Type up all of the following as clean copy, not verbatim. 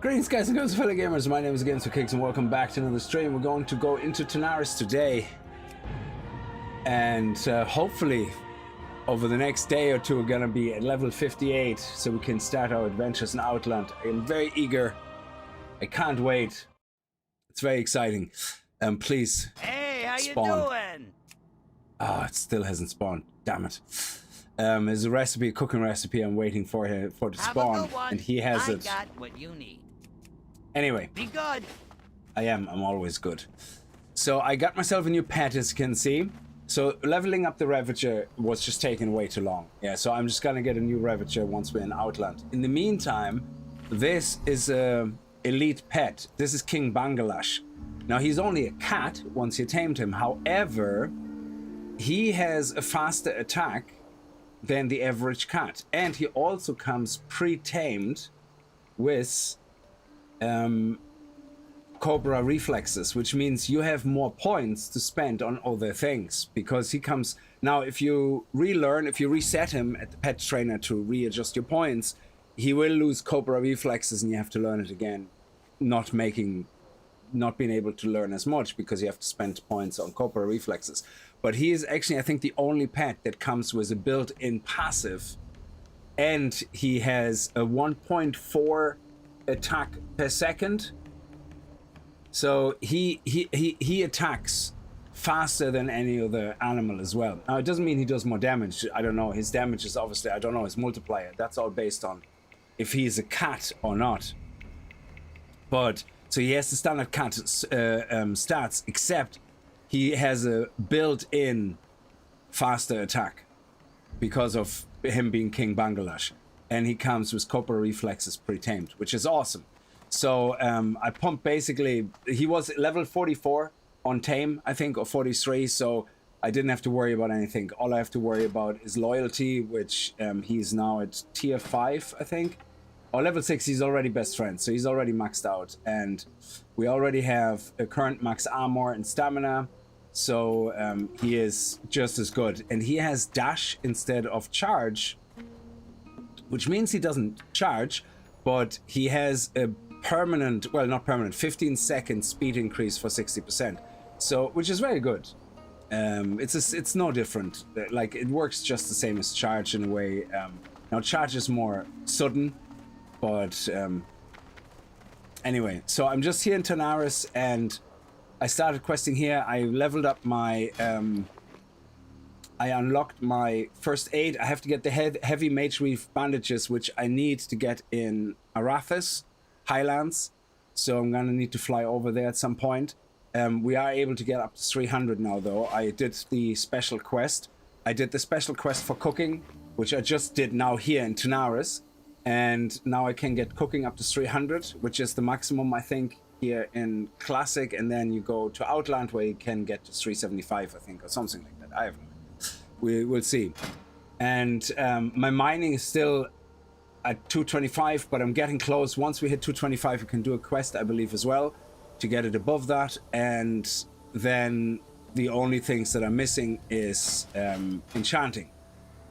Greetings guys and girls, fellow gamers, my name is Games for Kicks and welcome back to another stream. We're going to go into Tanaris today. And hopefully over the next day or two we're going to be at level 58 so we can start our adventures in Outland. I am very eager. I can't wait. It's very exciting. Please Hey, how spawn. you doing? Ah, it still hasn't spawned. Damn it. There's a recipe, a cooking recipe I'm waiting for it to spawn, and he has it. I got what you need. Anyway. Be good. I'm always good. So I got myself a new pet, as you can see. So leveling up the Ravager was just taking way too long. Yeah, so I'm just gonna get a new Ravager once we're in Outland. In the meantime, this is a elite pet. This is King Bangalash. Now he's only a cat once you tamed him. However, he has a faster attack than the average cat. And he also comes pre-tamed with Cobra reflexes, which means you have more points to spend on other things, because he comes now. If you relearn, if you reset him at the pet trainer to readjust your points, he will lose Cobra reflexes and you have to learn it again, not being able to learn as much because you have to spend points on Cobra reflexes. But he is actually, I think, the only pet that comes with a built-in passive, and he has a 1.4 attack per second. So he attacks faster than any other animal as well. Now it doesn't mean he does more damage. I don't know. His damage is obviously, I don't know, his multiplier. That's all based on if he's a cat or not. But so he has the standard cat stats, except he has a built-in faster attack because of him being King Bangalash. And he comes with Cobra reflexes pre-tamed, which is awesome. So I pumped basically, he was level 44 on tame, I think, or 43, so I didn't have to worry about anything. All I have to worry about is loyalty, which he's now at tier 5, I think. Or level 6, he's already best friend, so he's already maxed out. And we already have a current max armor and stamina, so he is just as good. And he has dash instead of charge, which means he doesn't charge, but he has a permanent, well, not permanent, 15-second speed increase for 60%. So, which is very good. It's no different. Like, it works just the same as charge in a way. Now, charge is more sudden, but anyway. So I'm just here in Tanaris, and I started questing here. I leveled up my I unlocked my first aid. I have to get the heavy mage reef bandages, which I need to get in Arathis Highlands. So I'm gonna need to fly over there at some point. We are able to get up to 300 now, though. I did the special quest. I did the special quest for cooking, which I just did now here in Tanaris. And now I can get cooking up to 300, which is the maximum, I think, here in Classic. And then you go to Outland, where you can get to 375, I think, or something like that. I have no idea. We will see. And my mining is still at 225, but I'm getting close. Once we hit 225, we can do a quest, I believe, as well, to get it above that. And then the only things that I'm missing is enchanting.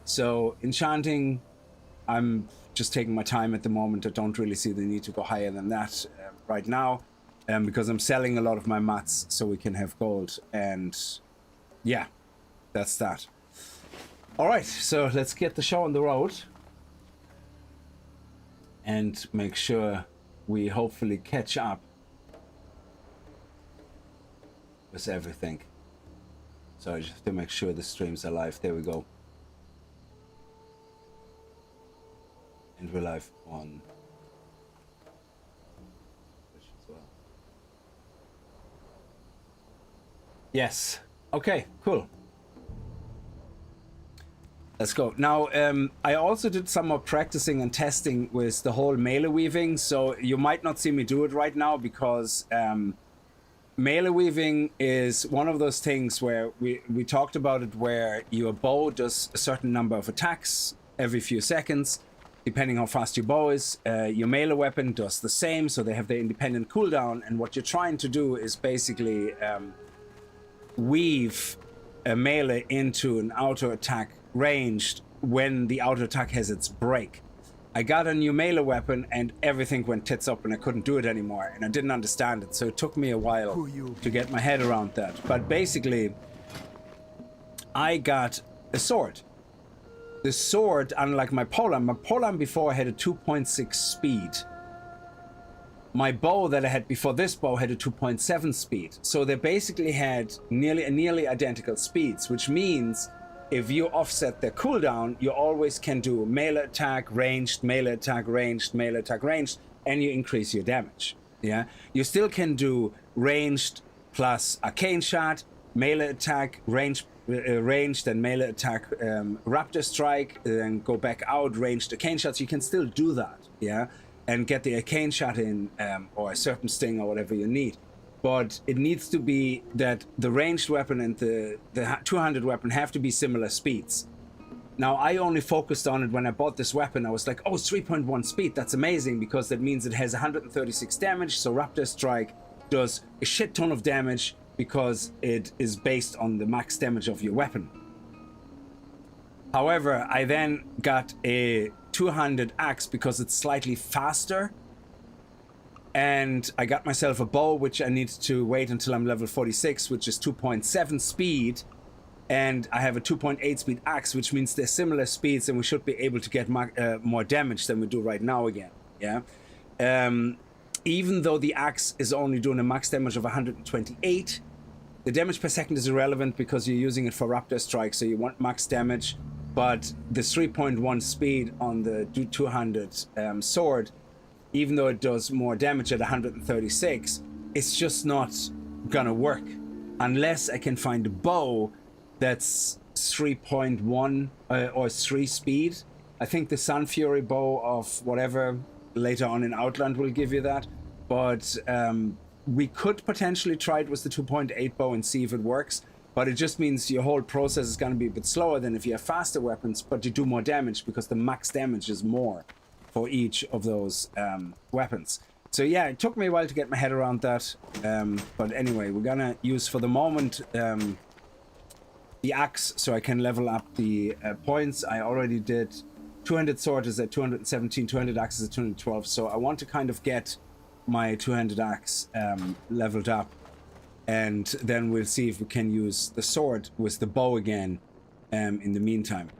So enchanting, I'm just taking my time at the moment. I don't really see the need to go higher than that right now, because I'm selling a lot of my mats so we can have gold. And yeah, that's that. All right, so let's get the show on the road and make sure we hopefully catch up with everything. So I just have to make sure the stream's alive. There we go. And we're live on Twitch as well. Yes. Okay, cool. Let's go. Now, I also did some more practicing and testing with the whole melee weaving, so you might not see me do it right now because melee weaving is one of those things where we talked about it, where your bow does a certain number of attacks every few seconds, depending how fast your bow is. Your melee weapon does the same, so they have their independent cooldown, and what you're trying to do is basically weave a melee into an auto attack ranged when the auto attack has its break. I got a new melee weapon and everything went tits up and I couldn't do it anymore. And I didn't understand it. So it took me a while to get my head around that. But basically, I got a sword. The sword, unlike my polearm before had a 2.6 speed. My bow that I had before this bow had a 2.7 speed. So they basically had nearly identical speeds, which means if you offset their cooldown, you always can do melee attack, ranged, melee attack, ranged, melee attack, ranged, and you increase your damage. Yeah, you still can do ranged plus arcane shot, melee attack, ranged and melee attack, raptor strike, then go back out, ranged arcane shots. You can still do that, yeah, and get the arcane shot in, or a certain sting or whatever you need. But it needs to be that the ranged weapon and the 200 weapon have to be similar speeds. Now, I only focused on it when I bought this weapon. I was like, oh, it's 3.1 speed. That's amazing, because that means it has 136 damage. So Raptor Strike does a shit ton of damage because it is based on the max damage of your weapon. However, I then got a 200 axe because it's slightly faster. And I got myself a bow, which I need to wait until I'm level 46, which is 2.7 speed. And I have a 2.8 speed axe, which means they're similar speeds, and we should be able to get more damage than we do right now again. Yeah. Even though the axe is only doing a max damage of 128, the damage per second is irrelevant because you're using it for Raptor Strike, so you want max damage. But the 3.1 speed on the 200 sword, even though it does more damage at 136, it's just not gonna work unless I can find a bow that's 3.1 or 3 speed. I think the Sun Fury bow of whatever later on in Outland will give you that. But we could potentially try it with the 2.8 bow and see if it works. But it just means your whole process is going to be a bit slower than if you have faster weapons, but you do more damage because the max damage is more for each of those weapons. So yeah, it took me a while to get my head around that. But anyway, we're gonna use for the moment the axe so I can level up the points. I already did 200 sword is at 217, 200 axe is at 212. So I want to kind of get my 200 axe leveled up. And then we'll see if we can use the sword with the bow again in the meantime.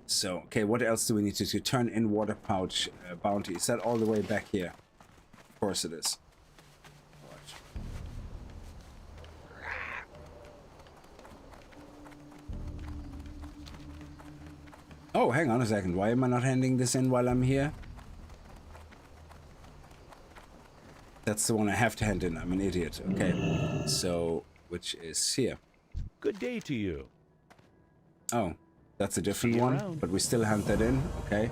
So, okay, what else do we need to do? Turn in water pouch bounty. Is that all the way back here? Of course it is. Oh, hang on a second. Why am I not handing this in while I'm here? That's the one I have to hand in. I'm an idiot. Okay. So, which is here. Good day to you. Oh. That's a different one, but we still hand that in. Okay.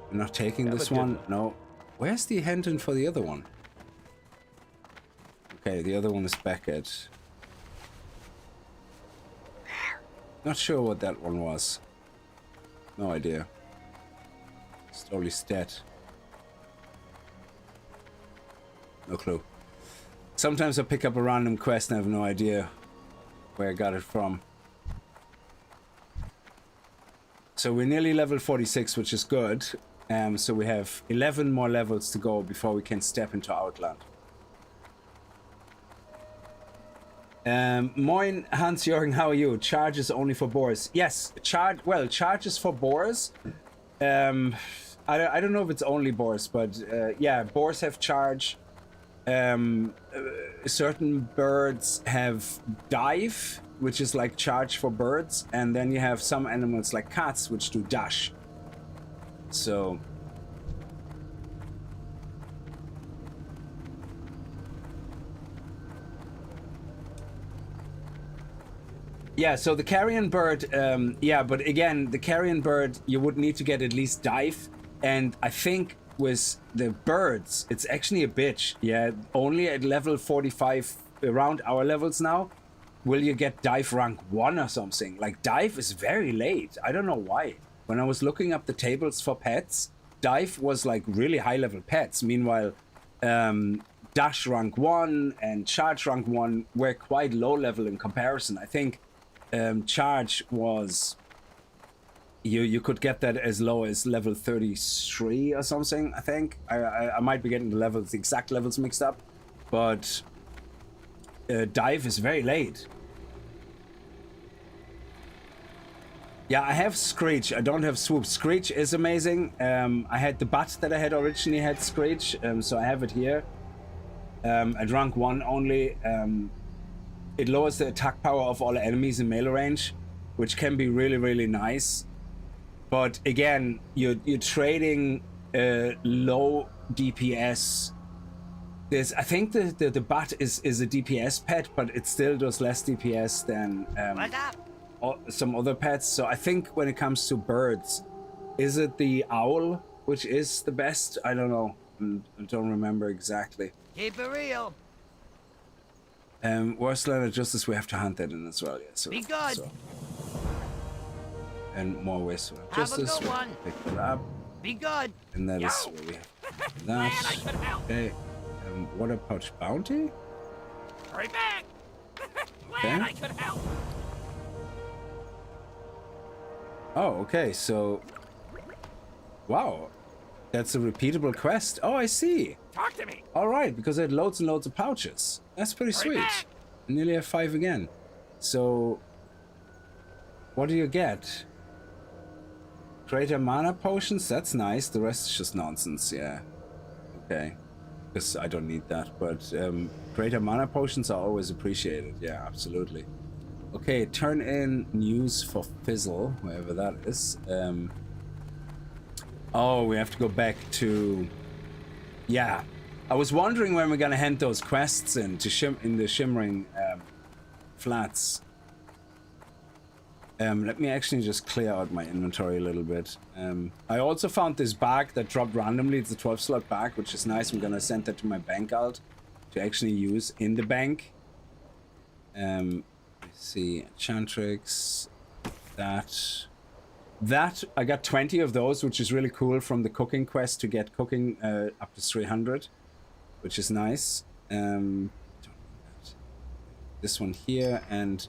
We're not taking this one. No. Where's the hand in for the other one? Okay, the other one is back at... Not sure what that one was. No idea. Slowly stat. No clue. Sometimes I pick up a random quest and I have no idea where I got it from. So we're nearly level 46, which is good. So we have 11 more levels to go before we can step into Outland. Moin, Hans-Jürgen, how are you? Charges only for boars. Yes, charges for boars. I don't know if it's only boars, but yeah, boars have charge. Certain birds have dive, which is like charge for birds, and then you have some animals like cats which do dash. So yeah, so the carrion bird, yeah, but again, the carrion bird, you would need to get at least dive, and I think with the birds, it's actually a bitch. Yeah, only at level 45, around our levels now, will you get dive rank 1 or something. Like, dive is very late. I don't know why. When I was looking up the tables for pets, dive was like really high level pets. Meanwhile, dash rank 1 and charge rank 1 were quite low level in comparison. I think charge was you could get that as low as level 33 or something, I think. I might be getting the exact levels mixed up, but dive is very late. Yeah, I have Screech. I don't have Swoop. Screech is amazing. I had the butt that I had originally had Screech, so I have it here. At rank 1 only. It lowers the attack power of all enemies in melee range, which can be really, really nice. But again, you're trading low DPS. I think the butt is a DPS pet, but it still does less DPS than some other pets. So I think when it comes to birds, is it the owl which is the best? I don't know. I don't remember exactly. Keep it real. Warcraft of Justice, we have to hunt that in as well. Yeah. So, Be good. So. And more Wasteland of Have Justice. a good one. Pick that up. Be good. And that is where we have that. Okay. Water Pouch Bounty? Hurry back. Glad I could help. Oh, okay, so... Wow. That's a repeatable quest. Oh, I see. Talk to me. Alright, because I had loads and loads of pouches. That's pretty sweet. back. I nearly have 5 again. So... What do you get? Greater mana potions? That's nice. The rest is just nonsense, yeah. Okay. Because I don't need that, but greater mana potions are always appreciated. Yeah, absolutely. Okay, turn in news for Fizzle, wherever that is. Oh, we have to go back to... Yeah. I was wondering when we're gonna hand those quests in to in the Shimmering Flats. Let me actually just clear out my inventory a little bit. I also found this bag that dropped randomly. It's a 12-slot bag, which is nice. I'm gonna send that to my bank alt to actually use in the bank. Let's see, Chantrix, that I got 20 of those, which is really cool from the cooking quest to get cooking up to 300, which is nice. This one here, and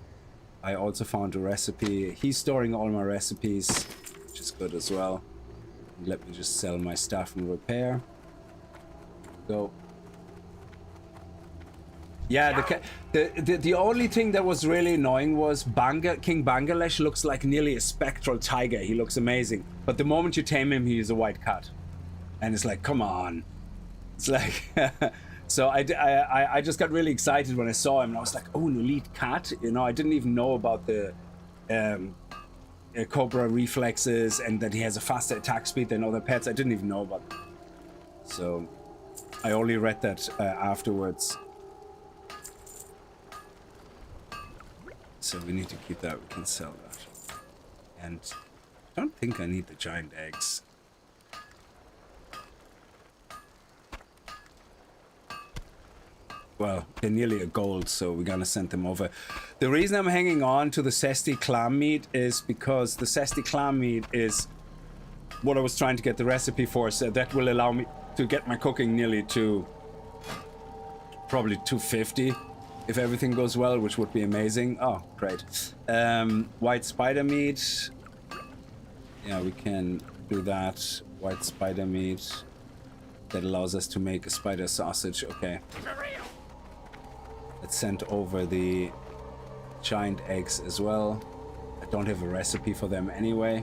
I also found a recipe. He's storing all my recipes, which is good as well. Let me just sell my stuff and repair. Go. Yeah, the only thing that was really annoying was King Bangladesh looks like nearly a spectral tiger. He looks amazing. But the moment you tame him, he is a white cat. And it's like, come on. It's like... So I just got really excited when I saw him, and I was like, oh, an elite cat? You know, I didn't even know about the Cobra reflexes and that he has a faster attack speed than other pets. I didn't even know about them. So I only read that afterwards. So we need to keep that. We can sell that. And I don't think I need the giant eggs. Well, they're nearly a gold, so we're gonna send them over. The reason I'm hanging on to the Zesty clam meat is because the Zesty clam meat is what I was trying to get the recipe for, so that will allow me to get my cooking nearly to probably 250 if everything goes well, which would be amazing. Oh, great. White spider meat. Yeah, we can do that. White spider meat. That allows us to make a spider sausage. Okay. Let's send over the giant eggs as well. I don't have a recipe for them anyway.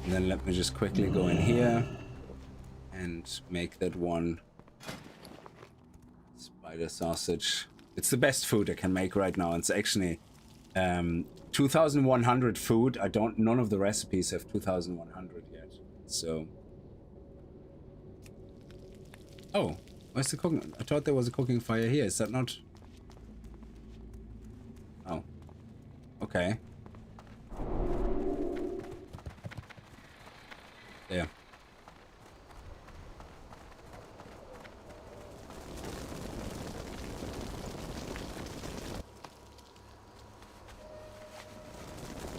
And then let me just quickly go in here and make that one spider sausage. It's the best food I can make right now. It's actually 2,100 food. None of the recipes have 2,100 yet. So... Oh, where's the cooking? I thought there was a cooking fire here. Is that not? Oh. Okay. There.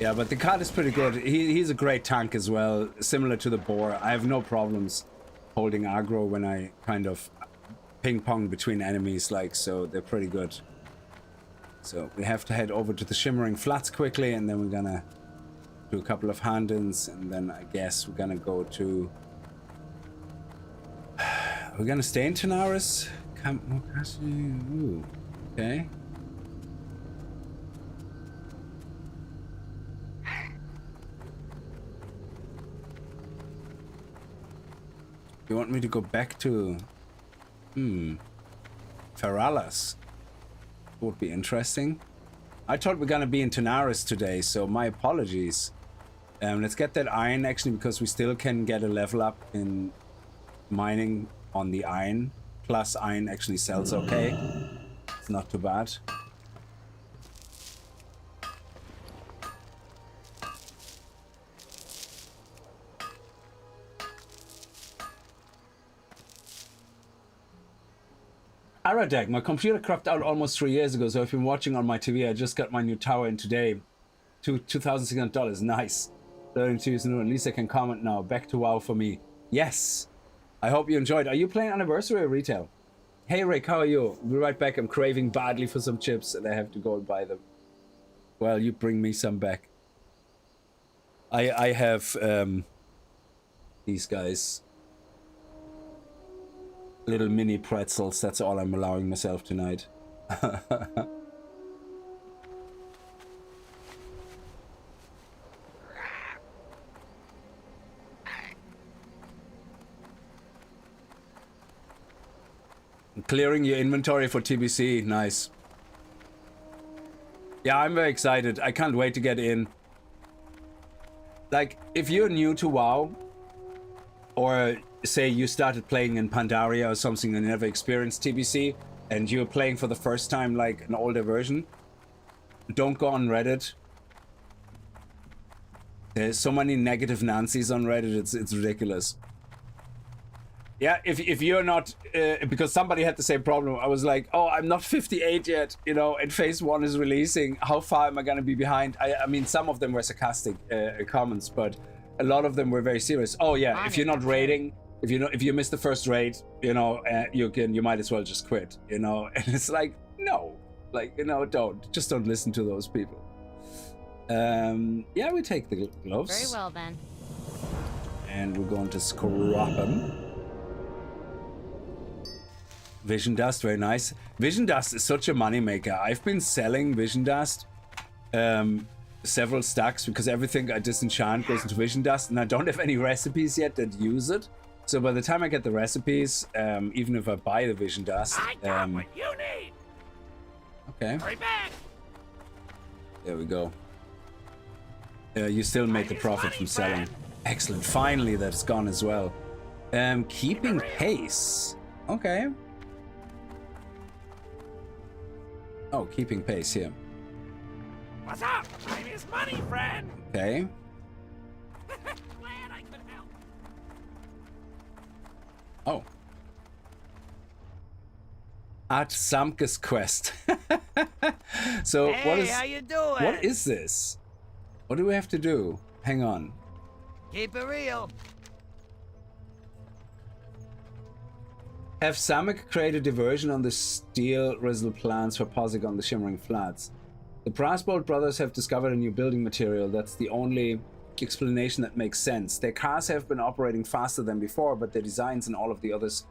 Yeah, but the cat is pretty good. He's a great tank as well, similar to the boar. I have no problems holding aggro when I kind of ping pong between enemies, like, so they're pretty good. So we have to head over to the Shimmering Flats quickly, and then we're gonna do a couple of hand-ins, and then I guess we're gonna go to... We're gonna stay in Tanaris? Ooh, okay. You want me to go back to... Feralas? Would be interesting. I thought we're gonna be in Tanaris today, so my apologies. Let's get that iron actually, because we still can get a level up in mining on the iron. Plus iron actually sells okay. It's not too bad. Aradeg, my computer crapped out almost 3 years ago, so I've been watching on my TV. I just got my new tower in today. $2,600. Nice. Learning to use new. At least I can comment now. Back to WoW for me. Yes. I hope you enjoyed. Are you playing Anniversary or Retail? Hey Rick, how are you? I'll be right back. I'm craving badly for some chips and I have to go and buy them. Well, you bring me some back. I have these guys. Little mini pretzels, that's all I'm allowing myself tonight. Clearing your inventory for TBC, nice. Yeah, I'm very excited. I can't wait to get in. Like, if you're new to WoW, or say you started playing in Pandaria or something and never experienced TBC, and you're playing for the first time like an older version, don't go on Reddit. There's so many negative Nancy's on Reddit, it's ridiculous. Yeah, if you're not, because somebody had the same problem. I was like, oh, I'm not 58 yet, you know, and phase 1 is releasing. How far am I gonna be behind? I mean, some of them were sarcastic comments, but a lot of them were very serious. Oh yeah, if you're not raiding, if you miss the first raid, you know, you might as well just quit, you know. And it's like, no, like, you know, just don't listen to those people. Yeah, we take the gloves. Very well then. And we're going to scrap them. Vision dust, very nice. Vision dust is such a money maker. I've been selling vision dust, several stacks, because everything I disenchant goes into vision dust, and I don't have any recipes yet that use it. So by the time I get the recipes, even if I buy the vision dust, I got what you need. Okay. Hurry back. There we go. You still make the profit from selling. Excellent. Finally, that's gone as well. Keeping pace. Okay. Oh, keeping pace here. What's up? Time is money, friend. Okay. Glad I could help. Oh. At Samke's quest. So Hey, what is? how you doing? What is this? What do we have to do? Hang on. Keep it real. Have Samek create a diversion on the steel Rizzle plans for posing on the Shimmering Flats. The Brassbolt brothers have discovered a new building material. That's the only explanation that makes sense. Their cars have been operating faster than before, but their designs and all of the others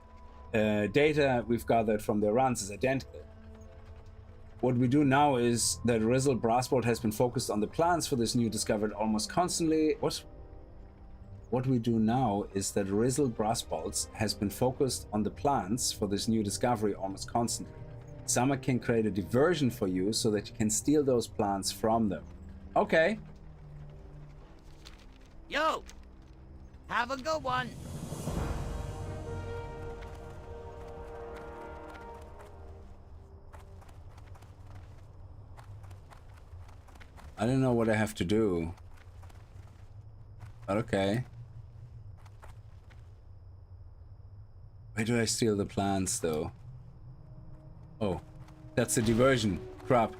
data we've gathered from their runs is identical. What we do now is that Rizzle Brassbolt has been focused on the plans for this new discovered almost constantly. What we do now is that Rizzle Brassbolts has been focused on the plans for this new discovery almost constantly. Samek can create a diversion for you so that you can steal those plans from them. Okay. Yo, have a good one. I don't know what I have to do. But okay. Where do I steal the plans though? Oh, that's a diversion. Crap.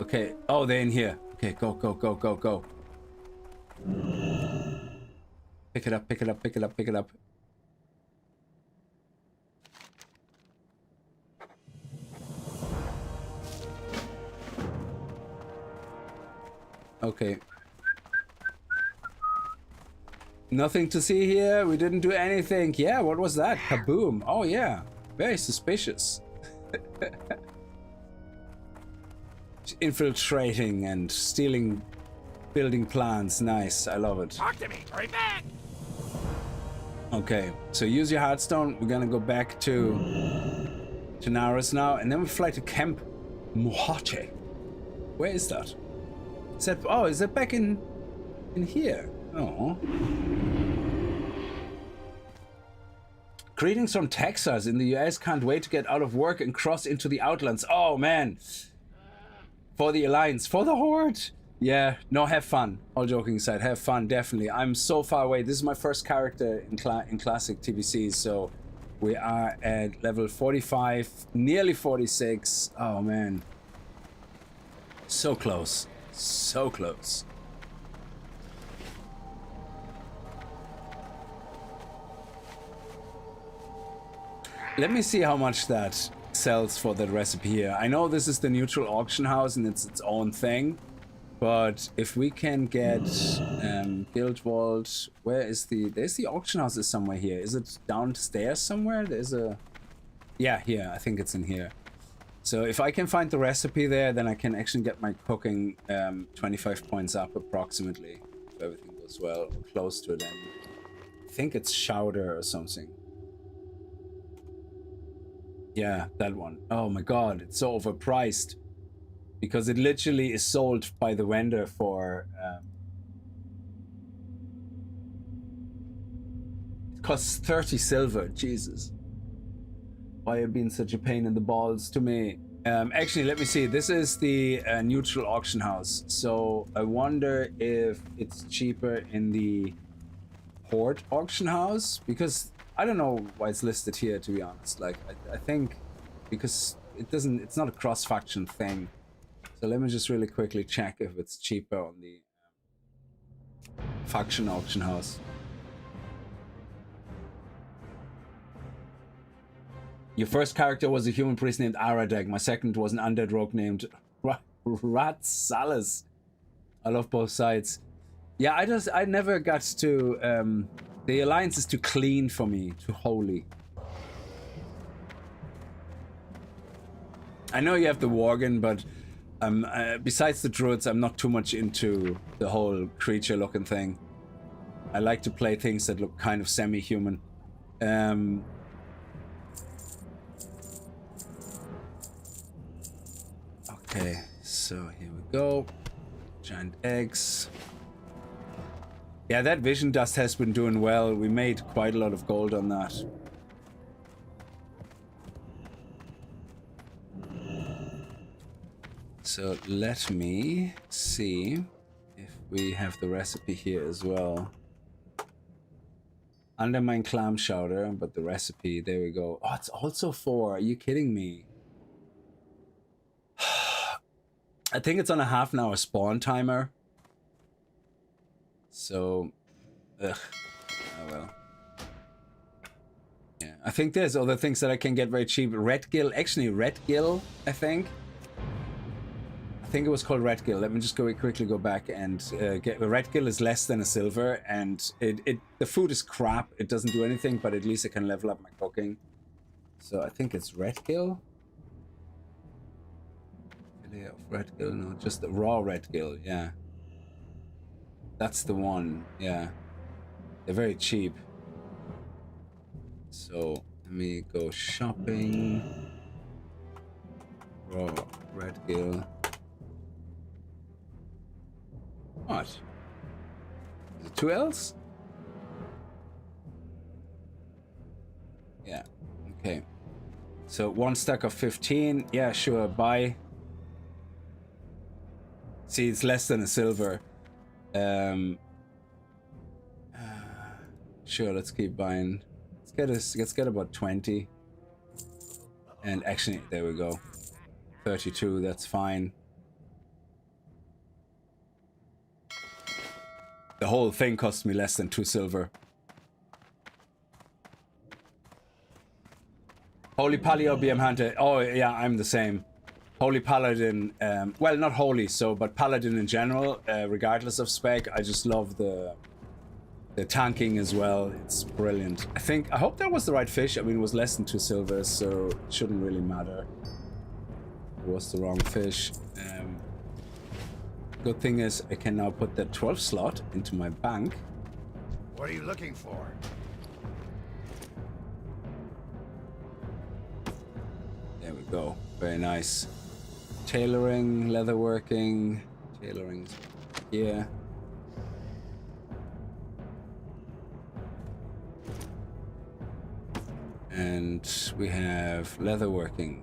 Okay. Oh, they're in here. Okay, go, go, go, go, go. Pick it up, pick it up, pick it up, pick it up. Okay. Nothing to see here. We didn't do anything. Yeah, what was that? Kaboom. Oh, yeah. Very suspicious. Infiltrating and stealing building plans. Nice. I love it. Talk to me. Hurry back. Okay. So use your Heartstone. We're gonna go back to Tanaris now. And then we fly to Camp Mohate. Where is that? Is that... Oh, is that back in here? Oh. Greetings from Texas in the US. Can't wait to get out of work and cross into the Outlands. Oh, man. For the Alliance. For the Horde. Yeah. No, have fun. All joking aside. Have fun, definitely. I'm so far away. This is my first character in classic TBCs. So we are at level 45. Nearly 46. Oh, man. So close. So close. Let me see how much that sells for that recipe here. I know this is the neutral auction house and it's its own thing, but if we can get Guild Vault, where is there's the auction house is somewhere here. Is it downstairs somewhere? There's a, yeah, here, I think it's in here. So if I can find the recipe there, then I can actually get my cooking 25 points up approximately, if everything goes well, close to it. And I think it's Chowder or something. Yeah, that one. Oh my god, it's so overpriced. Because it literally is sold by the vendor for... it costs 30 silver, Jesus. Why are you being such a pain in the balls to me? Actually, let me see. This is the neutral auction house. So I wonder if it's cheaper in the Horde auction house? Because... I don't know why it's listed here, to be honest. Like, I think because it's not a cross-faction thing. So let me just really quickly check if it's cheaper on the faction auction house. Your first character was a human priest named Aradeg. My second was an undead rogue named Ratsalis. I love both sides. Yeah, I never got to... the Alliance is too clean for me, too holy. I know you have the Worgen, but besides the Druids, I'm not too much into the whole creature-looking thing. I like to play things that look kind of semi-human. Okay, so here we go. Giant eggs. Yeah, that vision dust has been doing well. We made quite a lot of gold on that. So let me see if we have the recipe here as well. Undermine clam chowder, but the recipe, there we go. Oh, it's also 4. Are you kidding me? I think it's on a half-an-hour spawn timer. So, ugh. Oh well. Yeah, I think there's other things that I can get very cheap. Red Gill, actually Red Gill, I think it was called Red Gill. Let me just quickly go back and get... Red Gill is less than a silver, and the food is crap. It doesn't do anything, but at least I can level up my cooking. So I think it's Red Gill. Fillet of Red Gill, no, just the raw Red Gill, yeah. That's the one, yeah. They're very cheap. So let me go shopping. Raw Red Gill. What? Is it 2 L's? Yeah, okay. So 1 stack of 15. Yeah, sure, buy. See, it's less than a silver. Sure, let's keep buying. Let's get about 20. And actually, there we go. 32, that's fine. The whole thing cost me less than 2 silver. Holy Paleo BM Hunter. Oh, yeah, I'm the same. Holy Paladin, well, not holy, so, but Paladin in general, regardless of spec, I just love the tanking as well. It's brilliant. I hope that was the right fish. I mean, it was less than 2 silvers, so it shouldn't really matter. It was the wrong fish. Good thing is I can now put that 12 slot into my bank. What are you looking for? There we go. Very nice. Tailoring, leatherworking, tailoring here. And we have leatherworking.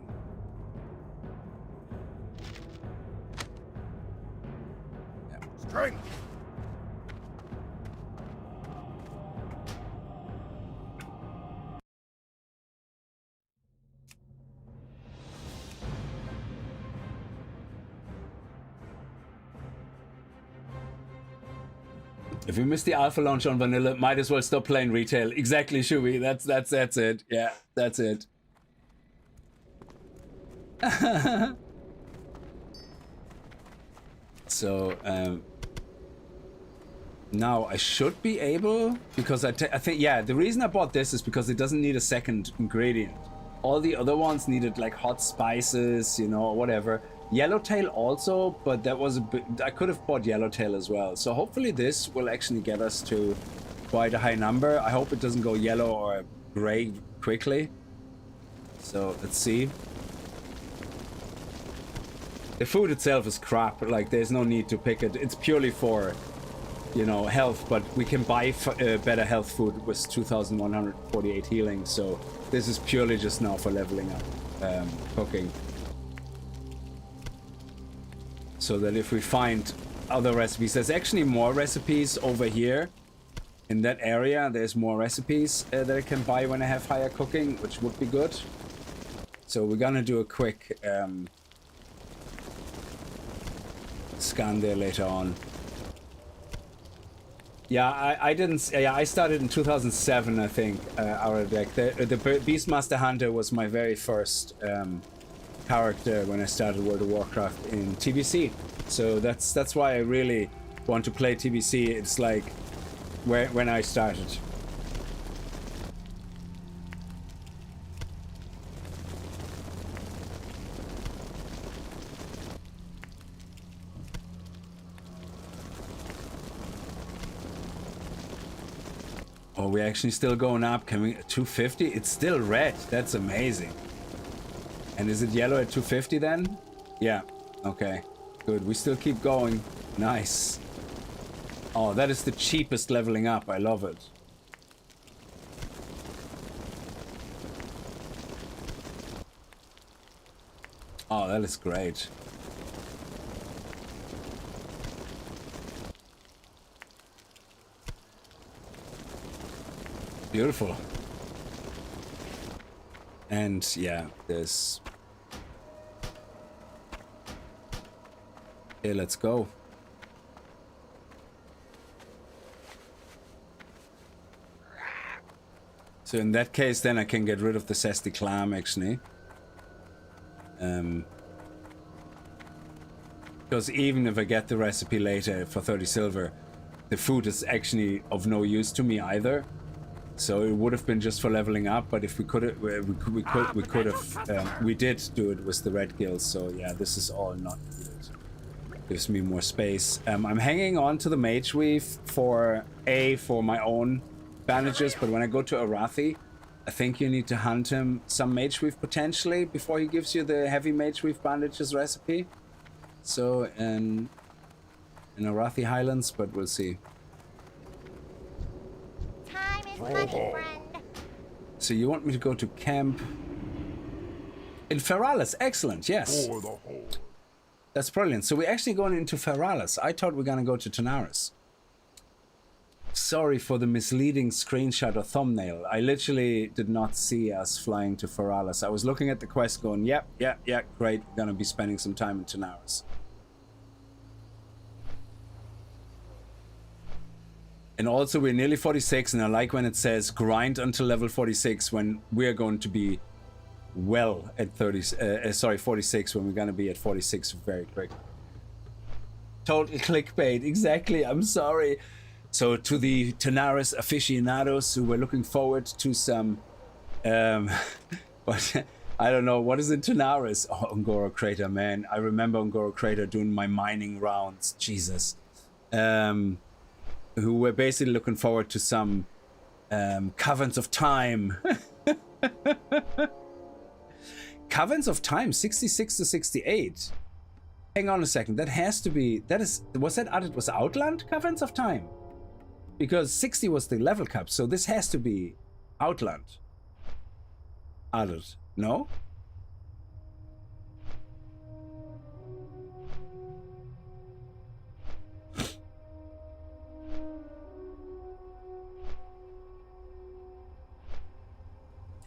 String. If you missed the alpha launch on vanilla, might as well stop playing retail. Exactly, Shubi. That's it. Yeah, that's it. So now I should be able, because I think, yeah, the reason I bought this is because it doesn't need a second ingredient. All the other ones needed like hot spices, you know, whatever. Yellowtail also, but that was a bit, I could have bought Yellowtail as well. So hopefully this will actually get us to quite a high number. I hope it doesn't go yellow or gray quickly. So let's see. The food itself is crap, like there's no need to pick it. It's purely for, you know, health, but we can buy better health food with 2,148 healing. So this is purely just now for leveling up, cooking. So that if we find other recipes, there's actually more recipes over here. In that area, there's more recipes that I can buy when I have higher cooking, which would be good. So we're gonna do a quick scan there later on. Yeah, I didn't. Yeah, I started in 2007, I think. Our deck, the Beastmaster Hunter was my very first character when I started World of Warcraft in TBC. So that's why I really want to play TBC. It's like when I started. Oh, we're actually still going up. Can we 250? It's still red. That's amazing. And is it yellow at 250 then? Yeah. Okay. Good. We still keep going. Nice. Oh, that is the cheapest leveling up. I love it. Oh, that is great. Beautiful. And yeah, there's... Okay, let's go. So in that case, then I can get rid of the zesty clam, actually. Because even if I get the recipe later for 30 silver, the food is actually of no use to me either. So it would have been just for leveling up, but if we could have, we did do it with the red gills. So yeah, this is all not needed. Gives me more space. I'm hanging on to the mage weave for my own bandages, but when I go to Arathi, I think you need to hunt him some mage weave potentially before he gives you the heavy mage weave bandages recipe. So in Arathi Highlands, but we'll see. Time is money, friend. So you want me to go to camp in Feralis? Excellent, yes. For the whole. That's brilliant. So we're actually going into Feralis. I thought we were gonna go to Tanaris. Sorry for the misleading screenshot or thumbnail. I literally did not see us flying to Feralis. I was looking at the quest going, yep, great. We're gonna be spending some time in Tanaris. And also we're nearly 46, and I like when it says grind until level 46 when we're going to be well at 46 when we're gonna be at 46 very quick. Total clickbait, exactly. I'm sorry. So to the Tanaris aficionados who were looking forward to some, but I don't know, what is it, Tanaris? Oh, Ungoro Crater, man. I remember Ungoro Crater doing my mining rounds. Jesus. Who were basically looking forward to some Covenants of Time. Covenants of Time, 66 to 68. Hang on a second. That has to be, was Outland Covenants of Time? Because 60 was the level cap, so this has to be Outland. Added. No?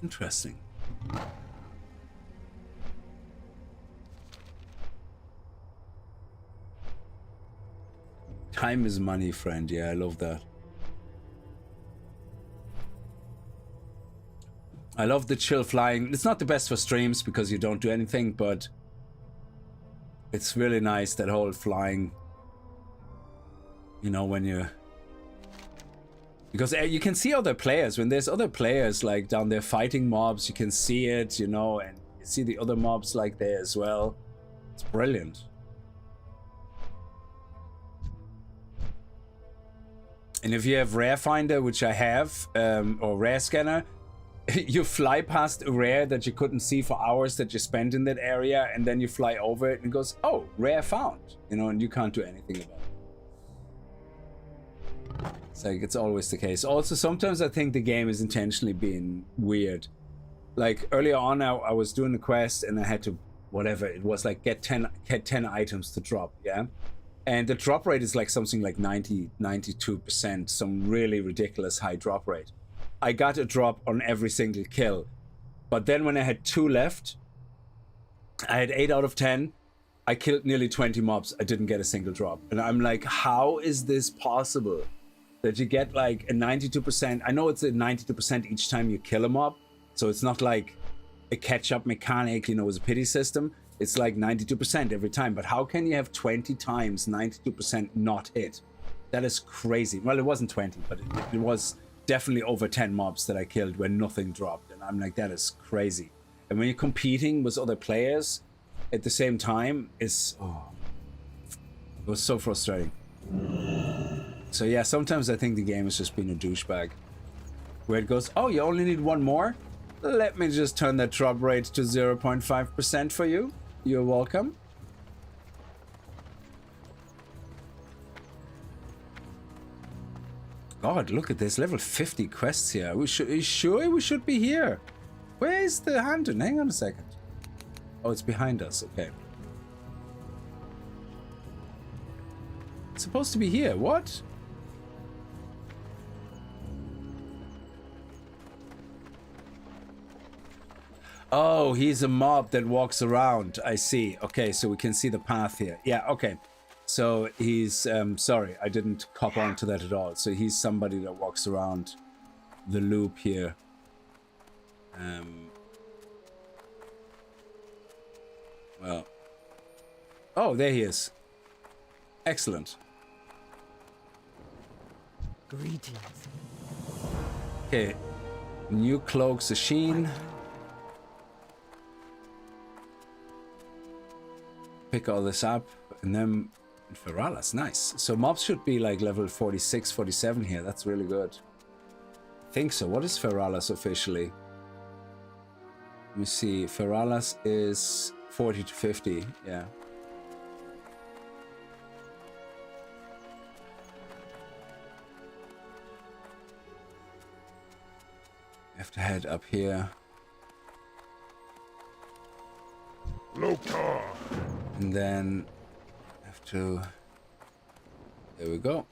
Interesting. Time is money, friend. Yeah, I love that. I love the chill flying. It's not the best for streams because you don't do anything, but it's really nice, that whole flying. You know, when you... Because you can see other players. When there's other players like down there fighting mobs, you can see it, you know, and you see the other mobs like there as well. It's brilliant. And if you have Rare Finder, which I have, or Rare Scanner, you fly past a rare that you couldn't see for hours that you spent in that area, and then you fly over it and it goes, oh, rare found, you know, and you can't do anything about it. It's like, it's always the case. Also, sometimes I think the game is intentionally being weird. Like earlier on, I was doing a quest and I had to, whatever, it was like get 10 items to drop, yeah? And the drop rate is like something like 92%, some really ridiculous high drop rate. I got a drop on every single kill. But then when I had 2 left, I had 8 out of 10. I killed nearly 20 mobs. I didn't get a single drop. And I'm like, how is this possible? That you get like a 92%. I know it's a 92% each time you kill a mob. So it's not like a catch-up mechanic, you know, with a pity system. It's like 92% every time. But how can you have 20 times 92% not hit? That is crazy. Well, it wasn't 20, but it was definitely over 10 mobs that I killed when nothing dropped. And I'm like, that is crazy. And when you're competing with other players at the same time, it was so frustrating. So yeah, sometimes I think the game is just being a douchebag. Where it goes, oh, you only need 1 more? Let me just turn that drop rate to 0.5% for you. You're welcome. God, look at this, level 50 quests here. Are you sure we should be here? Where is the hunter? Hang on a second. Oh, it's behind us, okay. It's supposed to be here, what? Oh, he's a mob that walks around. I see. Okay, so we can see the path here. Yeah, okay. So he's, sorry, I didn't cop on to that at all. So he's somebody that walks around the loop here. Well. Oh, there he is. Excellent. Greetings. Okay. New cloak, Sasheen. Pick all this up, and then Feralas, nice. So mobs should be like level 46, 47 here. That's really good. I think so. What is Feralas officially? Let me see. Feralas is 40 to 50. Yeah. I have to head up here. Lokar. And then have to, there we go.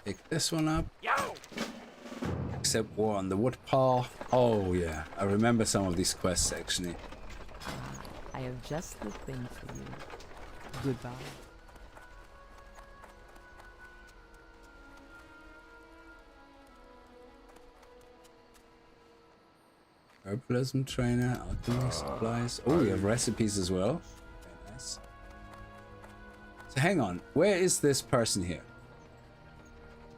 Pick this one up. Yo! Accept war on the wood paw. Oh yeah, I remember some of these quests actually. I have just the thing for you. Goodbye. Herbalism trainer, alchemy supplies. Oh, we have recipes as well. Very nice. So hang on, where is this person here?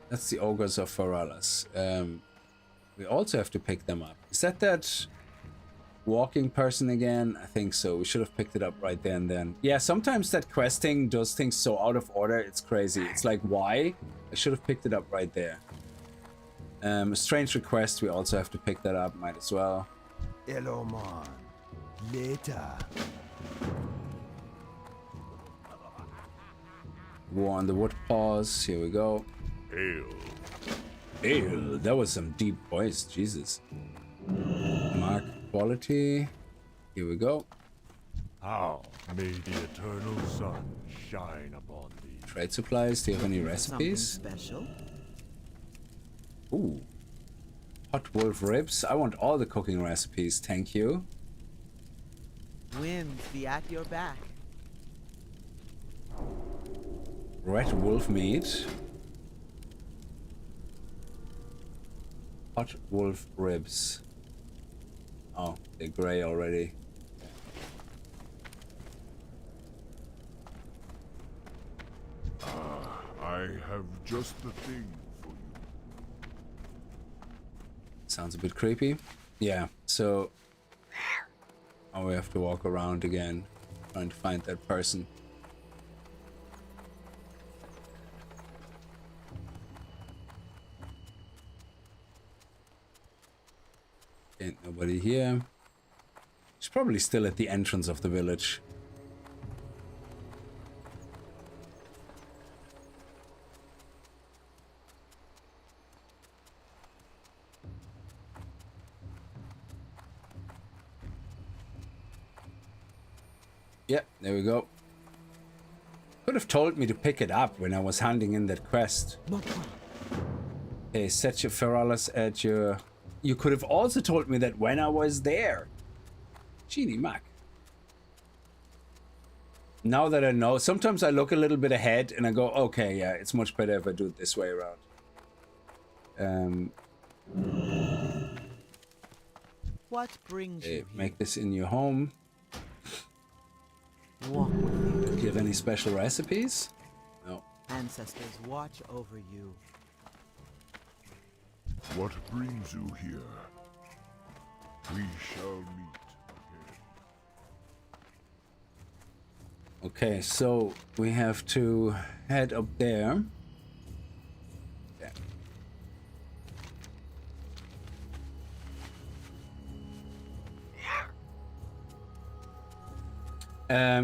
That's the ogres of Feralas. We also have to pick them up. Is that walking person again? I think so. We should have picked it up right there and then. Yeah, sometimes that questing does things so out of order. It's crazy. It's like, why? I should have picked it up right there. A strange request. We also have to pick that up. Might as well. Elomon. Later. War on the wood paws. Here we go. Ale. Ale. That was some deep voice. Jesus. Mark quality. Here we go. How may the eternal sun shine upon thee. Trade supplies. Do you have any recipes? Something special? Ooh. Hot wolf ribs. I want all the cooking recipes. Thank you. Winds be at your back. Red wolf meat. Hot wolf ribs. Oh, they're gray already. I have just the thing for you. Sounds a bit creepy. Yeah, so... Oh, we have to walk around again, trying to find that person. Ain't nobody here. She's probably still at the entrance of the village. Yeah, there we go. Could have told me to pick it up when I was handing in that quest. Okay, set your Feralas at your... You could have also told me that when I was there. Genie Mac. Now that I know, sometimes I look a little bit ahead and I go, okay, yeah, it's much better if I do it this way around. What brings you here? Make this in your home. Walk with you. Do you have any special recipes? No. Ancestors watch over you. What brings you here? We shall meet again. Okay, so we have to head up there.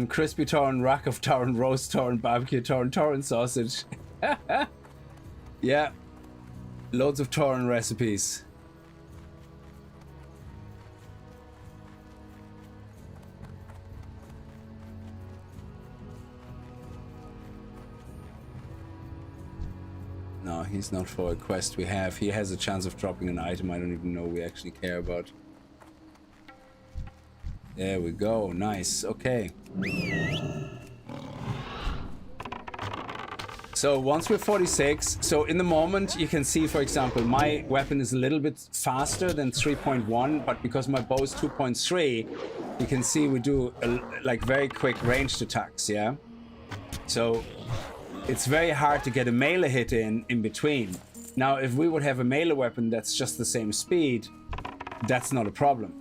Crispy torn, rack of torn, roast torn, barbecue torn sausage. Yeah. Loads of torn recipes. No, he's not for a quest we have. He has a chance of dropping an item I don't even know we actually care about. There we go. Nice. Okay. So once we're 46, so in the moment you can see, for example, my weapon is a little bit faster than 3.1, but because my bow is 2.3, you can see we do like very quick ranged attacks, yeah? So it's very hard to get a melee hit in between. Now, if we would have a melee weapon that's just the same speed, that's not a problem.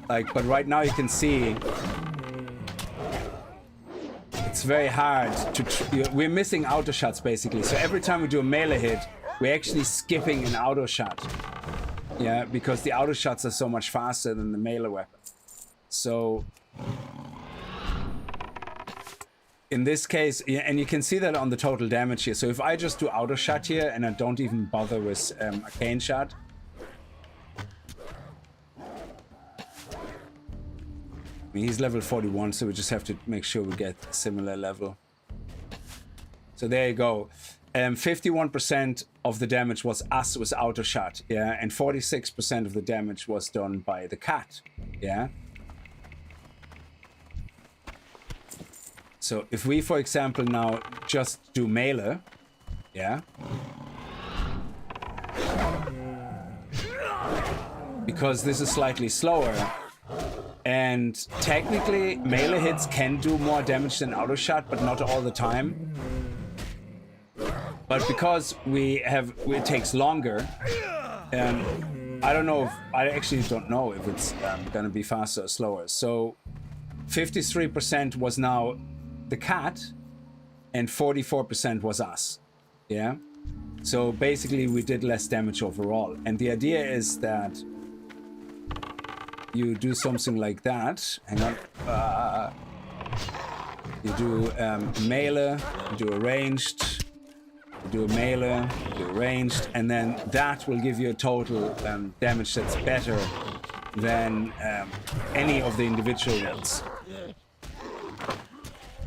Like, but right now you can see it's very hard to... we're missing auto shots basically. So every time we do a melee hit, we're actually skipping an auto shot. Yeah, because the auto shots are so much faster than the melee weapon. So in this case, and you can see that on the total damage here. So if I just do auto shot here and I don't even bother with arcane shot, I mean, he's level 41, so we just have to make sure we get a similar level. So there you go. 51% of the damage was us with auto shot, yeah, and 46% of the damage was done by the cat, yeah. So if we, for example, now just do melee, yeah. because this is slightly slower. And technically, melee hits can do more damage than auto shot, but not all the time. But because it takes longer, I don't know I actually don't know if it's gonna be faster or slower. So 53% was now the cat, and 44% was us. Yeah. So basically, we did less damage overall. And the idea is that you do something like that. Hang on. You do melee, you do a ranged, you do a melee, you do a ranged, and then that will give you a total damage that's better than any of the individual ones.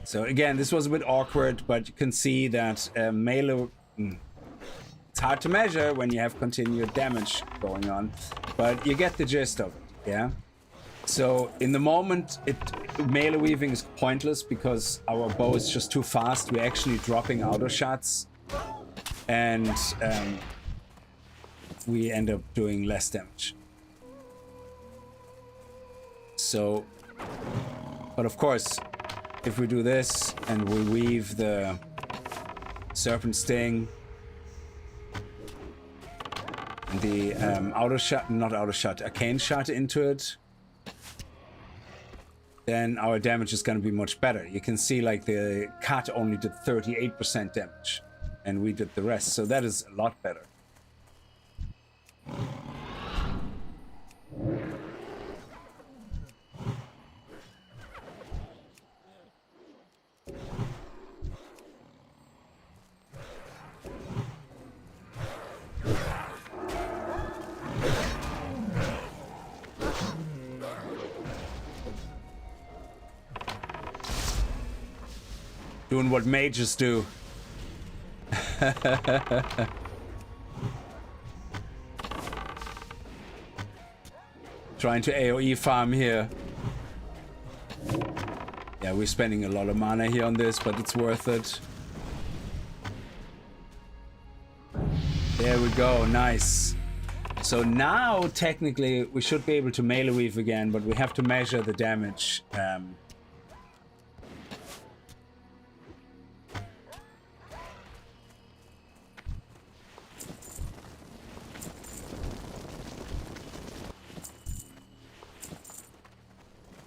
So again, this was a bit awkward, but you can see that melee... It's hard to measure when you have continued damage going on, but you get the gist of it. Yeah. So in the moment, melee weaving is pointless because our bow is just too fast. We're actually dropping auto shots, and we end up doing less damage. So, but of course, if we do this and we weave the serpent sting, the arcane shot into it, then our damage is going to be much better. You can see like the cat only did 38% damage and we did the rest, so that is a lot better. Doing what mages do. Trying to AoE farm here. Yeah, we're spending a lot of mana here on this, but it's worth it. There we go, nice. So now, technically, we should be able to melee weave again, but we have to measure the damage.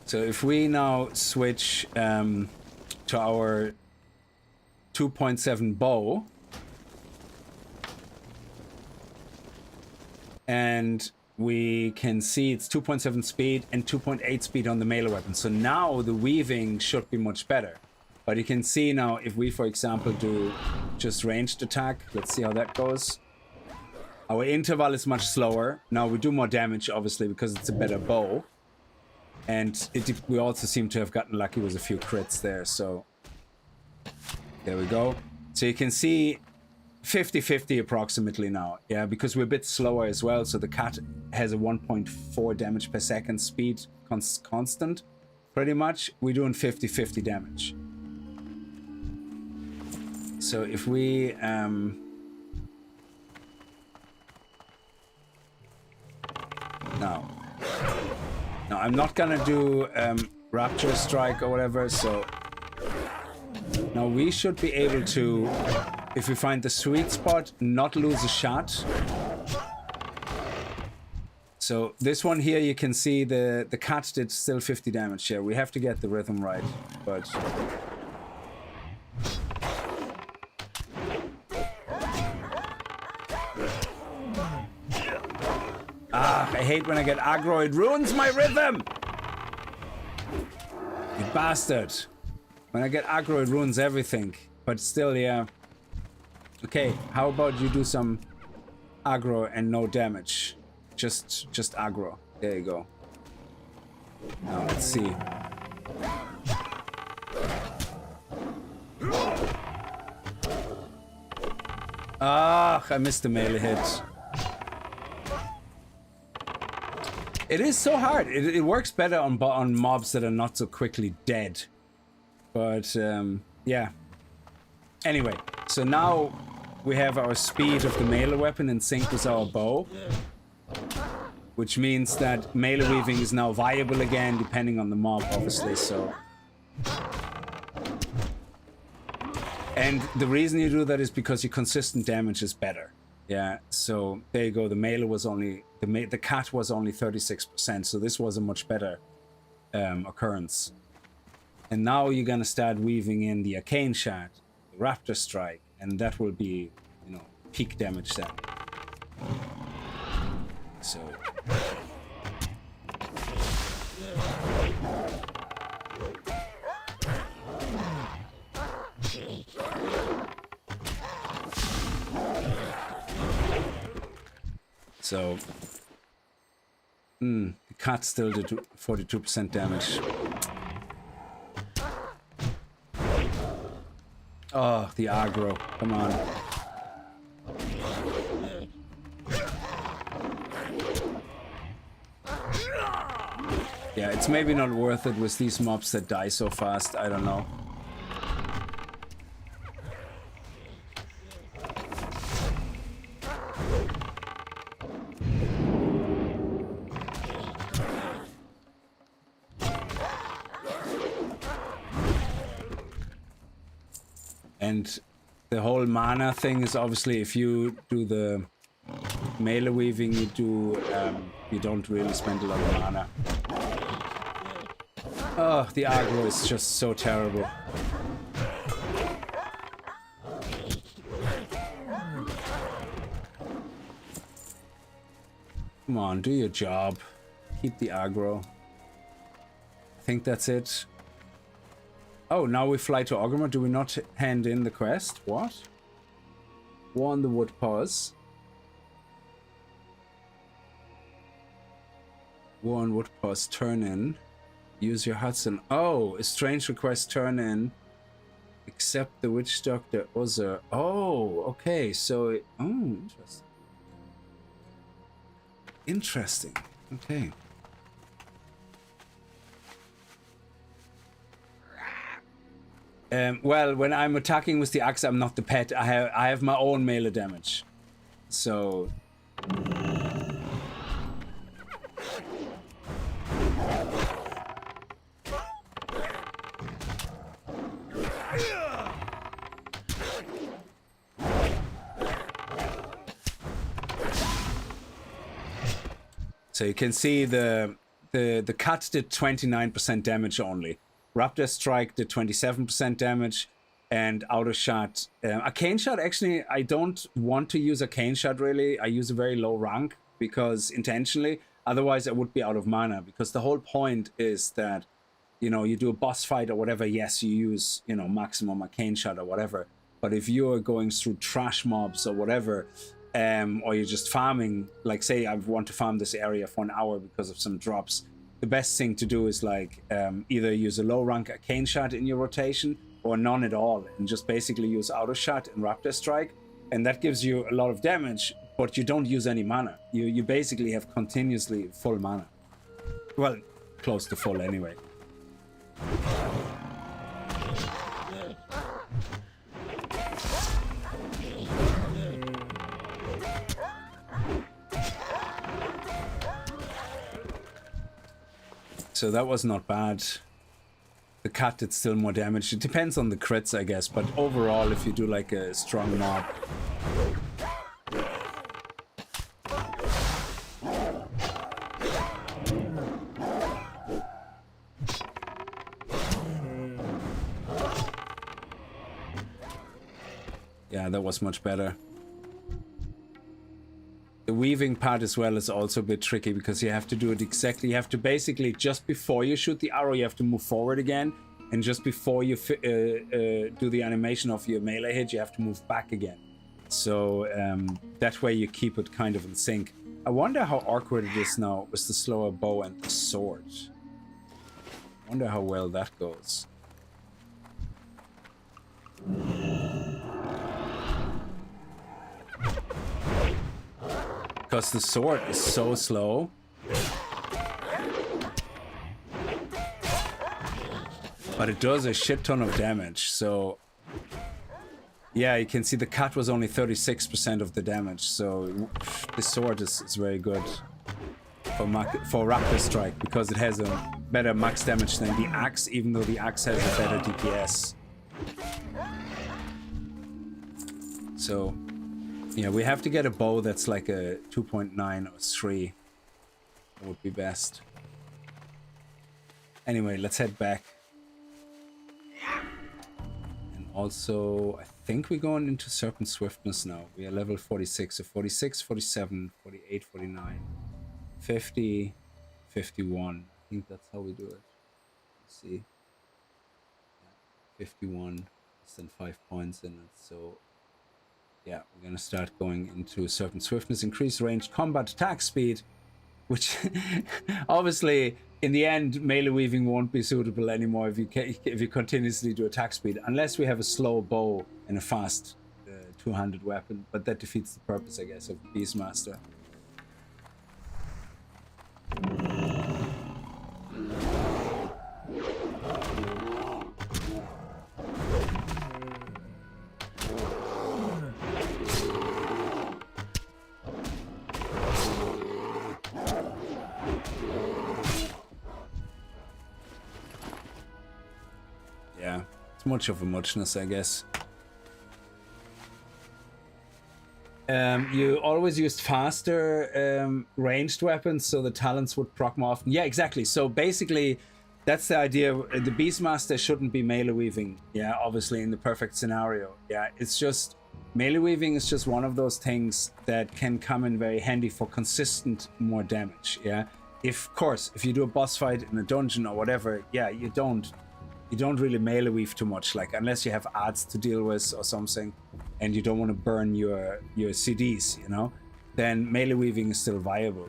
So if we now switch to our 2.7 bow, and we can see it's 2.7 speed and 2.8 speed on the melee weapon. So now the weaving should be much better. But you can see now if we, for example, do just ranged attack, let's see how that goes. Our interval is much slower. Now we do more damage, obviously, because it's a better bow. And we also seem to have gotten lucky with a few crits there, so... There we go. So you can see 50-50 approximately now, yeah, because we're a bit slower as well, so the cat has a 1.4 damage per second speed constant, pretty much. We're doing 50-50 damage. So if we... Now, I'm not gonna do Rapture Strike or whatever, so... Now we should be able to, if we find the sweet spot, not lose a shot. So this one here, you can see the cat did still 50 damage here. We have to get the rhythm right, but... Ah, I hate when I get aggro. It ruins my rhythm! You bastard. When I get aggro, it ruins everything. But still, yeah. Okay, how about you do some aggro and no damage? Just aggro. There you go. Now, let's see. Ah, I missed the melee hit. It is so hard. It works better on mobs that are not so quickly dead. But, yeah. Anyway, so now we have our speed of the melee weapon in sync with our bow. which means that melee weaving is now viable again, depending on the mob, obviously. So, and the reason you do that is because your consistent damage is better. Yeah. So there you go. The melee was only the cat was only 36%. So this was a much better occurrence. And now you're gonna start weaving in the arcane shot, the raptor strike, and that will be, you know, peak damage then. So. So. The cat still did 42% damage. Oh, the aggro. Come on. Yeah, it's maybe not worth it with these mobs that die so fast. I don't know. And the whole mana thing is obviously if you do the melee weaving, you don't really spend a lot of mana. Oh, the aggro is just so terrible. Come on, do your job. Keep the aggro. I think that's it. Oh, now we fly to Orgrimmar. Do we not hand in the quest? What? War on the Wood Paws. War on Wood Paws, turn in. Use your Hudson. Oh, a strange request, turn in. Accept the Witch Doctor Other. Oh, okay. So, oh, interesting. Interesting. Okay. Well, when I'm attacking with the axe, I'm not the pet. I have my own melee damage. So. So you can see the cut did 29% damage only. Raptor Strike did 27% damage, and Outer Shot. Arcane Shot, actually, I don't want to use Arcane Shot really. I use a very low rank because intentionally, otherwise I would be out of mana. Because the whole point is that, you know, you do a boss fight or whatever, yes, you use, you know, maximum Arcane Shot or whatever. But if you're going through trash mobs or whatever, or you're just farming, like say I want to farm this area for an hour because of some drops, the best thing to do is like either use a low rank Arcane Shot in your rotation or none at all, and just basically use Outer Shot and Raptor Strike, and that gives you a lot of damage, but you don't use any mana. You basically have continuously full mana. Well, close to full anyway. So that was not bad. The cat did still more damage. It depends on the crits, I guess, but overall, if you do like a strong mob. Yeah, that was much better. The weaving part as well is also a bit tricky because you have to do it exactly. You have to basically, just before you shoot the arrow, you have to move forward again. And just before you do the animation of your melee hit, you have to move back again. So that way you keep it kind of in sync. I wonder how awkward it is now with the slower bow and the sword. I wonder how well that goes. Because the sword is so slow. But it does a shit ton of damage, so... Yeah, you can see the cut was only 36% of the damage, so the sword is very good. for Raptor Strike because it has a better max damage than the axe, even though the axe has a better DPS. So, yeah, we have to get a bow that's like a 2.9 or 3. That would be best. Anyway, let's head back. And also, I think we're going into Serpent Swiftness now. We are level 46, so 46, 47, 48, 49, 50, 51. I think that's how we do it. Let's see. Yeah, 51, less than 5 points in it, so yeah, we're gonna start going into Serpent Swiftness, increase range, combat, attack speed, which obviously in the end melee weaving won't be suitable anymore if you continuously do attack speed, unless we have a slow bow and a fast two-handed weapon, but that defeats the purpose, I guess, of Beastmaster. Yeah, it's much of a muchness, I guess. You always used faster ranged weapons, so the talents would proc more often. Yeah, exactly. So basically, that's the idea. The Beastmaster shouldn't be melee weaving. Yeah, obviously in the perfect scenario. Yeah, it's just melee weaving is just one of those things that can come in very handy for consistent more damage. Yeah, of course, if you do a boss fight in a dungeon or whatever, yeah, you don't really melee weave too much, like unless you have ads to deal with or something and you don't want to burn your CDs, you know, then melee weaving is still viable.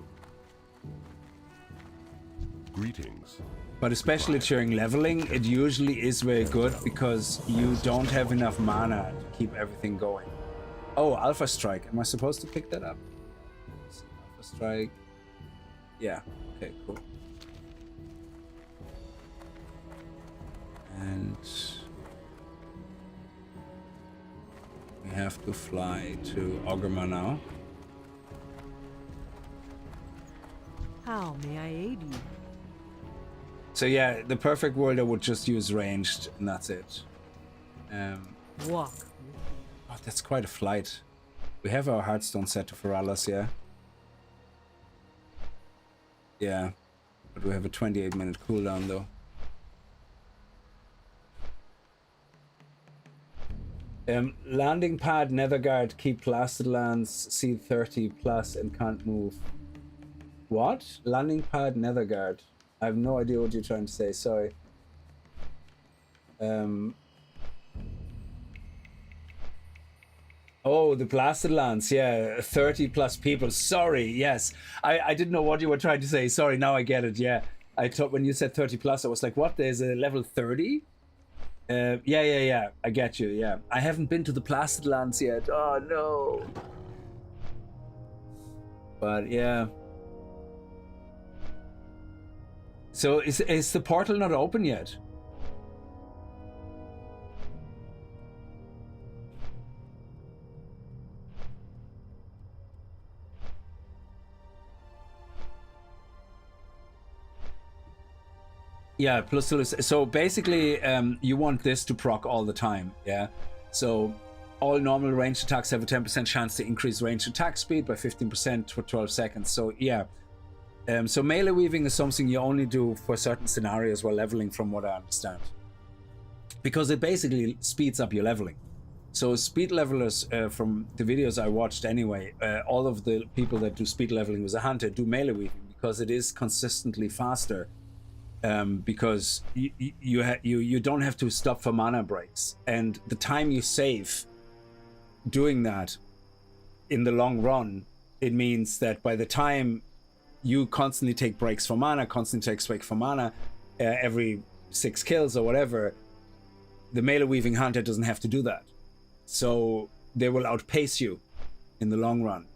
Greetings. But especially during leveling, it usually is very good because you don't have enough mana to keep everything going. Oh, Alpha Strike. Am I supposed to pick that up? Alpha Strike. Yeah. Okay, cool. And we have to fly to Ogama now. How may I aid you? So yeah, the perfect world I would just use ranged and that's it. Walk. Oh, that's quite a flight. We have our Hearthstone set to Feralas, yeah? Yeah, but we have a 28-minute cooldown though. Landing pad, Netherguard, keep blasted lands, C30 plus and can't move. What? Landing pad, Netherguard. I have no idea what you're trying to say, sorry. Oh, the blasted lands, yeah, 30 plus people, sorry, yes. I didn't know what you were trying to say, sorry, now I get it, yeah. I thought when you said 30 plus, I was like, what, there's a level 30? Yeah, I get you, yeah. I haven't been to the Blasted Lands yet. Oh, no. But, yeah. So, is the portal not open yet? Yeah, plus so basically you want this to proc all the time, yeah? So all normal ranged attacks have a 10% chance to increase ranged attack speed by 15% for 12 seconds. So yeah, so melee weaving is something you only do for certain scenarios while leveling, from what I understand. Because it basically speeds up your leveling. So speed levelers, from the videos I watched anyway, all of the people that do speed leveling with a hunter do melee weaving because it is consistently faster. Because you don't have to stop for mana breaks, and the time you save doing that in the long run, it means that by the time you constantly take breaks for mana, every 6 kills or whatever, the melee weaving hunter doesn't have to do that, so they will outpace you in the long run.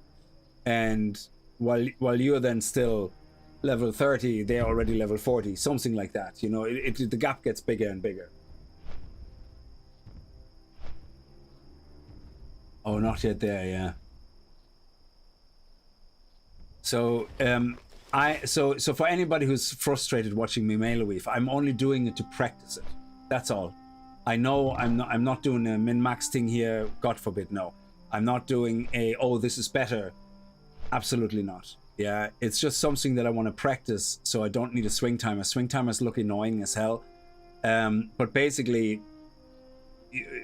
And while you're then still level 30, they're already level 40, something like that, you know, the gap gets bigger and bigger. Oh, not yet there, yeah. So So for anybody who's frustrated watching me melee weave, I'm only doing it to practice it. That's all. I know I'm not doing a min-max thing here. God forbid, no. I'm not doing a, oh, this is better. Absolutely not. Yeah, it's just something that I want to practice, so I don't need a swing timer. Swing timers look annoying as hell. But basically,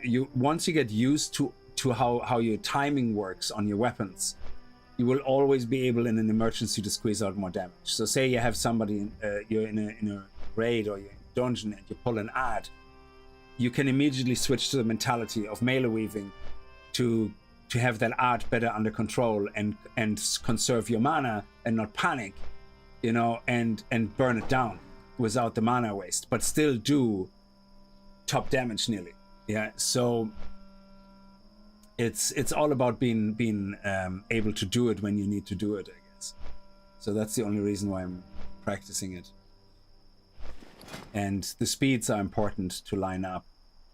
you once you get used to how your timing works on your weapons, you will always be able in an emergency to squeeze out more damage. So say you have somebody, you're in a raid or you're in a dungeon and you pull an ad, you can immediately switch to the mentality of melee weaving to have that ad better under control and conserve your mana and not panic, you know, and burn it down without the mana waste, but still do top damage nearly. Yeah, so it's all about being able to do it when you need to do it, I guess. So that's the only reason why I'm practicing it. And the speeds are important to line up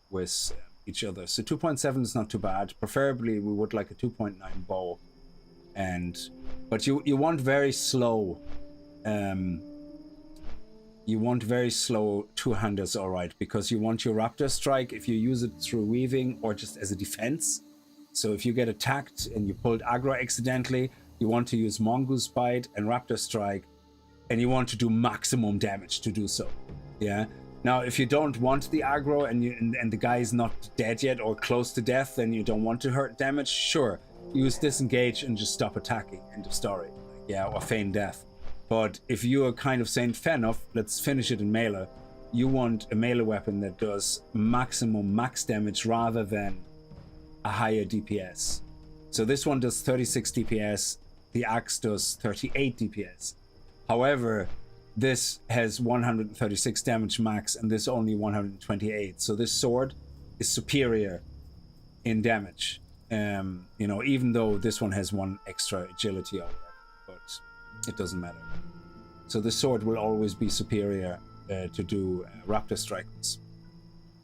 with each other. So 2.7 is not too bad. Preferably we would like a 2.9 bow, but you want very slow. You want very slow two-handers, all right, because you want your Raptor Strike if you use it through weaving or just as a defense. So if you get attacked and you pulled aggro accidentally, you want to use Mongoose Bite and Raptor Strike, and you want to do maximum damage to do so. Yeah. Now, if you don't want the aggro and the guy is not dead yet or close to death, then you don't want to hurt damage, sure, use disengage and just stop attacking. End of story. Yeah, or feign death. But if you are kind of saying, fair enough, let's finish it in melee, you want a melee weapon that does maximum max damage rather than a higher DPS. So this one does 36 DPS, the axe does 38 DPS. However, this has 136 damage max and this only 128. So this sword is superior in damage. You know, even though this one has one extra agility or whatever, but it doesn't matter. So the sword will always be superior to do Raptor Strikes.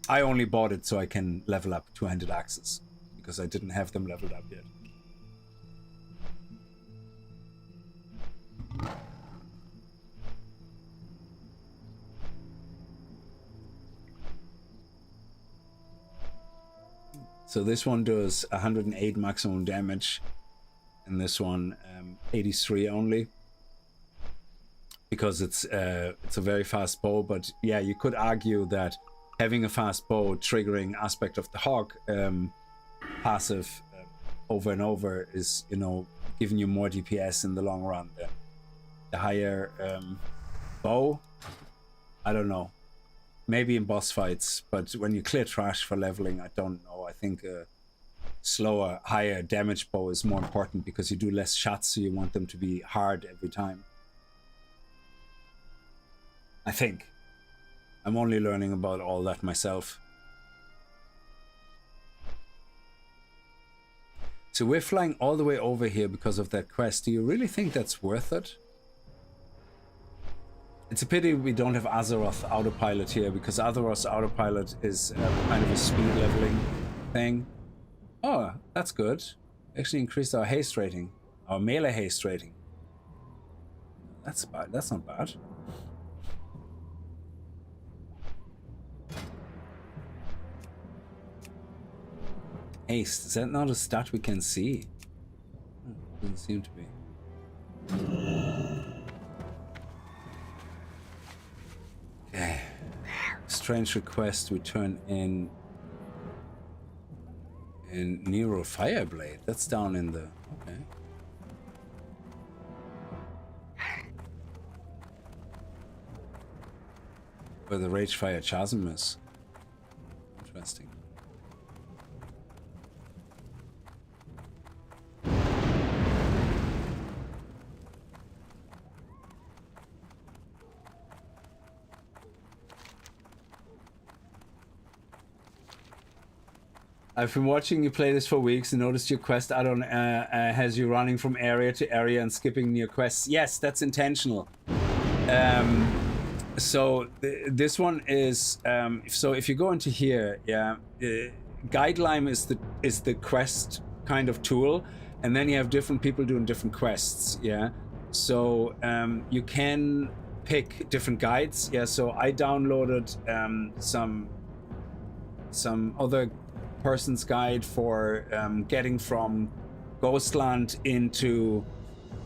I only bought it so I can level up two-handed axes because I didn't have them leveled up yet. So this one does 108 maximum damage, and this one 83 only, because it's a very fast bow. But yeah, you could argue that having a fast bow triggering aspect of the hawk passive over and over is, you know, giving you more DPS in the long run. The higher bow, I don't know. Maybe in boss fights, but when you clear trash for leveling, I don't know. I think a slower, higher damage bow is more important because you do less shots, so you want them to be hard every time. I think. I'm only learning about all that myself. So we're flying all the way over here because of that quest. Do you really think that's worth it? It's a pity we don't have Azeroth autopilot here, because Azeroth's autopilot is kind of a speed leveling thing. Oh, that's good. Actually increased our haste rating, our melee haste rating. That's bad. That's not bad. Haste, is that not a stat we can see? Doesn't seem to be. Okay. Strange request we turn in Nero Fireblade. That's down in the... Okay. Where the Ragefire Chasm is. Interesting. I've been watching you play this for weeks and noticed your quest add-on has you running from area to area and skipping near quests. Yes, that's intentional. So this one is so if you go into here, yeah, Guideline is the quest kind of tool, and then you have different people doing different quests. Yeah, So you can pick different guides. Yeah, so I downloaded some other person's guide for getting from Ghostland into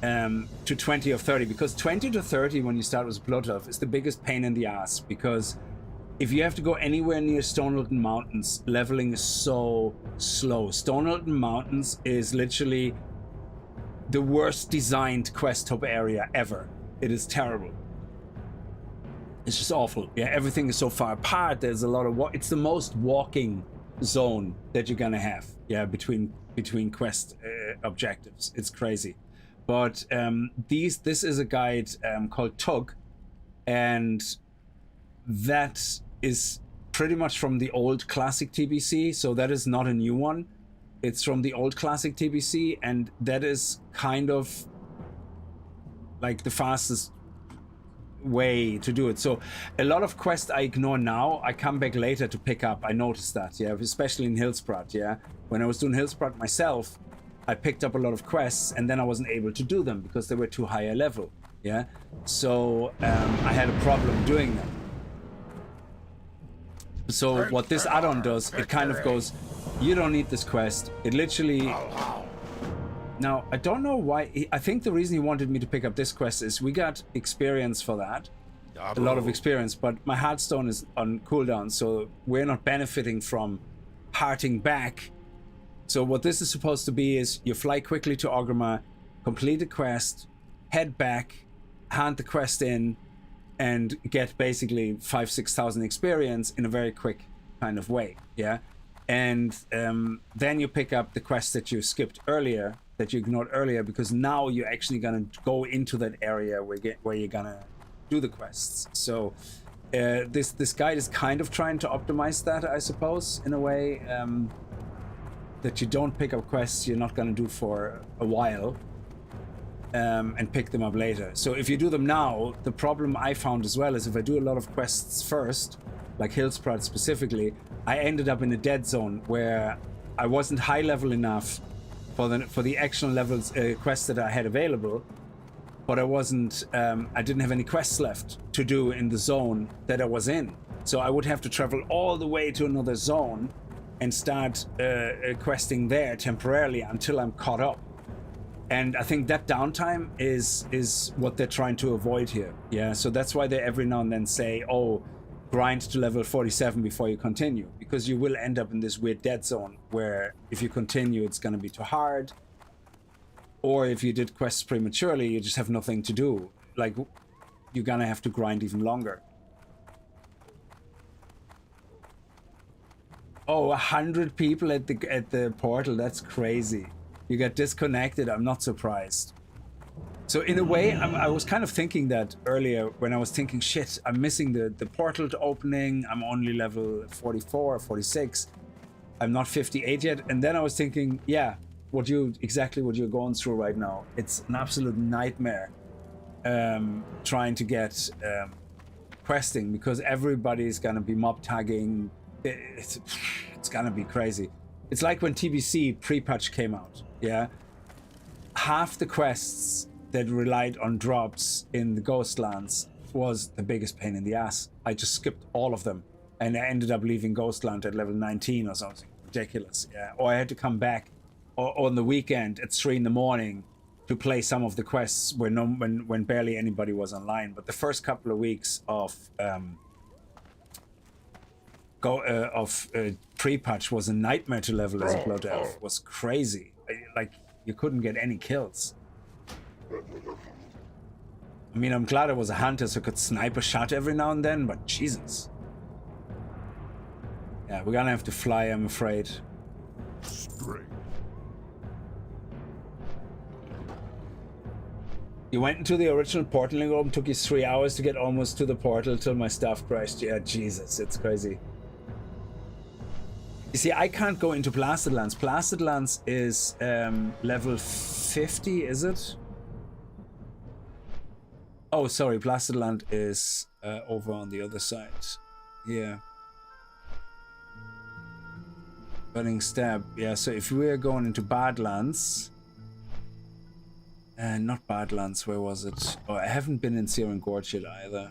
to 20 or 30, because 20 to 30 when you start with Blood Elf is the biggest pain in the ass, because if you have to go anywhere near Stonelton Mountains, leveling is so slow. Stonelton Mountains is literally the worst designed quest hub area ever. It is terrible. It's just awful. Yeah, everything is so far apart. There's a lot of it's the most walking zone that you're gonna have. Yeah, between quest objectives. It's crazy. But this is a guide called Tug, and that is pretty much from the old classic TBC. So that is not a new one. It's from the old classic TBC, and that is kind of like the fastest way to do it. So a lot of quests I ignore now, I come back later to pick up. I noticed that, yeah, especially in Hillsprout. Yeah, when I was doing Hillsprout myself, I picked up a lot of quests and then I wasn't able to do them because they were too high a level. Yeah, so I had a problem doing them. So what this add-on does, it kind of goes, you don't need this quest. It literally... Now, I don't know why... I think the reason he wanted me to pick up this quest is we got experience for that. A lot of experience, but my Hearthstone is on cooldown, so we're not benefiting from hearting back. So what this is supposed to be is you fly quickly to Orgrimmar, complete the quest, head back, hand the quest in, and get basically 5,000-6,000 experience in a very quick kind of way. Yeah. And then you pick up the quest that you skipped earlier, that you ignored earlier, because now you're actually gonna go into that area where you're gonna do the quests. So this guide is kind of trying to optimize that, I suppose, in a way, that you don't pick up quests you're not gonna do for a while, and pick them up later. So if you do them now, the problem I found as well is if I do a lot of quests first, like Hillsprout specifically, I ended up in a dead zone where I wasn't high level enough for the actual levels quests that I had available, but I didn't have any quests left to do in the zone that I was in. So I would have to travel all the way to another zone and start questing there temporarily until I'm caught up. And I think that downtime is what they're trying to avoid here. Yeah, so that's why they every now and then say, oh, grind to level 47 before you continue, because you will end up in this weird dead zone where if you continue, it's going to be too hard. Or if you did quests prematurely, you just have nothing to do. Like, you're going to have to grind even longer. Oh, 100 people at the portal. That's crazy. You got disconnected. I'm not surprised. So in a way, I was kind of thinking that earlier when I was thinking, shit, I'm missing the portal opening. I'm only level 44 or 46. I'm not 58 yet. And then I was thinking, yeah, exactly what you're going through right now. It's an absolute nightmare trying to get questing, because everybody's going to be mob tagging. It's going to be crazy. It's like when TBC pre-patch came out. Yeah. Half the quests that relied on drops in the Ghostlands was the biggest pain in the ass. I just skipped all of them and I ended up leaving Ghostland at level 19 or something ridiculous. Yeah, or I had to come back on the weekend at 3 in the morning to play some of the quests when barely anybody was online. But the first couple of weeks of pre-patch was a nightmare to level as a Blood Elf. It was crazy. Like, you couldn't get any kills. I mean, I'm glad I was a hunter so I could snipe a shot every now and then, but Jesus. Yeah, we're gonna have to fly, I'm afraid. Strength. You went into the original portaling room, took you 3 hours to get almost to the portal till my stuff crashed. Yeah, Jesus, it's crazy. You see, I can't go into Blasted Lands. Blasted Lands is level 50, is it? Oh, sorry, Blasted Land is over on the other side. Yeah. Burning Stab. Yeah, so if we're going into Badlands, Not Badlands, where was it? Oh, I haven't been in Searing Gorge yet either.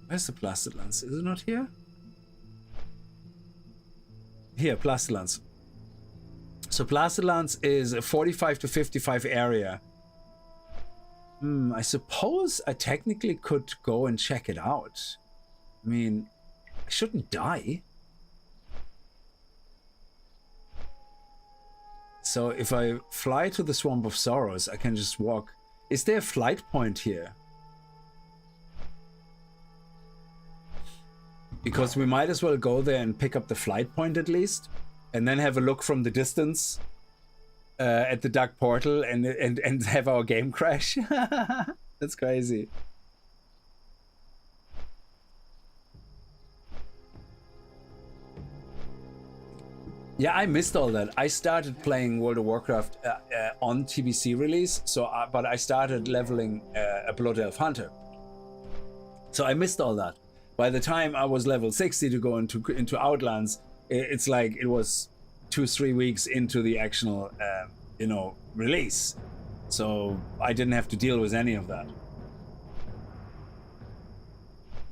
Where's the Placidlands? Is it not here? Here, Placidlands. So Placidlands is a 45 to 55 area. I suppose I technically could go and check it out. I mean, I shouldn't die. So if I fly to the Swamp of Sorrows, I can just walk. Is there a flight point here? Because we might as well go there and pick up the flight point at least, and then have a look from the distance at the dark portal and have our game crash. That's crazy. Yeah, I missed all that. I started playing World of Warcraft on TBC release, so but I started leveling a Blood Elf Hunter. So I missed all that. By the time I was level 60 to go into Outlands, it's like it was 2-3 weeks into the actual, you know, release. So I didn't have to deal with any of that.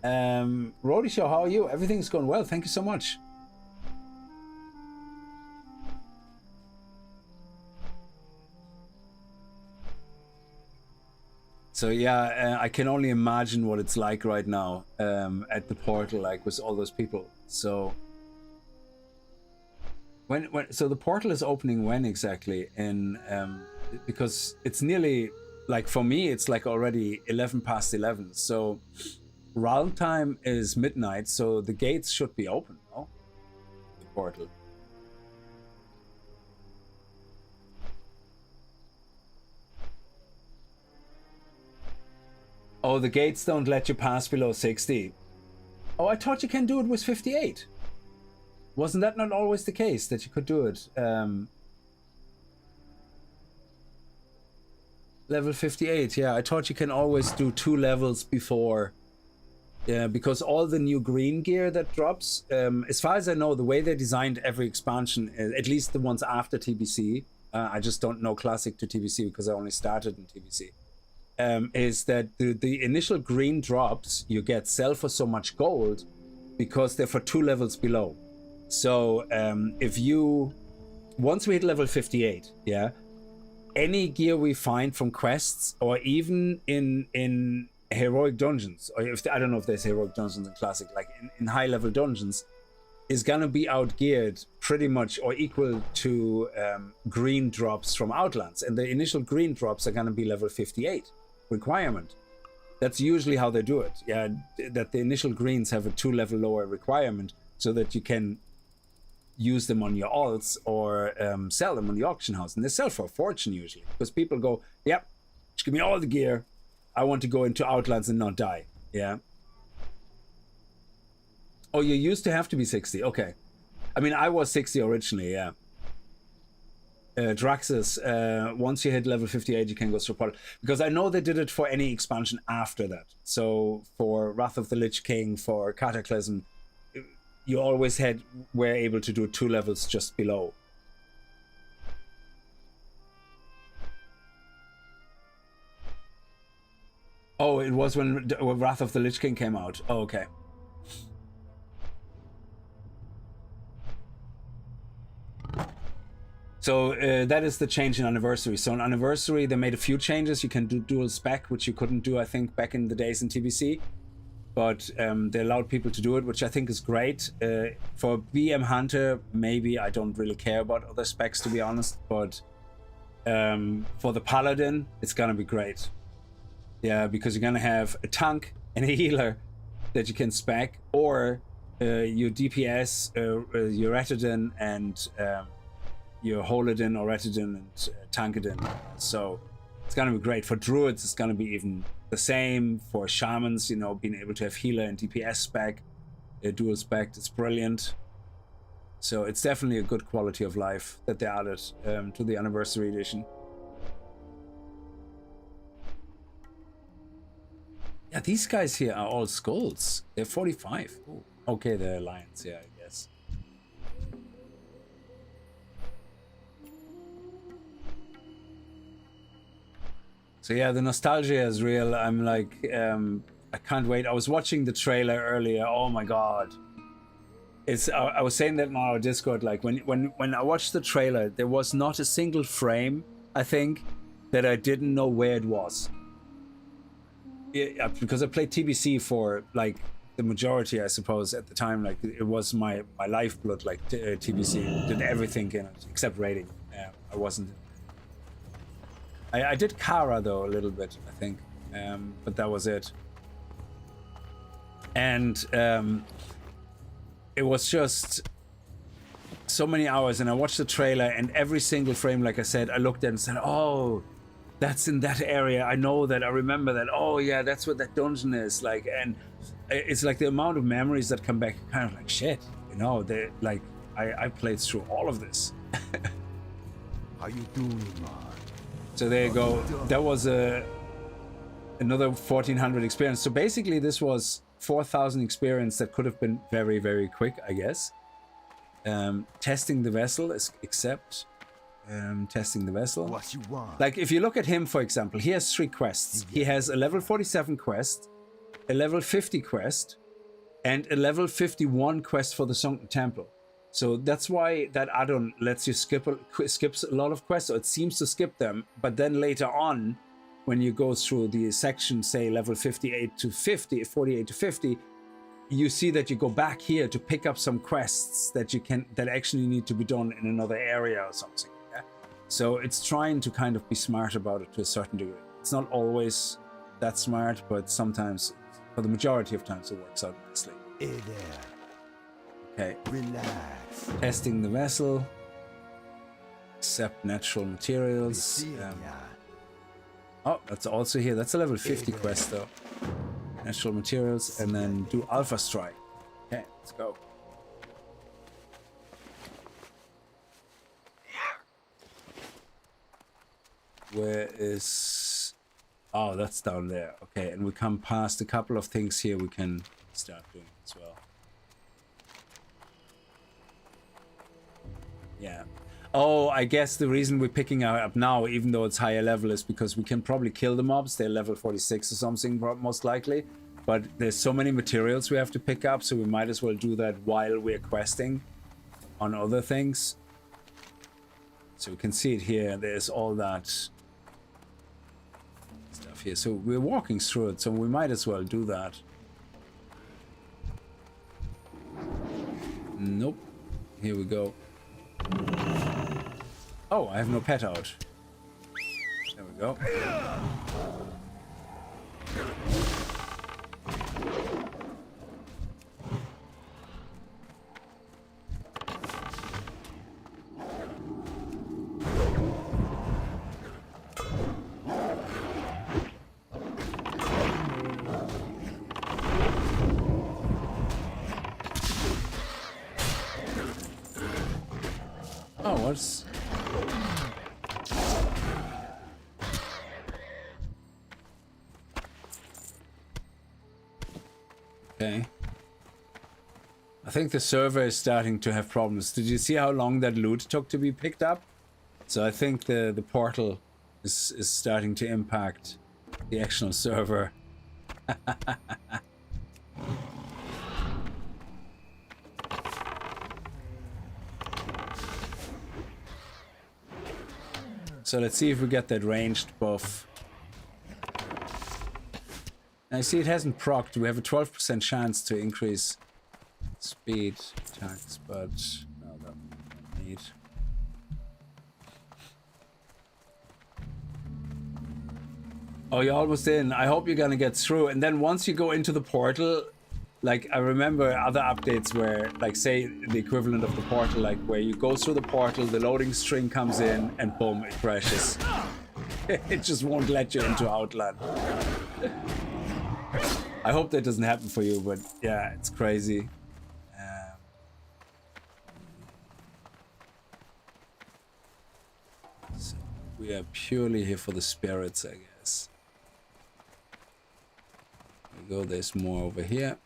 Roadie Show, how are you? Everything's going well. Thank you so much. So yeah, I can only imagine what it's like right now at the portal, like with all those people. So so the portal is opening when exactly? In because it's nearly like for me, it's like already 11 past 11. So round time is midnight, so the gates should be open, no? The portal. Oh, the gates don't let you pass below 60. Oh, I thought you can do it with 58. Wasn't that not always the case, that you could do it? Level 58, yeah. I thought you can always do 2 levels before. Yeah, because all the new green gear that drops, as far as I know, the way they designed every expansion, at least the ones after TBC, I just don't know Classic to TBC because I only started in TBC. Is that the initial green drops you get sell for so much gold because they're for 2 levels below. So if you once we hit level 58, yeah, any gear we find from quests or even in heroic dungeons, or if I don't know if there's heroic dungeons in Classic, like in high level dungeons, is gonna be outgeared pretty much or equal to green drops from Outlands, and the initial green drops are gonna be level 58 requirement. That's usually how they do it. Yeah, that the initial greens have a 2 level lower requirement so that you can use them on your alts or sell them on the auction house, and they sell for a fortune usually because people go, yep, just give me all the gear, I want to go into Outlands and not die. Yeah. Oh, you used to have to be 60. Okay. I mean, I was 60 originally, yeah. Draxus, once you hit level 58, you can go through portal. Because I know they did it for any expansion after that. So for Wrath of the Lich King, for Cataclysm, you always were able to do 2 levels just below. Oh, it was when Wrath of the Lich King came out. Oh, okay. So that is the change in Anniversary. So on Anniversary, they made a few changes. You can do dual spec, which you couldn't do, I think, back in the days in TBC. But they allowed people to do it, which I think is great. For BM Hunter, maybe I don't really care about other specs, to be honest. But for the Paladin, it's going to be great. Yeah, because you're going to have a tank and a healer that you can spec, or your DPS, your Retadin, and your Holadin or Retadin and Tankadin. So it's going to be great. For Druids, it's going to be even the same. For Shamans, you know, being able to have healer and DPS spec, dual spec, it's brilliant. So it's definitely a good quality of life that they added to the Anniversary Edition. Yeah, these guys here are all skulls. They're 45. Ooh. Okay, they're Alliance, yeah, I guess. So yeah, the nostalgia is real. I'm like, I can't wait. I was watching the trailer earlier. Oh my god. I was saying that on our Discord, like when I watched the trailer, there was not a single frame, I think, that I didn't know where it was. Yeah, because I played TBC for like the majority, I suppose, at the time. Like it was my lifeblood, like TBC. Did everything in it except raiding. I wasn't. I did Kara though a little bit, I think, but that was it. And it was just so many hours, and I watched the trailer, and every single frame, like I said, I looked at and said, "Oh, that's in that area. I know that. I remember that. Oh yeah, that's what that dungeon is like." And it's like the amount of memories that come back, kind of like shit, you know. They like I played through all of this. How you doing, man? So there you go. That was another 1400 experience. So basically, this was 4000 experience that could have been very, very quick, I guess. Testing the vessel is except testing the vessel. What you want? Like if you look at him, for example, he has 3 quests. He has a level 47 quest, a level 50 quest, and a level 51 quest for the Sunken Temple. So that's why that add-on lets you skips a lot of quests, or it seems to skip them. But then later on, when you go through the section, say level 48 to 50, 48 to 50, you see that you go back here to pick up some quests that actually need to be done in another area or something. Yeah? So it's trying to kind of be smart about it to a certain degree. It's not always that smart, but sometimes, for the majority of times, it works out nicely. Hey there. Okay. Relax. Testing the vessel. Accept natural materials. Oh, that's also here. That's a level 50 quest though. Natural materials, and then do Alpha Strike. Okay, let's go. Where is... Oh, that's down there. Okay, and we come past a couple of things here we can start doing as well. Yeah. Oh, I guess the reason we're picking up now, even though it's higher level, is because we can probably kill the mobs. They're level 46 or something, most likely. But there's so many materials we have to pick up, so we might as well do that while we're questing on other things. So we can see it here. There's all that stuff here. So we're walking through it, so we might as well do that. Nope. Here we go. Oh, I have no pet out. There we go. Oh, what's... Okay. I think the server is starting to have problems. Did you see how long that loot took to be picked up? So I think the portal is starting to impact the actual server. So let's see if we get that ranged buff. I see it hasn't procced. We have a 12% chance to increase speed attacks, but no, that we don't need. Oh, you're almost in. I hope you're gonna get through. And then once you go into the portal, like I remember other updates where, like, say the equivalent of the portal, like where you go through the portal, the loading string comes in, and boom, it crashes. It just won't let you into Outland. I hope that doesn't happen for you, but yeah, it's crazy. So we are purely here for the spirits, I guess. There we go, there's more over here.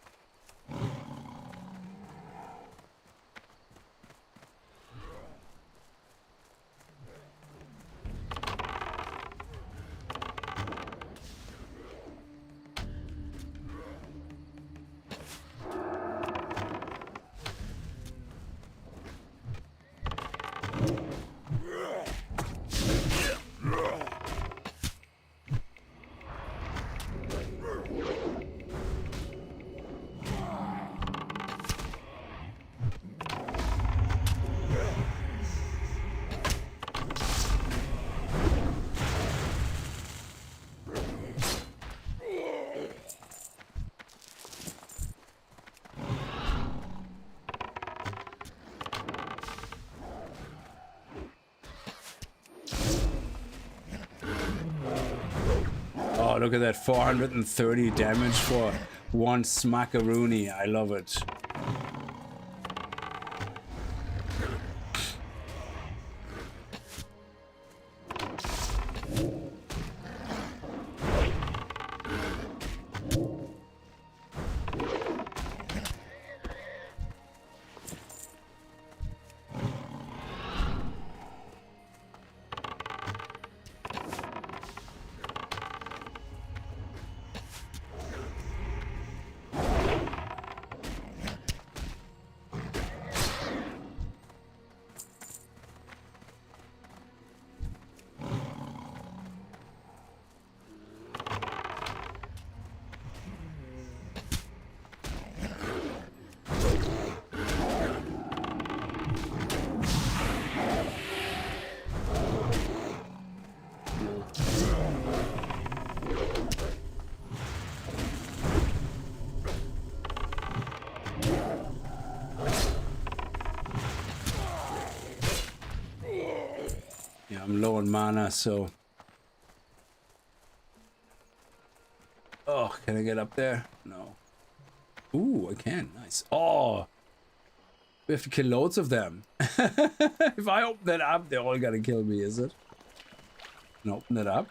Oh, look at that, 430 damage for one smackaroony. I love it. I'm low on mana, so... Oh, can I get up there? No. Ooh, I can. Nice. Oh! We have to kill loads of them. If I open that up, they're all gonna kill me, is it? And open it up.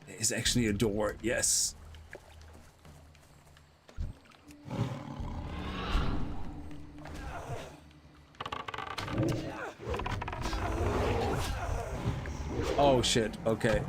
There's actually a door. Yes. Oh shit, okay.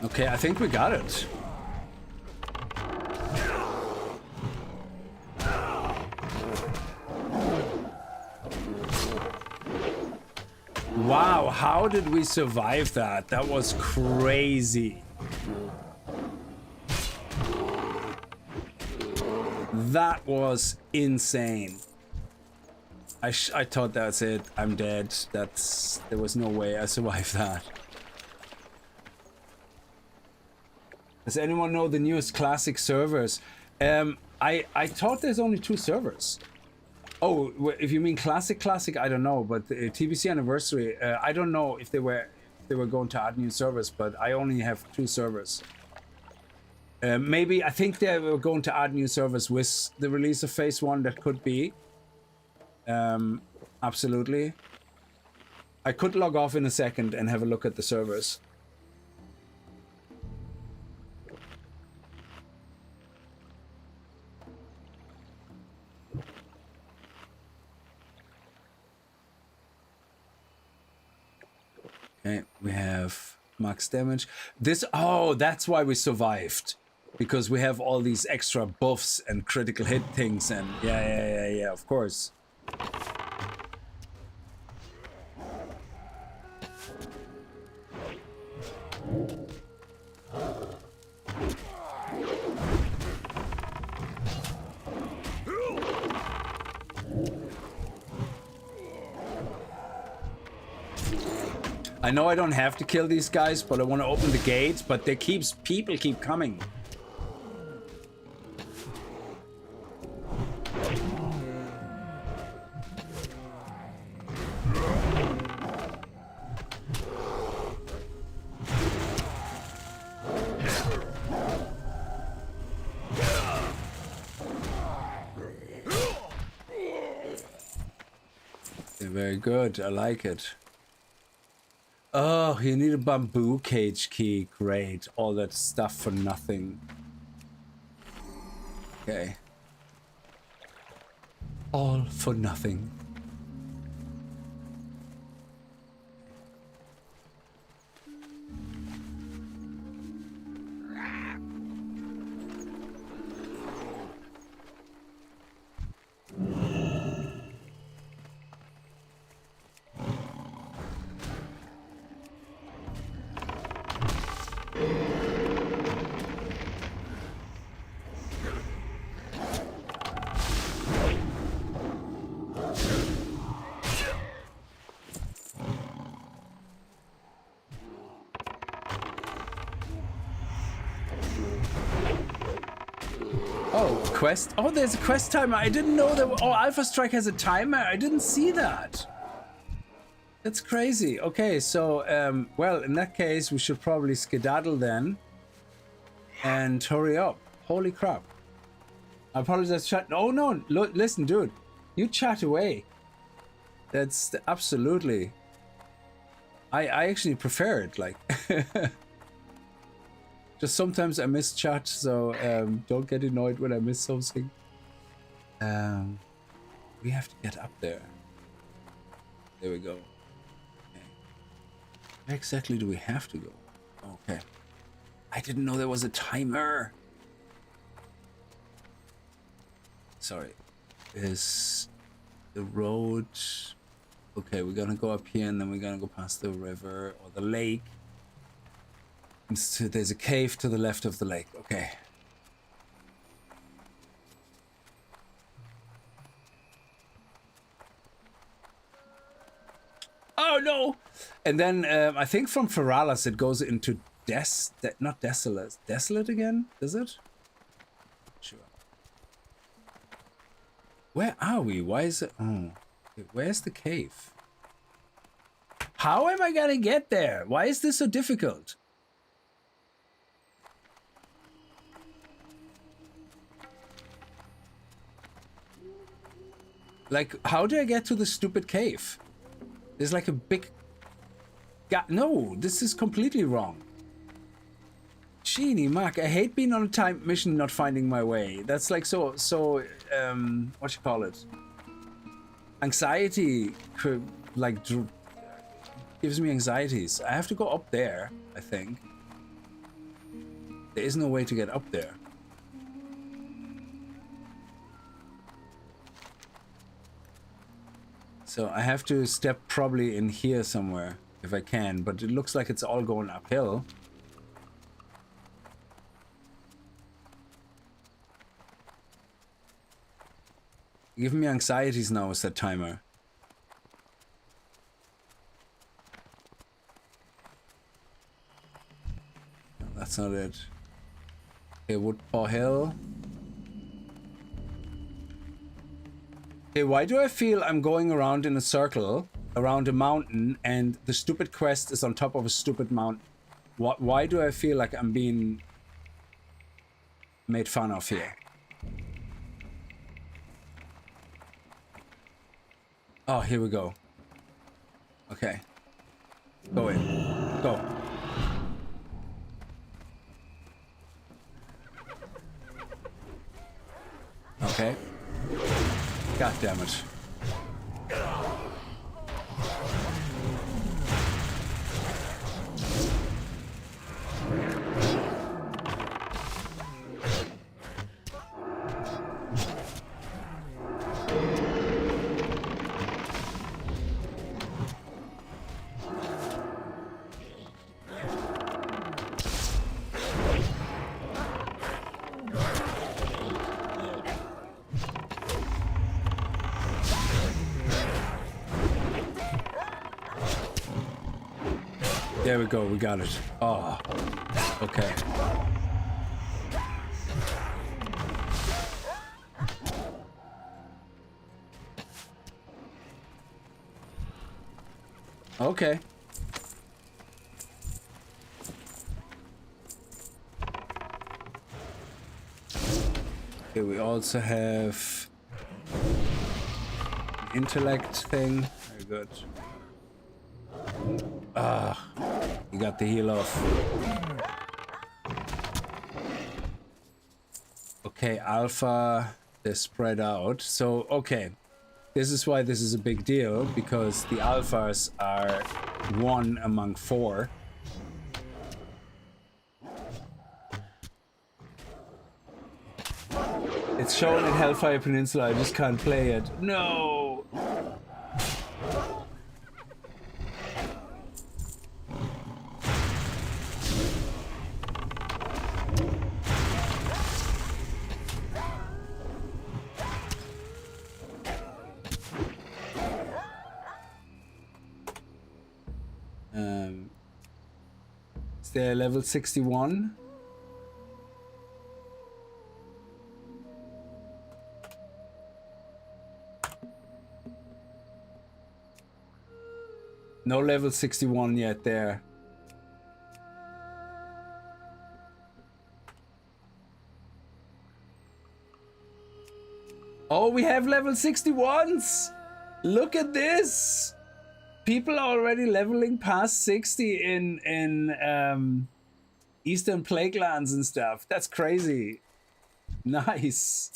Okay, I think we got it. Wow, how did we survive that? That was crazy. That was insane. I thought that's it. I'm dead. There was no way I survived that. Does anyone know the newest classic servers? I thought there's only 2 servers. Oh, if you mean classic, I don't know. But the TBC anniversary, I don't know if they were going to add new servers. But I only have 2 servers. Maybe I think they were going to add new servers with the release of Phase 1. That could be. Absolutely. I could log off in a second and have a look at the servers. Okay, we have max damage. Oh, that's why we survived. Because we have all these extra buffs and critical hit things and yeah, of course. I know I don't have to kill these guys, but I want to open the gates, but people keep coming. Okay, very good, I like it. Oh, you need a bamboo cage key. Great. All that stuff for nothing. Okay. All for nothing. quest. Oh, there's a quest timer. I didn't know that. Oh, Alpha Strike has a timer. I didn't see that. That's crazy. Okay, so, well, in that case, we should probably skedaddle then. And hurry up. Holy crap. I apologize, chat. Oh, no. Listen, dude. You chat away. That's absolutely... I actually prefer it, like... Just sometimes I miss chat, so don't get annoyed when I miss something. We have to get up there. There we go. Okay. Where exactly do we have to go? Okay. I didn't know there was a timer. Sorry. Is the road... Okay, we're gonna go up here and then we're gonna go past the river or the lake. So there's a cave to the left of the lake. Okay. Oh no! And then I think from Feralas it goes into not Desolate. Desolate again? Is it? Sure. Where are we? Why is it? Oh. Where's the cave? How am I gonna get there? Why is this so difficult? Like, how do I get to the stupid cave? There's like a big... No, this is completely wrong. Genie, Mark, I hate being on a time mission not finding my way. That's like so, what you call it? Anxiety, like, gives me anxieties. I have to go up there, I think. There is no way to get up there. So I have to step probably in here somewhere, if I can, but it looks like it's all going uphill. Give me anxieties now with that timer. No, that's not it. Okay, Woodpaw Hill. Okay, why do I feel I'm going around in a circle, around a mountain, and the stupid quest is on top of a stupid mountain? Why do I feel like I'm being made fun of here? Oh, here we go. Okay. Go in. Go. Okay. God damn it. There we go, we got it. Oh, okay. Okay. Okay, we also have an intellect thing. Very good. Ah, you got the heal off. Okay, Alpha, they're spread out. So, okay. This is why this is a big deal, because the Alphas are 1 among 4. It's shown in Hellfire Peninsula, I just can't play it. No! Is there level 61? No level 61 yet there. Oh, we have level 61s! Look at this! People are already leveling past 60 in Eastern Plaguelands and stuff. That's crazy. Nice.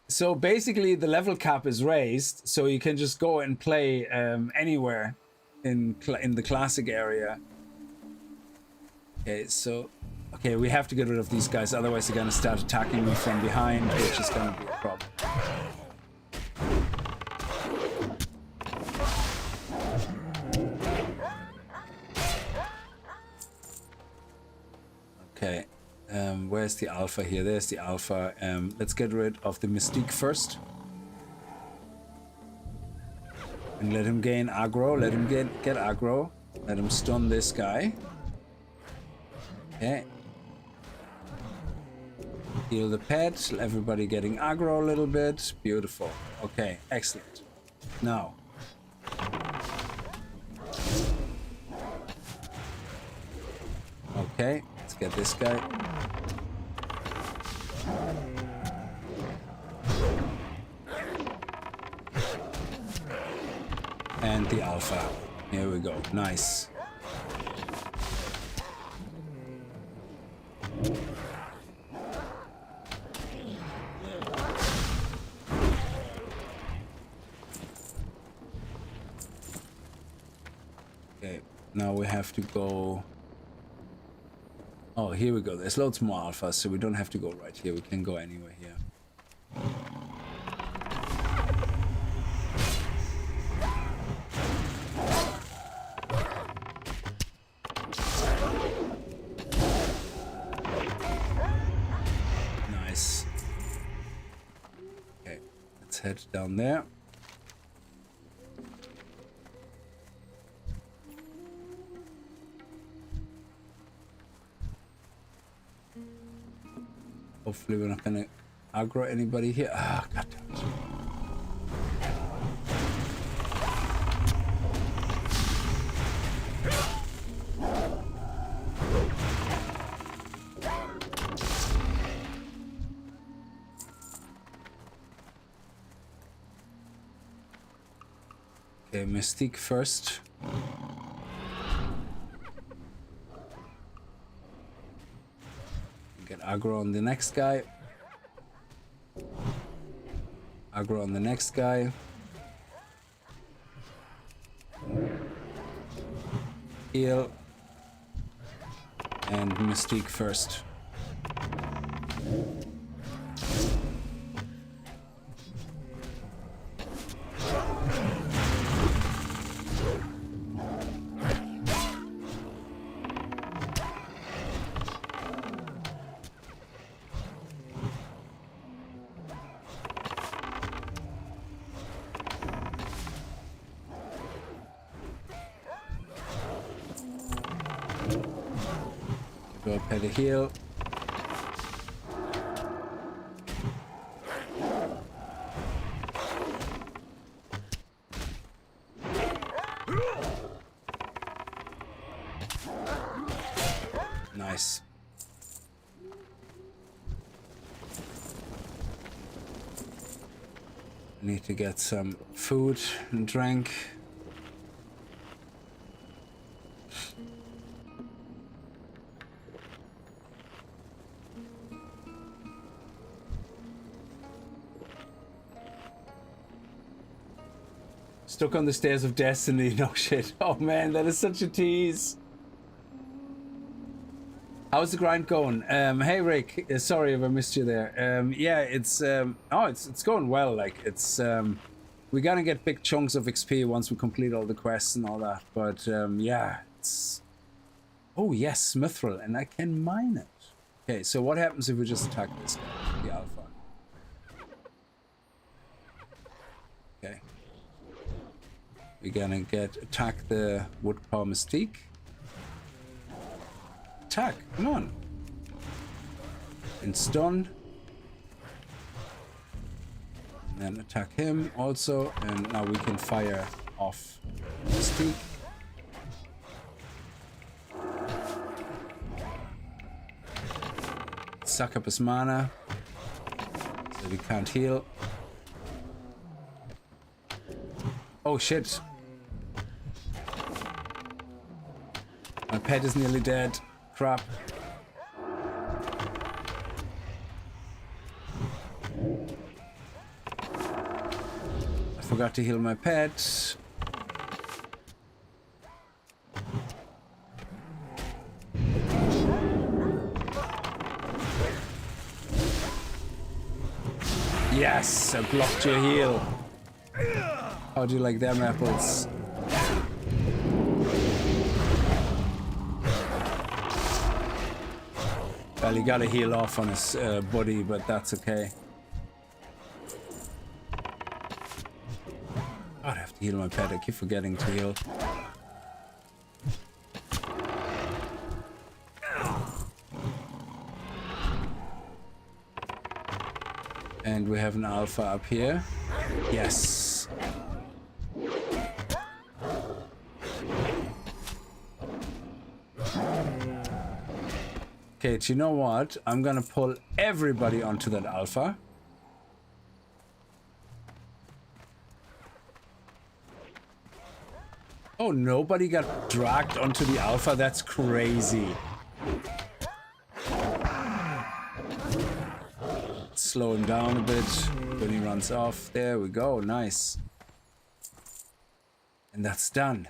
So basically the level cap is raised, so you can just go and play anywhere in the classic area. Okay, so okay, we have to get rid of these guys, otherwise they're gonna start attacking me from behind, which is gonna be a problem. Okay, where's the alpha here? There's the alpha. Let's get rid of the Mystique first. And let him gain aggro, let him get aggro. Let him stun this guy. Okay. Heal the pet, everybody getting aggro a little bit. Beautiful. Okay, excellent. Now. Okay, let's get this guy. And the alpha. Here we go. Nice. Okay, now we have to go. Oh, here we go. There's loads more alphas, so we don't have to go right here. We can go anywhere here. Nice. Okay, let's head down there. Hopefully we're not gonna aggro anybody here. Ah, god damn it. Okay, Mystique first. Get aggro on the next guy. Aggro on the next guy. Heal. And Mystique first. Go pay the heal. Nice. Need to get some food and drink. Stuck on the stairs of destiny. No shit. Oh man, that is such a tease. How's the grind going? Hey Rick, sorry if I missed you there. Yeah, it's it's going well. Like it's we're gonna get big chunks of XP once we complete all the quests and all that. But yeah, it's oh yes, Mithril, and I can mine it. Okay, so what happens if we just attack this guy, the alpha? Okay. We're gonna attack the Woodpaw Mystique. Attack, come on. And stun. And then attack him also. And now we can fire off Mystique. Suck up his mana so he can't heal. Oh shit. My pet is nearly dead. Crap. I forgot to heal my pet. Yes, I blocked your heal. How do you like them apples? Well, he got a heal off on his body, but that's okay. God, I have to heal my pet. I keep forgetting to heal. And we have an alpha up here. Yes. Okay, do you know what? I'm gonna pull everybody onto that alpha. Oh, nobody got dragged onto the alpha? That's crazy. Slow him down a bit when he runs off. There we go. Nice. And that's done.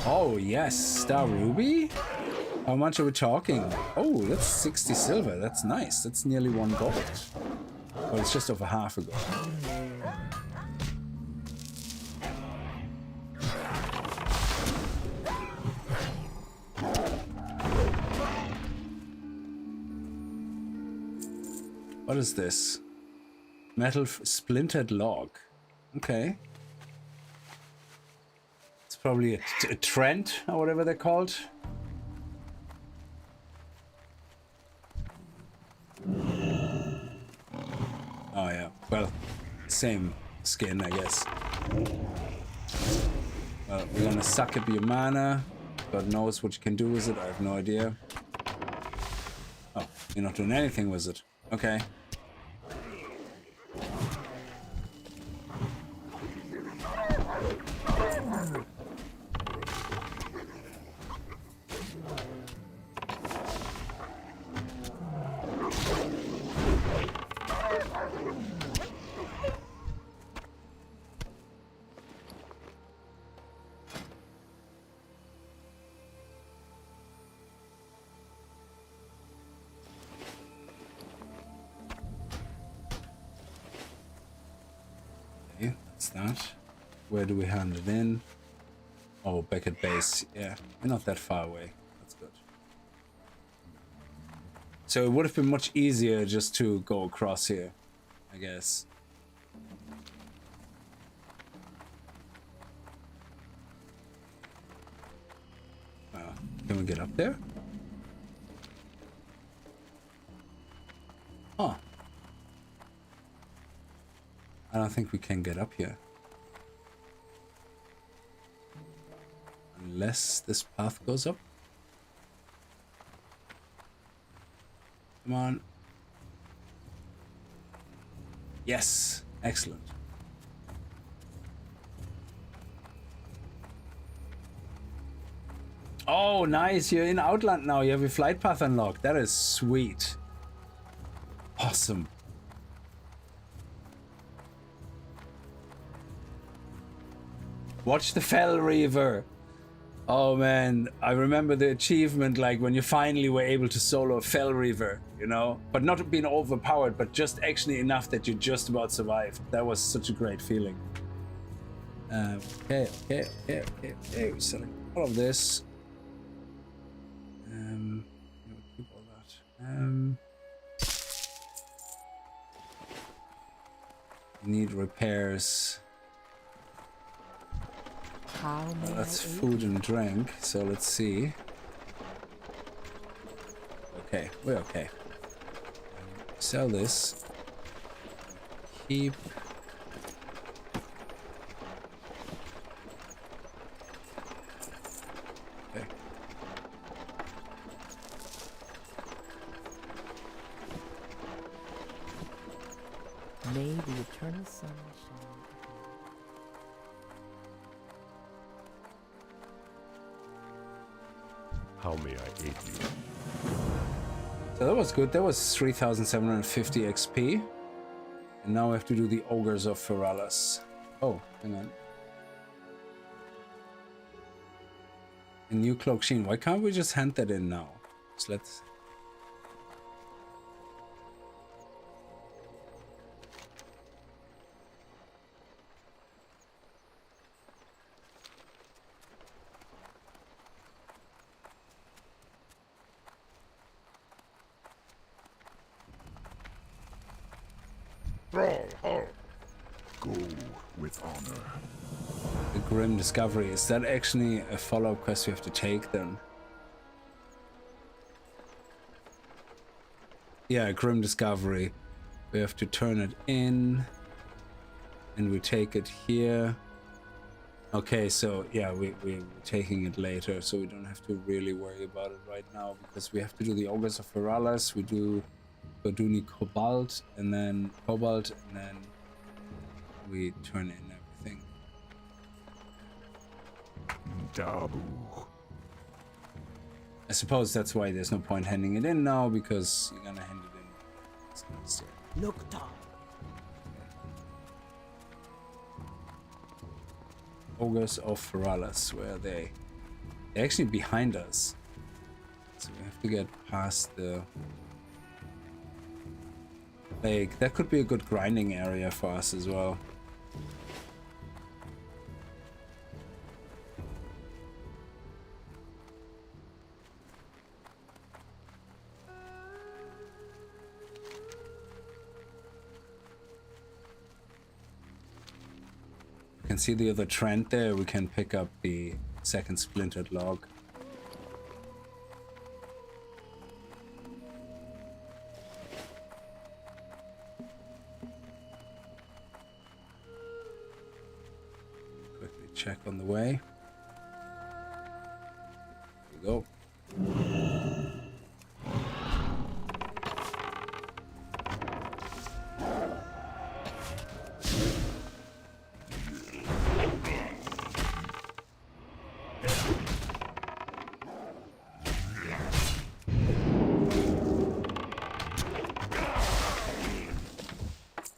Oh, yes. Star Ruby? How much are we talking? Oh, that's 60 silver. That's nice. That's nearly 1 gold. Well, it's just over half a gold. What is this? Metal splintered log. Okay. It's probably a trend or whatever they're called. Oh yeah. Well, same skin, I guess. Well, we're gonna suck up your mana. God knows what you can do with it. I have no idea. Oh, you're not doing anything with it. Okay. That. Where do we hand it in? Oh, back at base. Yeah, we're not that far away. That's good. So it would have been much easier just to go across here, I guess. Can we get up there? Huh. I don't think we can get up here. Unless this path goes up. Come on. Yes. Excellent. Oh, nice. You're in Outland now. You have your flight path unlocked. That is sweet. Awesome. Watch the Fell Reaver. Oh man, I remember the achievement, like when you finally were able to solo a Fell Reaver, you know? But not being overpowered, but just actually enough that you just about survived. That was such a great feeling. Okay. We're selling all of this. Keep all that. Need repairs. How may That's I aid food you? and drink, so let's see. okay. We're okay. Sell this. Keep. Okay. May the eternal sun shine. How may I aid you? So that was good. That was 3,750 XP. And now we have to do the Ogres of Feralis. Oh, hang on. A new cloak sheen. Why can't we just hand that in now? So let's... Go with honor. The Grim Discovery. Is that actually a follow-up quest we have to take then? Yeah, Grim Discovery. We have to turn it in. And we take it here. Okay, so yeah, we're taking it later, so we don't have to really worry about it right now, because we have to do the Ogres of Feralis, we do Goduni Cobalt, and then we turn in everything. Dabu. I suppose that's why there's no point handing it in now, because you're gonna hand it in. It's necessary. Nocturne. Ogres of Feralis, where are they? They're actually behind us. So we have to get past the lake. That could be a good grinding area for us as well. You can see the other trend there. We can pick up the second splintered log. Quickly check on the way. There we go.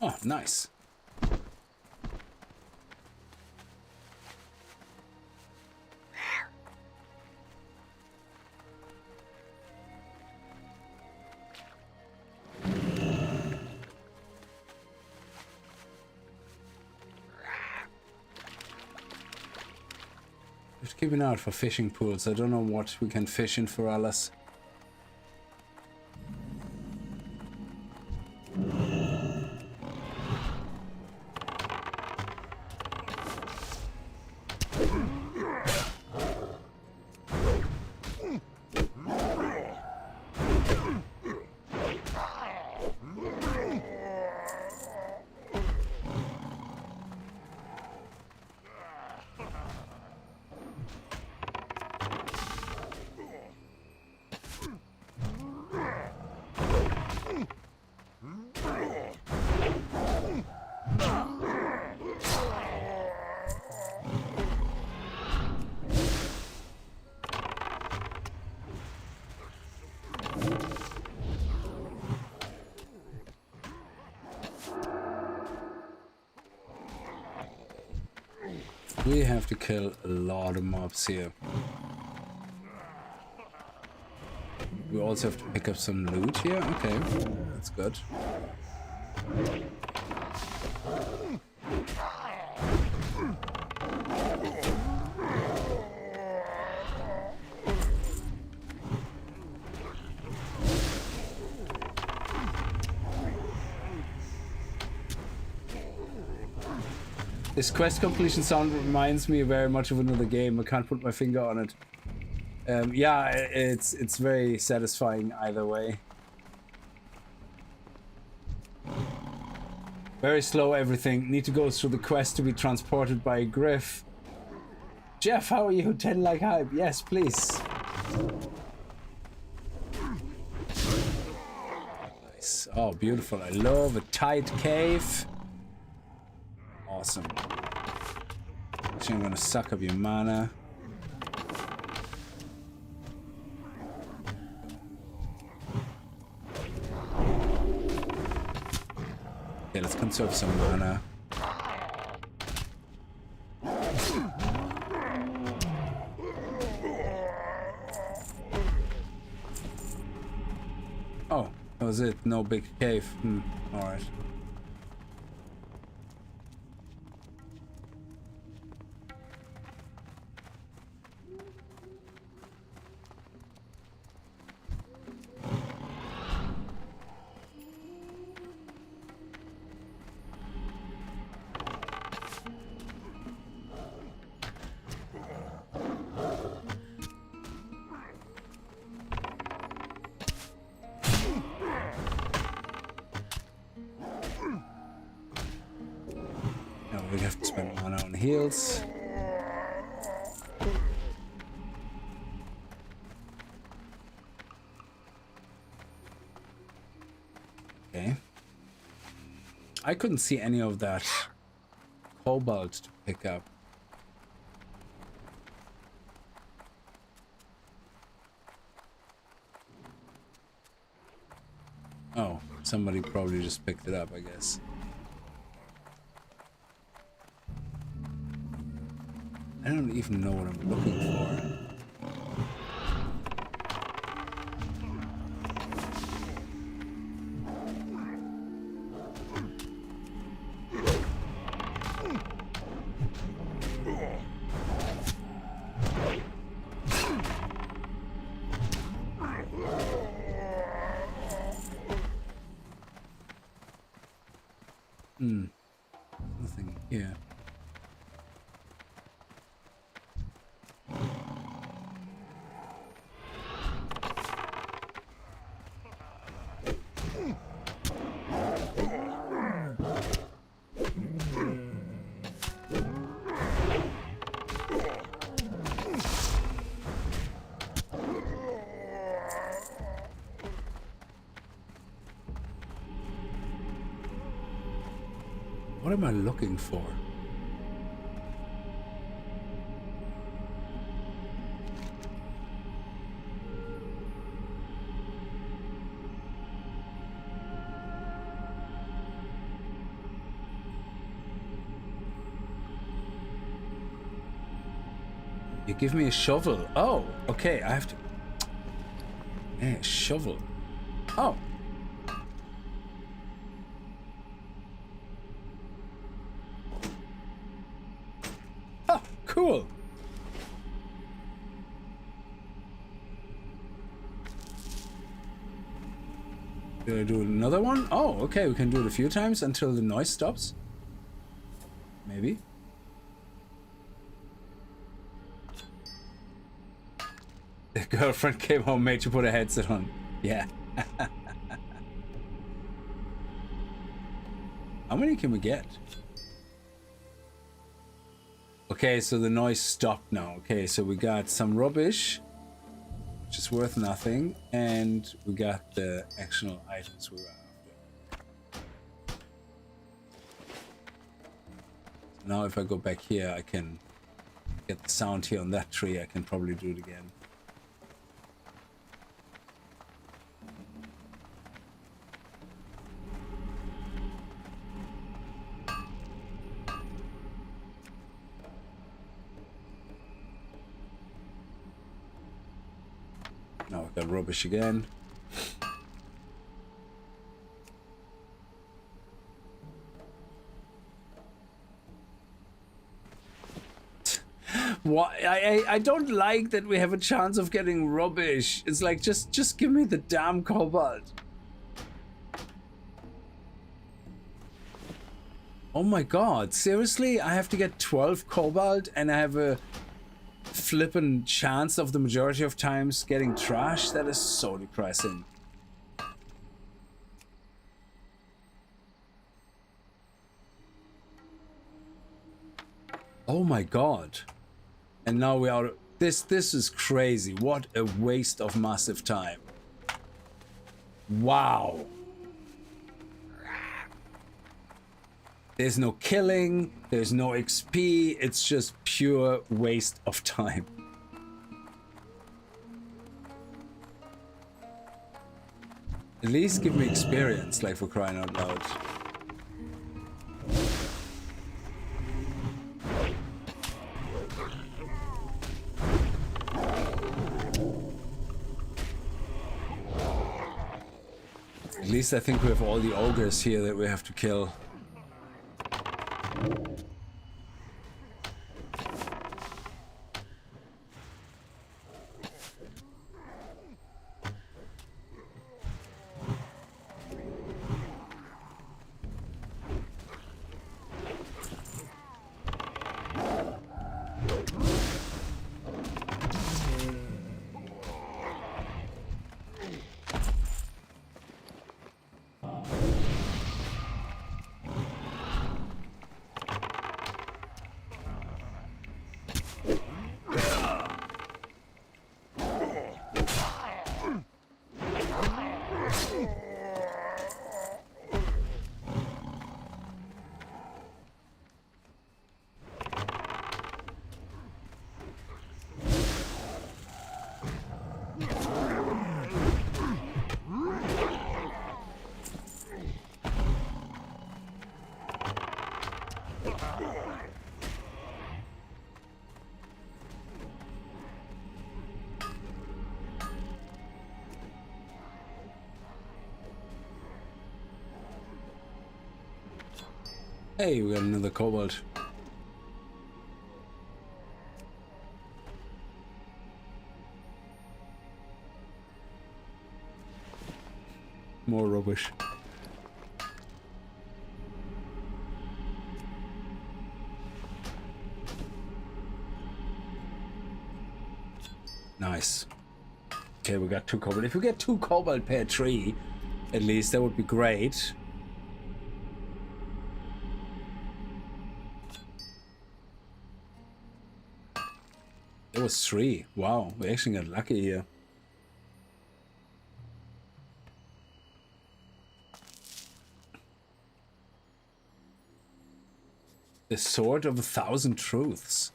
Oh, nice. Just keep an eye out for fishing pools. I don't know what we can fish in Feralis. We have to kill a lot of mobs here. We also have to pick up some loot here. Okay, that's good. This quest completion sound reminds me very much of another game. I can't put my finger on it. Yeah, it's very satisfying either way. Very slow everything. Need to go through the quest to be transported by a griff. Jeff, how are you? 10 like hype. Yes, please. Nice. Oh, beautiful. I love a tight cave. Awesome. Actually, I'm gonna suck up your mana. Okay, let's conserve some mana. Oh, that was it. No big cave. Alright. We have to spend mana on heals. Okay. I couldn't see any of that cobalt to pick up. Oh, somebody probably just picked it up, I guess. I don't even know what I'm looking for. Nothing here. What am I looking for? You give me a shovel. Oh, okay, I have to... Yeah, a shovel. Oh. Oh, cool. Did I do another one? Oh, okay, we can do it a few times until the noise stops. Maybe. The girlfriend came home, made you put a headset on. Yeah. How many can we get? Okay, so the noise stopped now. Okay, so we got some rubbish, which is worth nothing, and we got the actual items we were after. So now if I go back here, I can get the sound here on that tree. I can probably do it again. Now I've got rubbish again. Why? I don't like that we have a chance of getting rubbish. It's like just give me the damn cobalt. Oh my god, seriously? I have to get 12 cobalt and I have a flippant chance of the majority of times getting trashed. That is so depressing. Oh my god. And now we are... This is crazy. What a waste of massive time. Wow. There's no killing, there's no XP, it's just pure waste of time. At least give me experience, like, for crying out loud. At least I think we have all the ogres here that we have to kill. Hey, we got another kobold. More rubbish. Nice. Okay, we got 2 kobold. If we get 2 kobold per tree, at least, that would be great. It was 3. Wow, we actually got lucky here. The Sword of 1,000 Truths.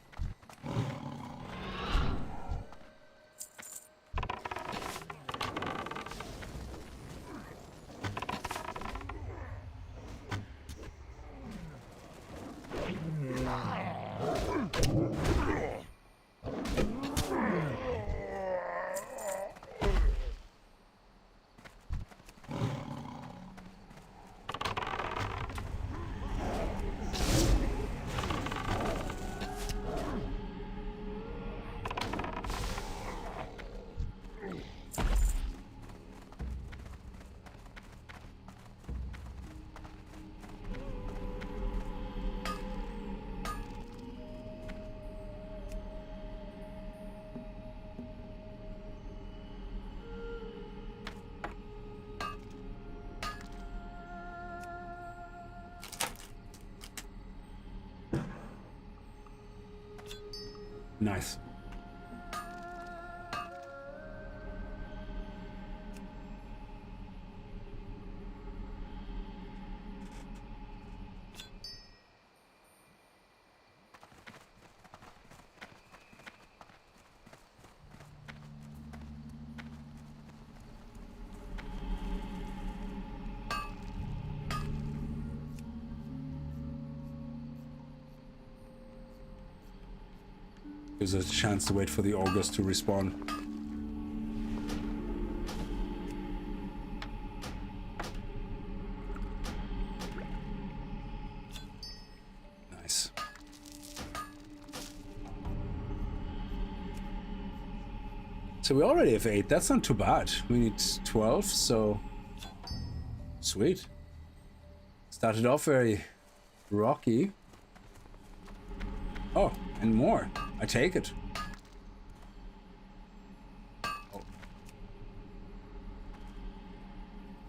Nice. Gives us a chance to wait for the ogres to respawn. Nice. So we already have 8. That's not too bad. We need 12, so sweet. Started off very rocky. Oh, and more. I take it.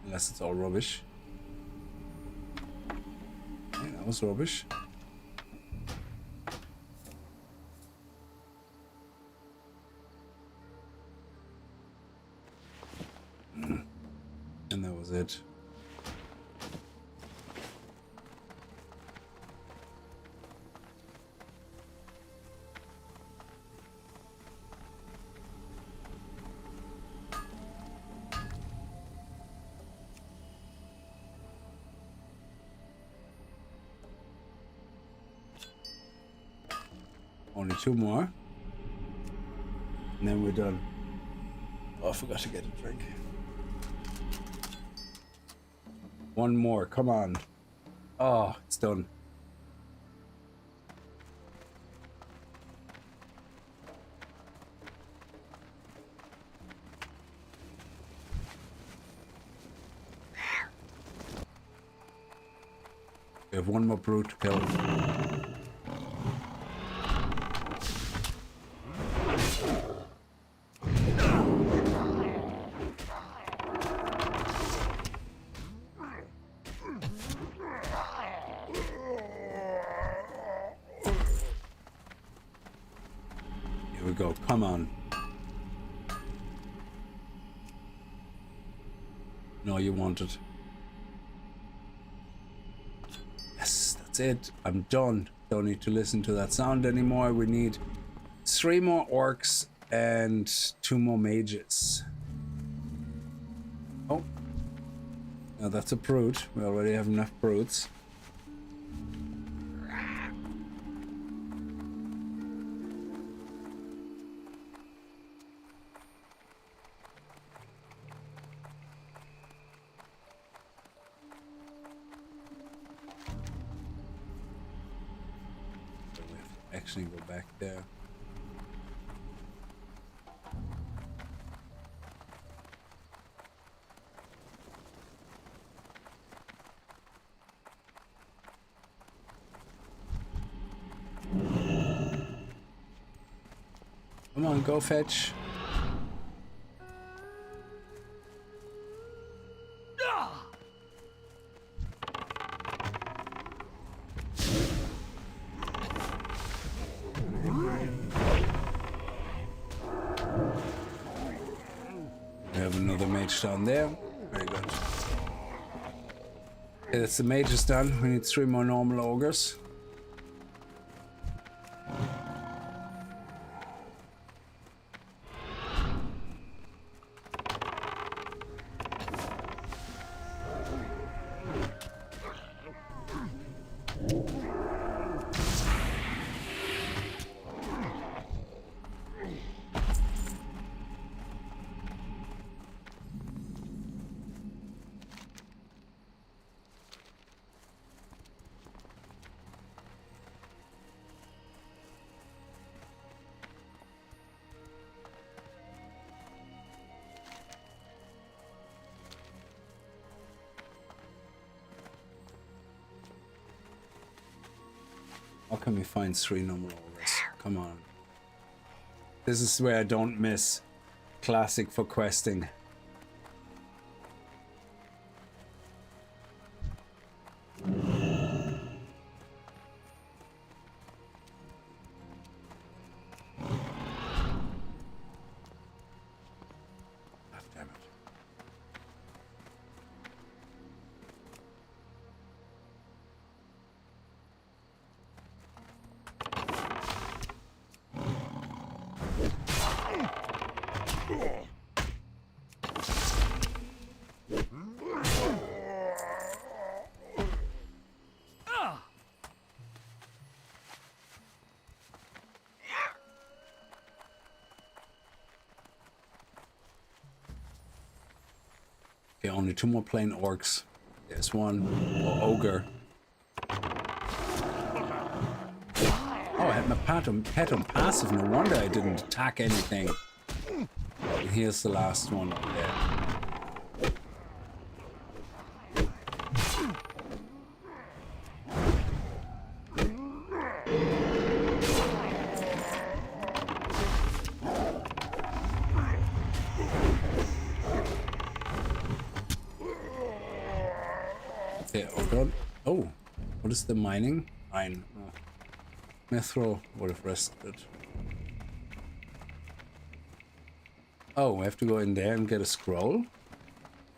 Unless it's all rubbish. Yeah, that was rubbish. And that was it. Only 2 more. And then we're done. Oh, I forgot to get a drink. 1 more, come on. Oh, it's done. We have 1 more brute to kill. Go, come on. No, you want it. Yes, that's it. I'm done. Don't need to listen to that sound anymore. We need 3 more orcs and 2 more mages. Oh. Now that's a brute. We already have enough brutes. Actually go back there. Come on, go fetch. Down there. Very good. Okay, that's the mages done. We need 3 more normal ogres. How can we find 3 normal ogres? Come on. This is where I don't miss. Classic for questing. Okay, only 2 more plain orcs. There's 1. Or ogre. Oh, I had my pet on passive. No wonder I didn't attack anything. And here's the last one up there. Okay, oh god. Oh, what is the mining? Mine. Oh. Mithro would have rested. Oh, we have to go in there and get a scroll?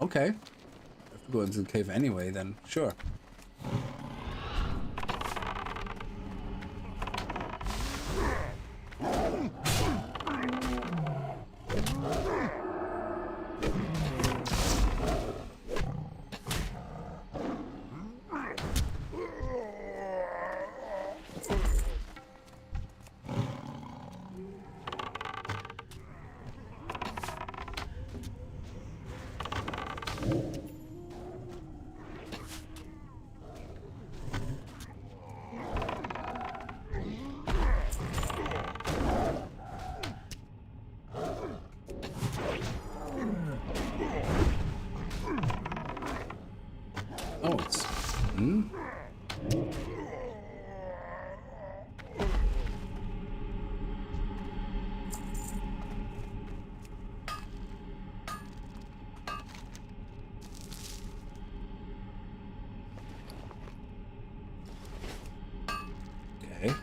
Okay. We have to go into the cave anyway, then sure. Oh, it's... Hmm? Okay.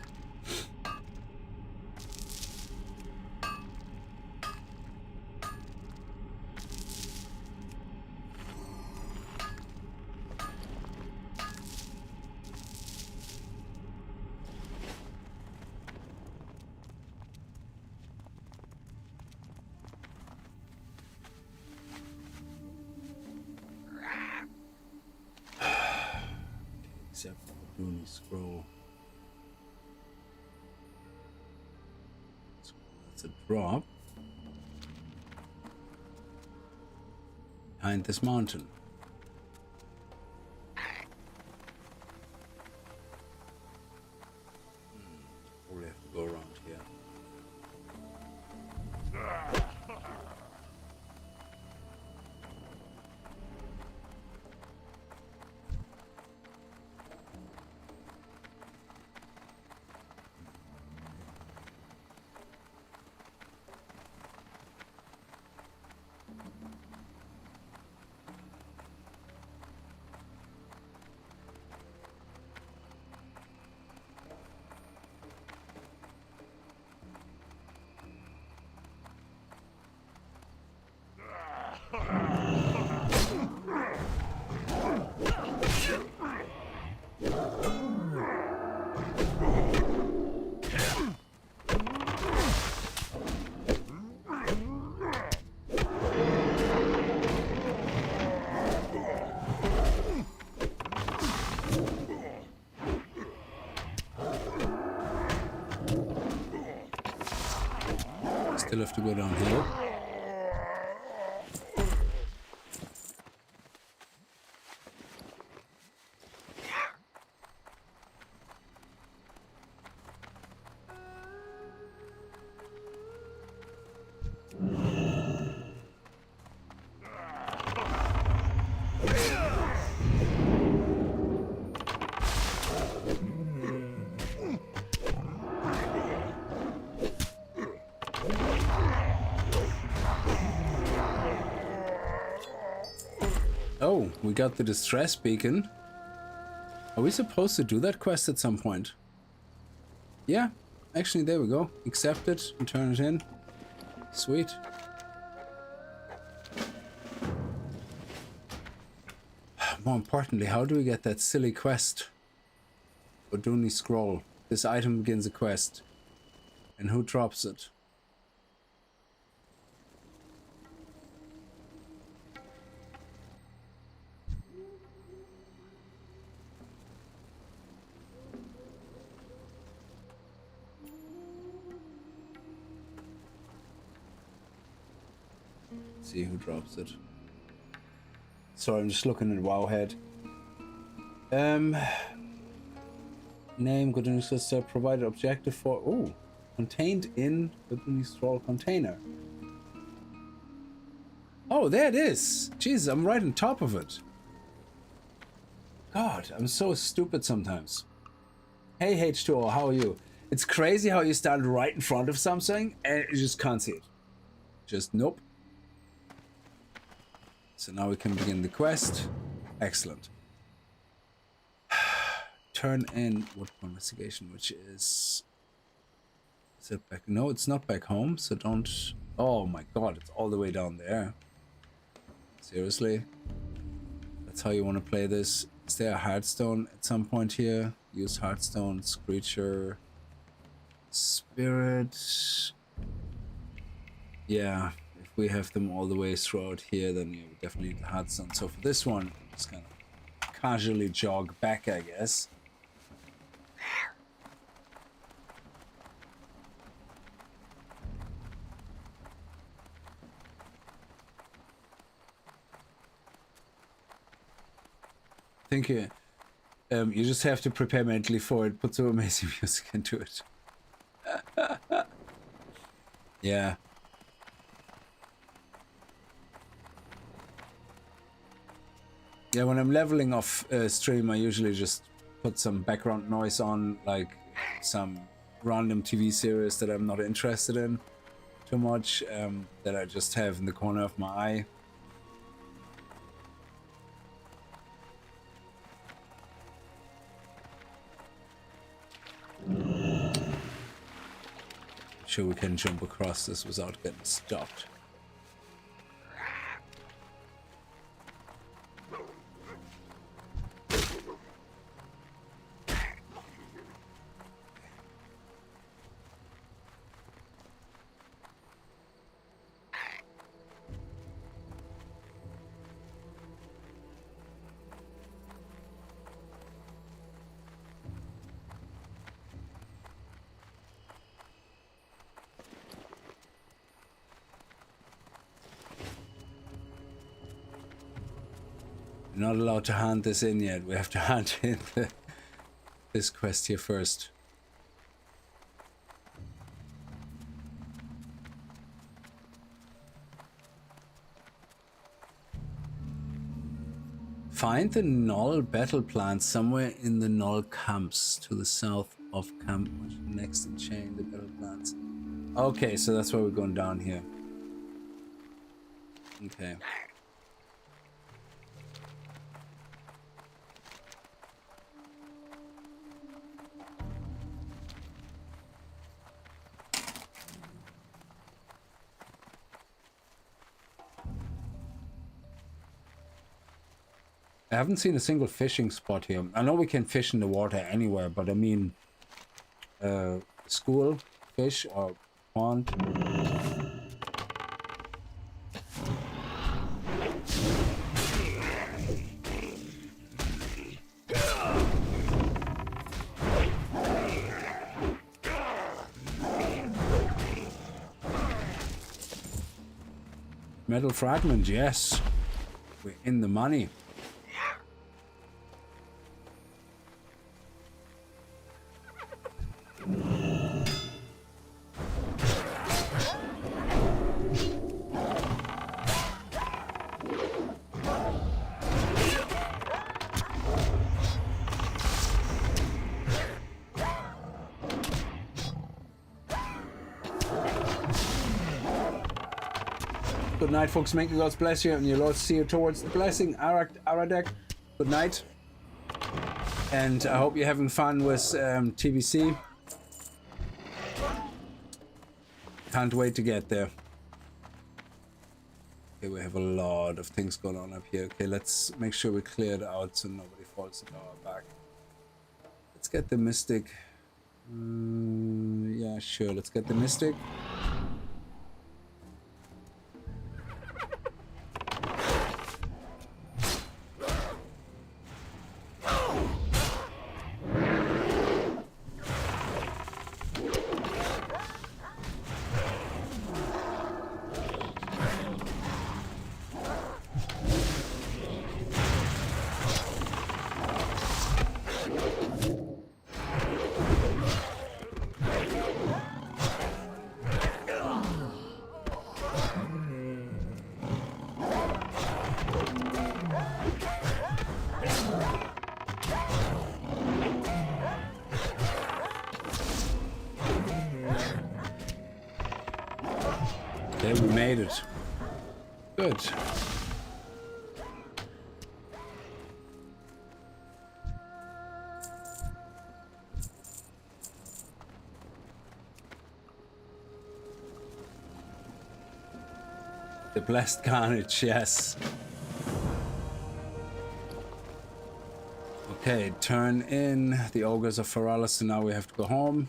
Except for the Dooney scroll. That's a drop. Behind this mountain. Probably have to go around here. Still have to go down here. Oh, we got the distress beacon. Are we supposed to do that quest at some point? Yeah, actually, there we go. Accept it and turn it in. Sweet. More importantly, how do we get that silly quest? Oduni scroll. This item begins a quest. And who drops it? See who drops it. Sorry, I'm just looking at Wowhead. Name, Goduni sister, provided objective for... Oh, contained in Goduni scroll container. Oh, there it is. Jesus, I'm right on top of it. God, I'm so stupid sometimes. Hey, H2O, how are you? It's crazy how you stand right in front of something and you just can't see it. Just nope. So now we can begin the quest. Excellent. turn in what investigation, which is it back? No, it's not back home, so don't. Oh my god, it's all the way down there. Seriously? That's how you want to play this? Is there a Hearthstone at some point here? Use Hearthstone, Screecher, Spirit. Yeah, if we have them all the way throughout here, then yeah, we definitely need the Hearthstone. So for this one, just kind of casually jog back, I guess. I think you just have to prepare mentally for it. Put some amazing music into it. Yeah. Yeah, when I'm leveling off stream, I usually just put some background noise on, like some random TV series that I'm not interested in too much, that I just have in the corner of my eye. Sure we can jump across this without getting stopped. Not allowed to hand this in yet. We have to hand in this quest here first. Find the Null battle plan somewhere in the Null camps to the south of camp. Next in chain, the battle plans. Okay, so that's why we're going down here. Okay. I haven't seen a single fishing spot here. I know we can fish in the water anywhere, but I mean, school fish or pond. Metal fragment, yes. We're in the money. Good night, folks. May the gods bless you and your Lord see you towards the blessing. Aradek, good night. And I hope you're having fun with TBC. Can't wait to get there. Okay, we have a lot of things going on up here. Okay, let's make sure we clear it out so nobody falls into our back. Let's get the Mystic. Yeah, sure. Let's get the Mystic. Okay, we made it. Good. The blessed carnage, yes. Okay, turn in the ogres of Feralis, so now we have to go home.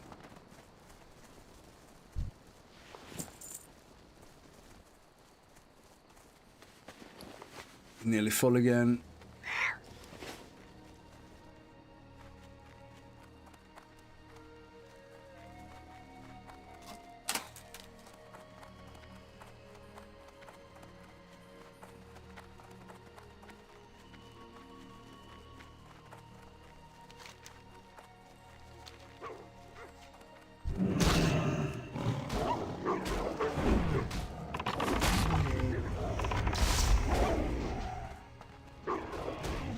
Nearly full again.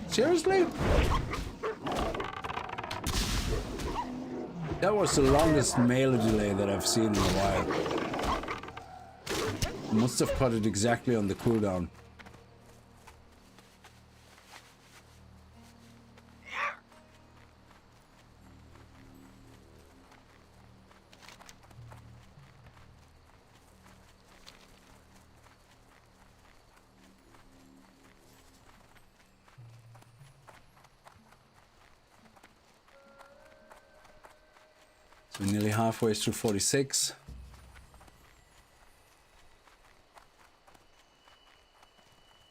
Seriously? That was the longest melee delay that I've seen in a while. Must have caught it exactly on the cooldown. So nearly halfway through 46.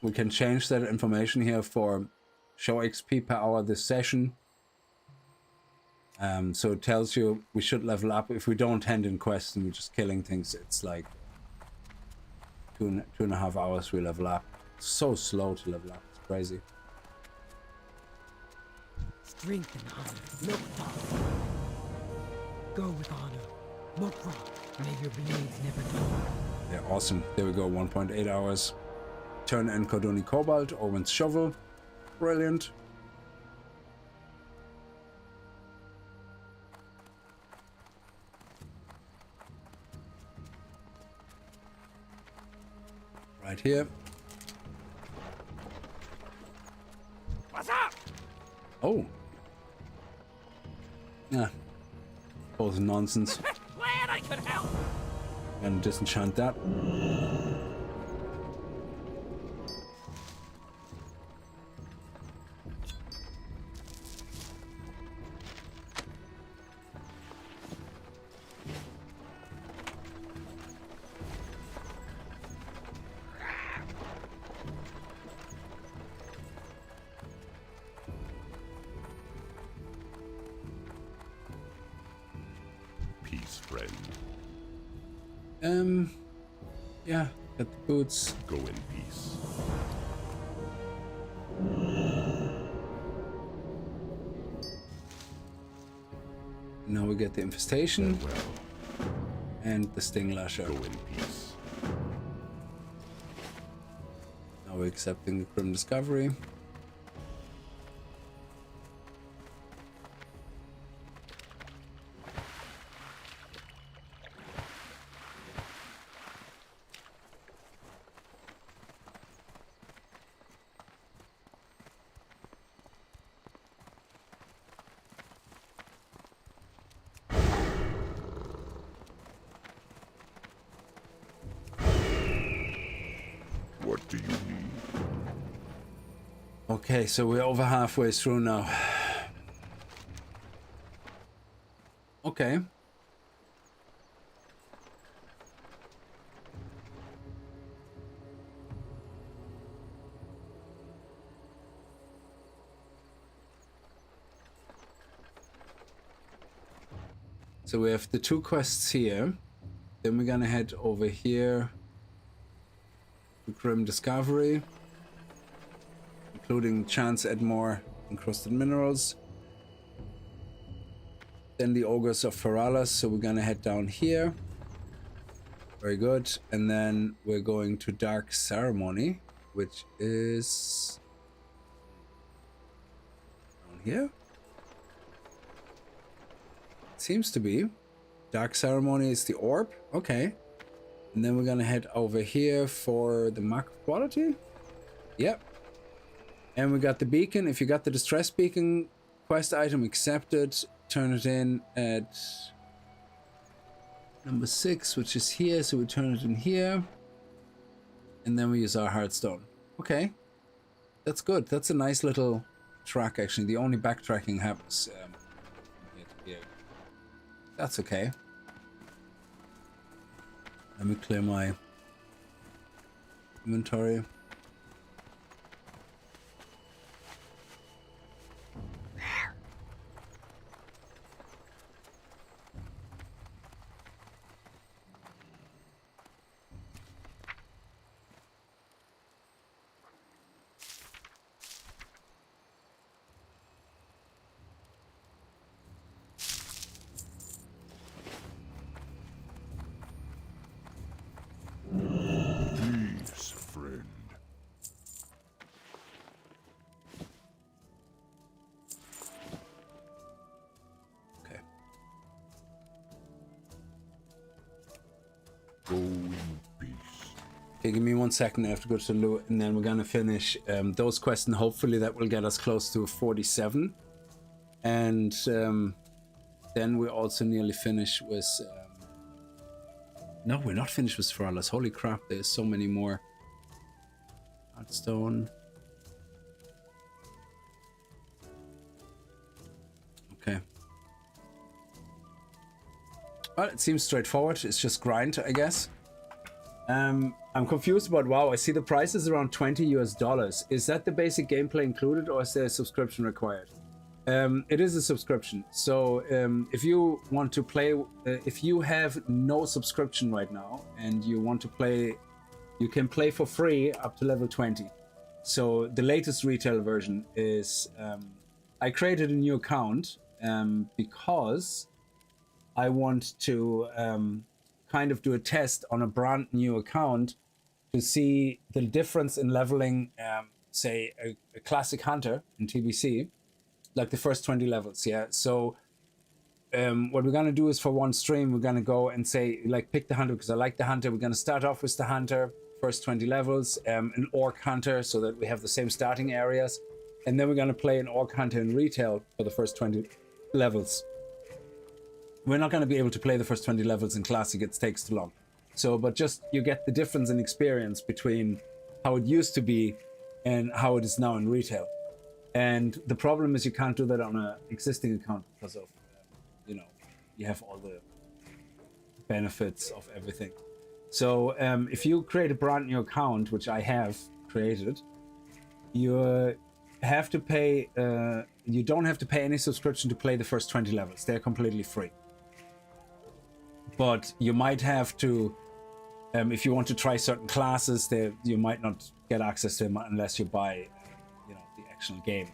We can change that information here for show XP per hour this session. So it tells you we should level up. If we don't hand in quests and we're just killing things, it's like two and a half hours we level up. It's so slow to level up. It's crazy. Strength and honor, no thought. Go with honor, no fraught. May your blades never dull. Yeah, awesome. There we go, 1.8 hours. Turn in Cordoni Cobalt, Orwin's Shovel. Brilliant. Right here. What's up? Oh. Yeah. Both nonsense. Glad I could help. And disenchant that. Yeah, got the boots. Go in peace. Now we get the infestation Farewell. and the sting lasher. Go in peace. Now we're accepting the grim discovery. What do you need? Okay, so we're over halfway through now. Okay. So we have the two quests here. Then we're gonna head over here to Grim Discovery, including chance at more encrusted minerals. Then the Ogres of Feralis, so we're gonna head down here. Very good. And then we're going to Dark Ceremony, which is down here. Seems to be. Dark Ceremony is the orb. Okay. And then we're gonna head over here for the mark of quality. Yep. And we got the beacon. If you got the distress beacon quest item accepted, turn it in at number 6, which is here. So we turn it in here. And then we use our Hearthstone. Okay. That's good. That's a nice little track, actually. The only backtracking happens here. That's okay. Let me clear my inventory. Peace, friend. Okay. Go in peace. Okay, give me 1 second. I have to go to loot, and then we're gonna finish those quests, and hopefully that will get us close to 47. And then we're also nearly finished with. No, we're not finished with Thrallers. Holy crap! There's so many more. Hearthstone. Okay. Well, it seems straightforward. It's just grind, I guess. I'm confused about WoW. I see the price is around $20 US. Is that the basic gameplay included, or is there a subscription required? It is a subscription. So if you want to play, if you have no subscription right now and you want to play, you can play for free up to level 20. So the latest retail version is, I created a new account because I want to kind of do a test on a brand new account to see the difference in leveling, say, a classic hunter in TBC, like the first 20 levels. Yeah. So what we're gonna do is, for one stream, we're gonna go and say, like, pick the hunter because I like the hunter. We're gonna start off with the hunter, first 20 levels, an orc hunter, so that we have the same starting areas, and then we're gonna play an orc hunter in retail for the first 20 levels. We're not going to be able to play the first 20 levels in classic. It takes too long. So, but just you get the difference in experience between how it used to be and how it is now in retail. And the problem is you can't do that on an existing account because of, you know, you have all the benefits of everything. So if you create a brand new account, which I have created, you have to pay, you don't have to pay any subscription to play the first 20 levels. They're completely free. But you might have to, if you want to try certain classes, you might not get access to them unless you buy, you know, the actual game.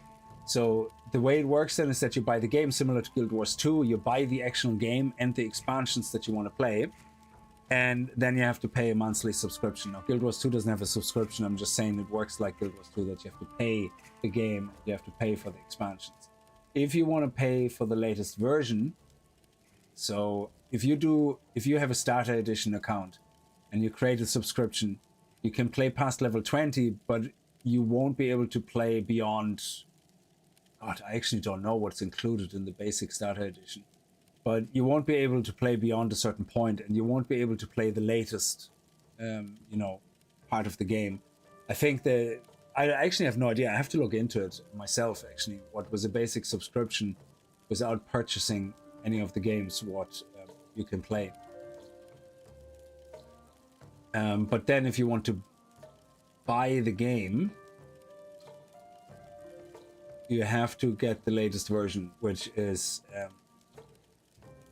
So the way it works then is that you buy the game similar to Guild Wars 2. You buy the actual game and the expansions that you want to play, and then you have to pay a monthly subscription. Now, Guild Wars 2 doesn't have a subscription. I'm just saying it works like Guild Wars 2, that you have to pay the game, you have to pay for the expansions. If you want to pay for the latest version, so if you have a starter edition account and you create a subscription, you can play past level 20, but you won't be able to play beyond, God, I actually don't know what's included in the basic starter edition, but you won't be able to play beyond a certain point, and you won't be able to play the latest, you know, part of the game. I think I actually have no idea. I have to look into it myself, actually, what was a basic subscription without purchasing any of the games, what you can play. But then if you want to buy the game, you have to get the latest version, which is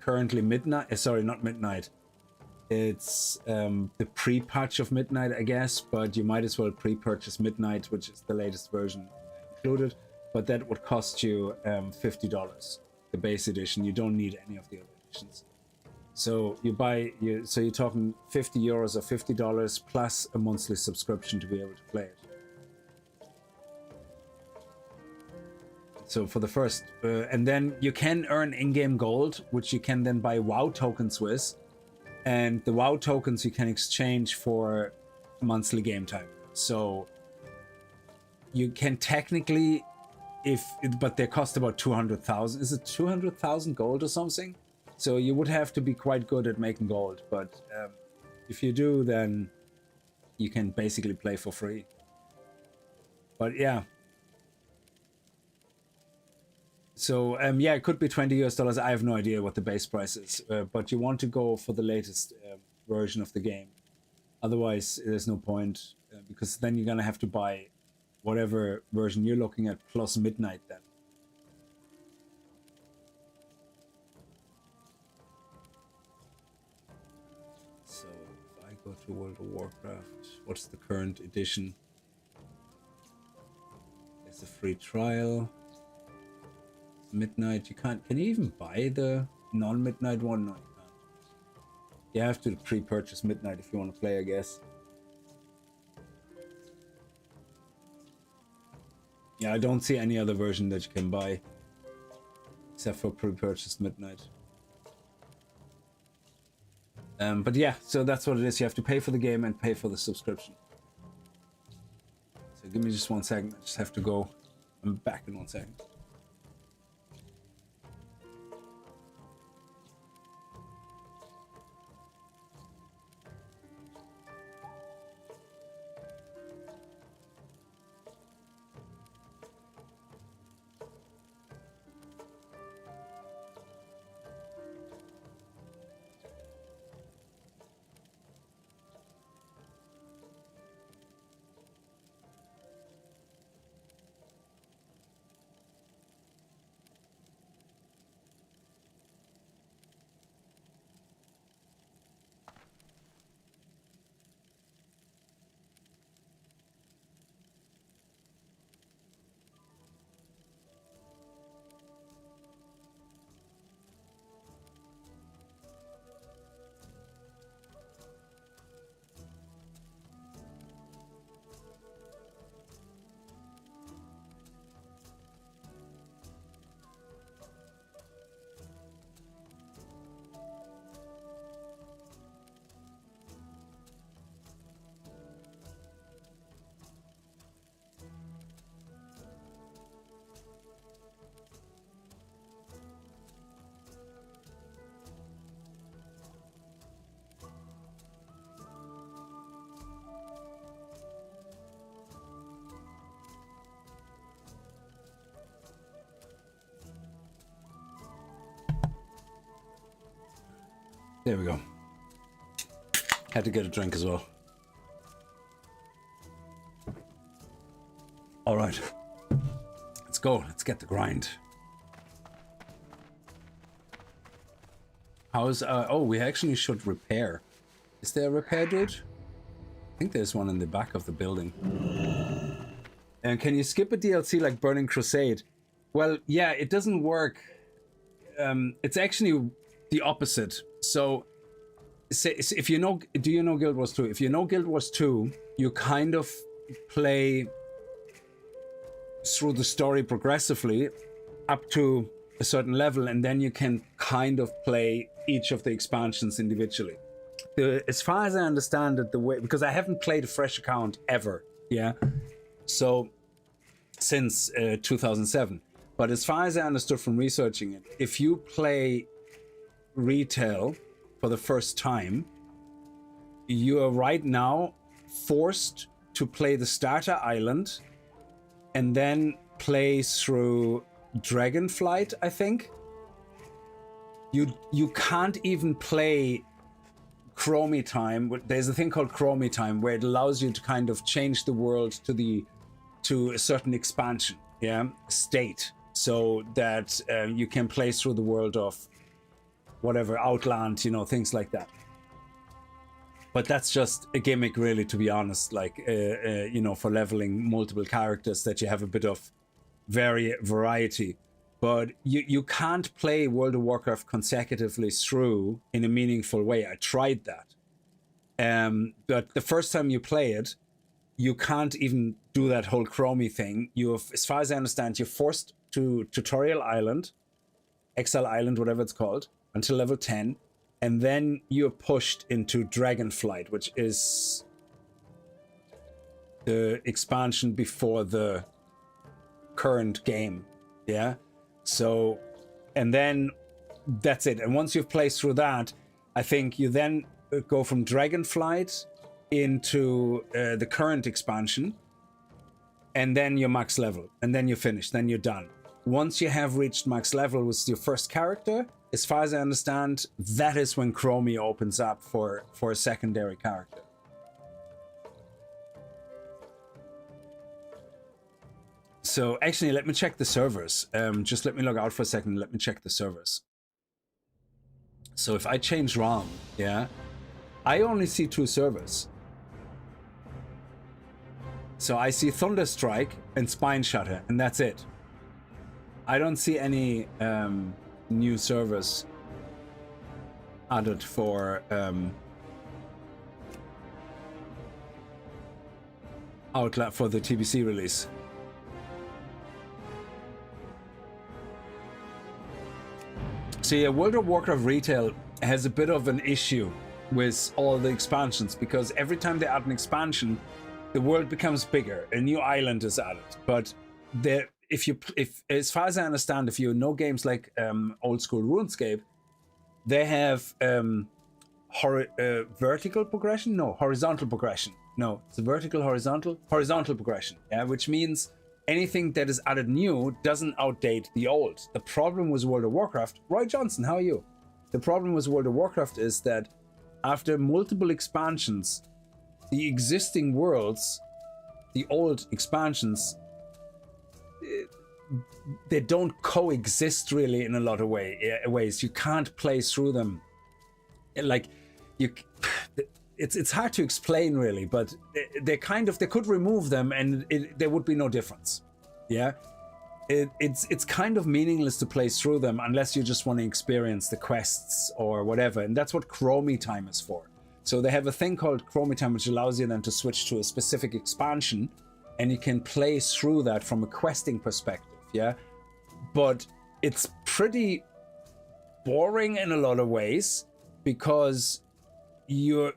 currently midnight. Sorry, not midnight. It's the pre-patch of midnight, I guess, but you might as well pre-purchase midnight, which is the latest version included. But that would cost you $50, the base edition. You don't need any of the other editions. So so you're talking €50 or $50 plus a monthly subscription to be able to play it. So for the first, and then you can earn in-game gold, which you can then buy WoW tokens with, and the WoW tokens you can exchange for monthly game time. So you can technically, but they cost about 200,000. Is it 200,000 gold or something? So you would have to be quite good at making gold, but if you do, then you can basically play for free. But yeah. So yeah, it could be $20 US. I have no idea what the base price is, but you want to go for the latest version of the game. Otherwise, there's no point, because then you're gonna have to buy whatever version you're looking at plus midnight then. So if I go to World of Warcraft, what's the current edition? There's a free trial. Midnight, you can't. Can you even buy the non-midnight one? No, you can't. You have to pre-purchase midnight if you want to play, I guess. Yeah, I don't see any other version that you can buy except for pre-purchased midnight. But yeah, so that's what it is. You have to pay for the game and pay for the subscription. So give me just 1 second. I just have to go. I'm back in 1 second. There we go. Had to get a drink as well. All right. Let's go. Let's get the grind. How's oh, we actually should repair. Is there a repair dude? I think there's one in the back of the building. And can you skip a DLC like Burning Crusade? Well, yeah, it doesn't work. It's actually the opposite. So, if you know, do you know Guild Wars 2? If you know Guild Wars 2, you kind of play through the story progressively up to a certain level, and then you can kind of play each of the expansions individually. As far as I understand it, the way, because I haven't played a fresh account ever, yeah, so since 2007. But as far as I understood from researching it, if you play retail for the first time, you are right now forced to play the starter island and then play through Dragonflight, I think. You can't even play Chromie time. There's a thing called Chromie time where it allows you to kind of change the world to a certain expansion, yeah, state, so that you can play through the world of whatever, Outland, you know, things like that. But that's just a gimmick, really, to be honest, like, you know, for leveling multiple characters, that you have a bit of variety. But you can't play World of Warcraft consecutively through in a meaningful way. I tried that. But the first time you play it, you can't even do that whole Chromie thing. As far as I understand, you're forced to Tutorial Island, Exile Island, whatever it's called, until level 10, and then you're pushed into Dragonflight, which is the expansion before the current game, yeah? So, and then that's it. And once you've played through that, I think you then go from Dragonflight into the current expansion, and then you're max level, and then you're finished, then you're done. Once you have reached max level with your first character, as far as I understand, that is when Chromie opens up for a secondary character. So actually, let me check the servers. Just let me log out for a second. Let me check the servers. So if I change ROM, yeah, I only see 2 servers. So I see Thunderstrike and Spine Shutter, and that's it. I don't see any new servers added for Outland for the TBC release. So yeah, World of Warcraft Retail has a bit of an issue with all the expansions, because every time they add an expansion, the world becomes bigger, a new island is added. But if as far as I understand, if you know games like old school RuneScape, they have vertical progression? No, horizontal progression. No, it's a vertical, horizontal progression. Yeah, which means anything that is added new doesn't outdate the old. The problem with World of Warcraft, Roy Johnson, how are you? The problem with World of Warcraft is that after multiple expansions, the existing worlds, the old expansions, they don't coexist really in a lot of ways. You can't play through them. Like, it's hard to explain really, but they could remove them and there would be no difference. Yeah, it's kind of meaningless to play through them unless you just want to experience the quests or whatever, and that's what Chromie Time is for. So they have a thing called Chromie Time, which allows you then to switch to a specific expansion, and you can play through that from a questing perspective. Yeah, but it's pretty boring in a lot of ways, because you're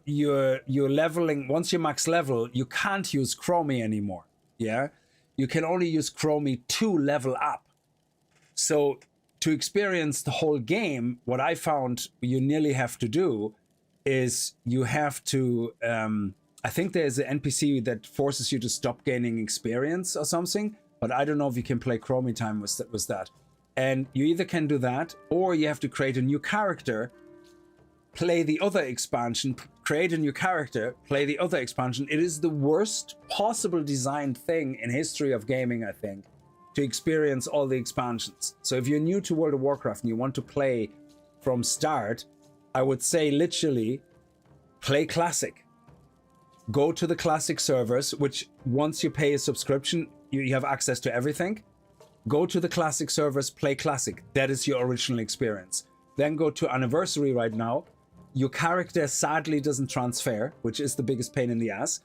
leveling. Once you max level, you can't use Chromie anymore. Yeah, you can only use Chromie to level up. So to experience the whole game, what I found you nearly have to do is you have to I think there's an NPC that forces you to stop gaining experience or something, but I don't know if you can play Chromie Time with that. And you either can do that, or you have to create a new character, play the other expansion, create a new character, play the other expansion. It is the worst possible designed thing in history of gaming, I think, to experience all the expansions. So if you're new to World of Warcraft and you want to play from start, I would say literally play Classic. Go to the Classic servers, which once you pay a subscription, you have access to everything. Go to the Classic servers, play Classic. That is your original experience. Then go to Anniversary right now. Your character sadly doesn't transfer, which is the biggest pain in the ass.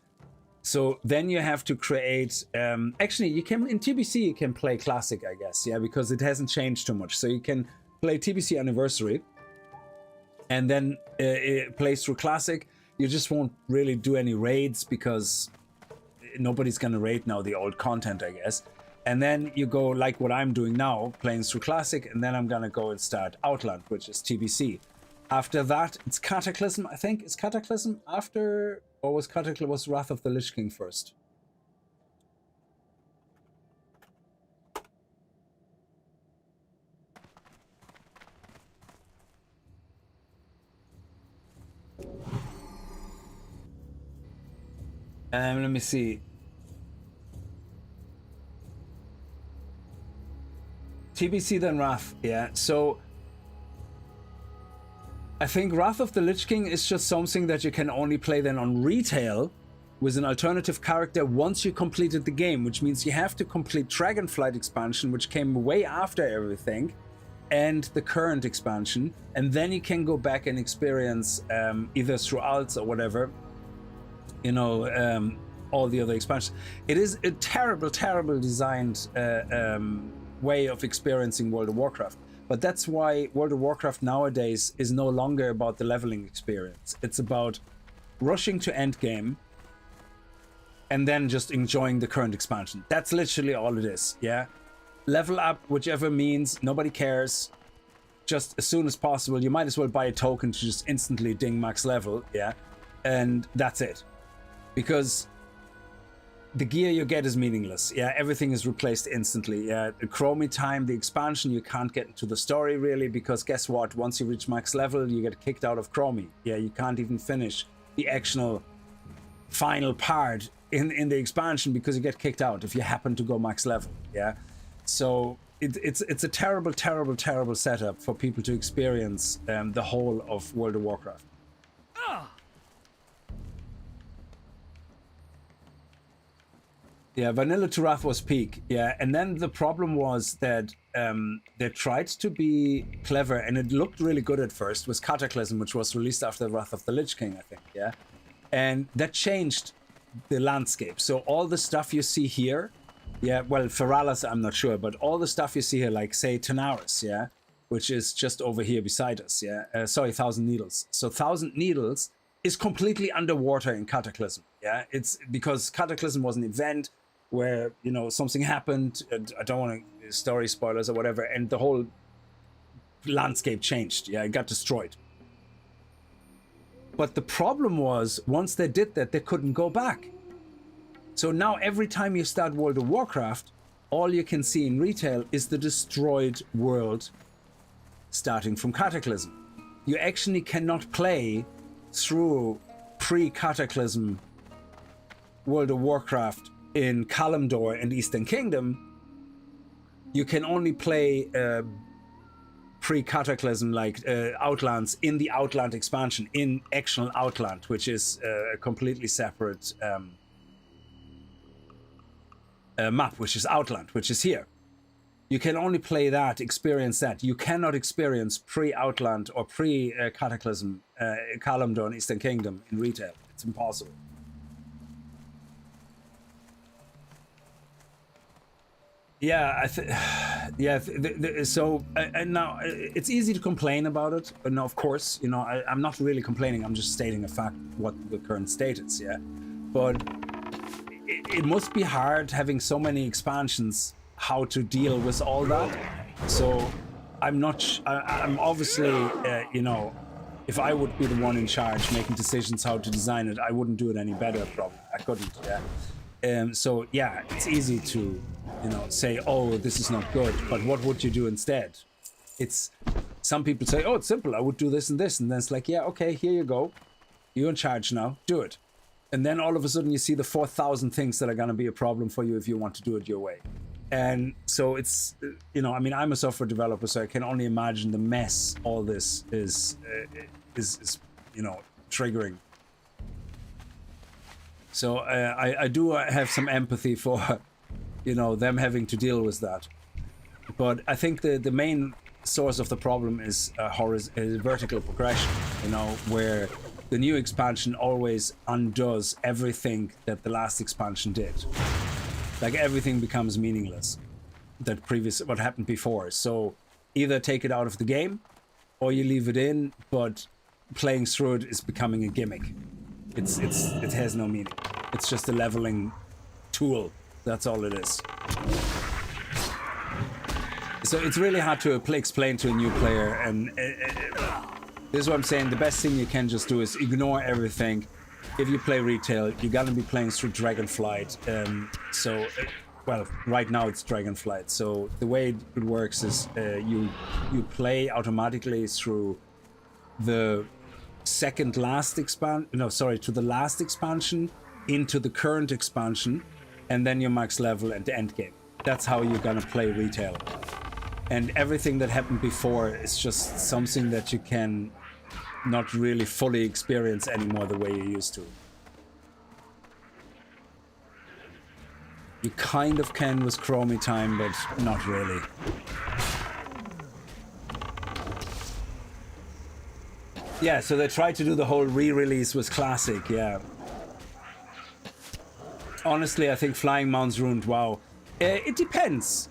So then you have to create, actually you can, in TBC you can play Classic, I guess, yeah, because it hasn't changed too much. So you can play TBC Anniversary and then play through Classic. You just won't really do any raids because nobody's gonna raid now the old content, I guess. And then you go like what I'm doing now, playing through Classic, and then I'm gonna go and start Outland, which is TBC. After that, it's Cataclysm, I think. Is Cataclysm after, or was Wrath of the Lich King first? Let me see. TBC then Wrath, yeah. So I think Wrath of the Lich King is just something that you can only play then on retail with an alternative character once you completed the game, which means you have to complete Dragonflight expansion, which came way after everything, and the current expansion, and then you can go back and experience either through alts or whatever, you know, all the other expansions. It is a terrible, terrible designed way of experiencing World of Warcraft. But that's why World of Warcraft nowadays is no longer about the leveling experience. It's about rushing to endgame and then just enjoying the current expansion. That's literally all it is, yeah? Level up, whichever means, nobody cares. Just as soon as possible. You might as well buy a token to just instantly ding max level, yeah? And that's it. because the gear you get is meaningless. Yeah, everything is replaced instantly. Yeah, the Chromie time, the expansion, you can't get into the story really, because guess what? Once you reach max level, you get kicked out of Chromie. Yeah, you can't even finish the actual final part in the expansion because you get kicked out if you happen to go max level. Yeah, so it's a terrible, terrible, terrible setup for people to experience the whole of World of Warcraft. Yeah, Vanilla to Wrath was peak. Yeah, and then the problem was that they tried to be clever, and it looked really good at first, was Cataclysm, which was released after Wrath of the Lich King, I think, yeah? And that changed the landscape. So all the stuff you see here, yeah, well, Feralas, I'm not sure, but all the stuff you see here, like, say, Tanaris, yeah? Which is just over here beside us, yeah? Sorry, Thousand Needles. So Thousand Needles is completely underwater in Cataclysm, yeah? It's because Cataclysm was an event where, you know, something happened, I don't want to, story spoilers or whatever, and the whole landscape changed. Yeah, it got destroyed. But the problem was, once they did that, they couldn't go back. So now every time you start World of Warcraft, all you can see in retail is the destroyed world starting from Cataclysm. You actually cannot play through pre-Cataclysm World of Warcraft in Kalimdor and Eastern Kingdom. You can only play pre-Cataclysm, like Outlands, in the Outland expansion, in actual Outland, which is a completely separate map, which is Outland, which is here. You can only play that, experience that. You cannot experience pre-Outland or pre-Cataclysm, Kalimdor and Eastern Kingdom in retail. It's impossible. Yeah, so now it's easy to complain about it, but now, of course, you know, I'm not really complaining. I'm just stating a fact, what the current state is, yeah. But it must be hard having so many expansions, how to deal with all that. So I'm obviously, you know, if I would be the one in charge making decisions how to design it, I wouldn't do it any better, probably. I couldn't, yeah. So yeah, it's easy to, you know, say, oh, this is not good, but what would you do instead? It's, some people say, oh, it's simple, I would do this, and then it's like, yeah, okay, here you go, you're in charge now, do it. And then all of a sudden you see the 4,000 things that are going to be a problem for you if you want to do it your way. And so it's, you know, I mean, I'm a software developer, so I can only imagine the mess all this is you know, triggering. So I do have some empathy for, you know, them having to deal with that. But I think the main source of the problem is vertical progression, you know, where the new expansion always undoes everything that the last expansion did. Like, everything becomes meaningless that what happened before. So either take it out of the game or you leave it in, but playing through it is becoming a gimmick. It has no meaning. It's just a leveling tool. That's all it is. So it's really hard to explain to a new player, and this is what I'm saying. The best thing you can just do is ignore everything. If you play retail, you're gonna be playing through Dragonflight. Well, right now it's Dragonflight. So the way it works is you play automatically through the to the last expansion into the current expansion, and then your max level at the end game. That's how you're gonna play retail. And everything that happened before is just something that you can not really fully experience anymore the way you used to. You kind of can with Chromie time, but not really. Yeah, so they tried to do the whole re-release with Classic, yeah. Honestly, I think Flying Mounts ruined WoW. It depends.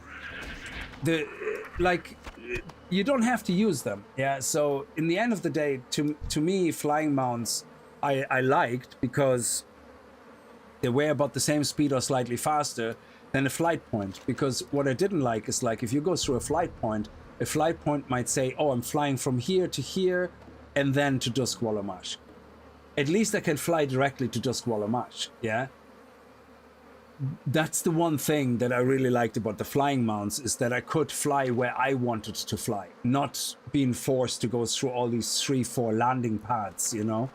You don't have to use them, yeah. So in the end of the day, to me, Flying Mounts I liked because they were about the same speed or slightly faster than a flight point. Because what I didn't like is, like, if you go through a flight point might say, oh, I'm flying from here to here and then to Duskwallow Marsh. at least I can fly directly to Duskwallow Marsh, yeah? That's the one thing that I really liked about the flying mounts, is that I could fly where I wanted to fly, not being forced to go through all these 3-4 landing pads, you know?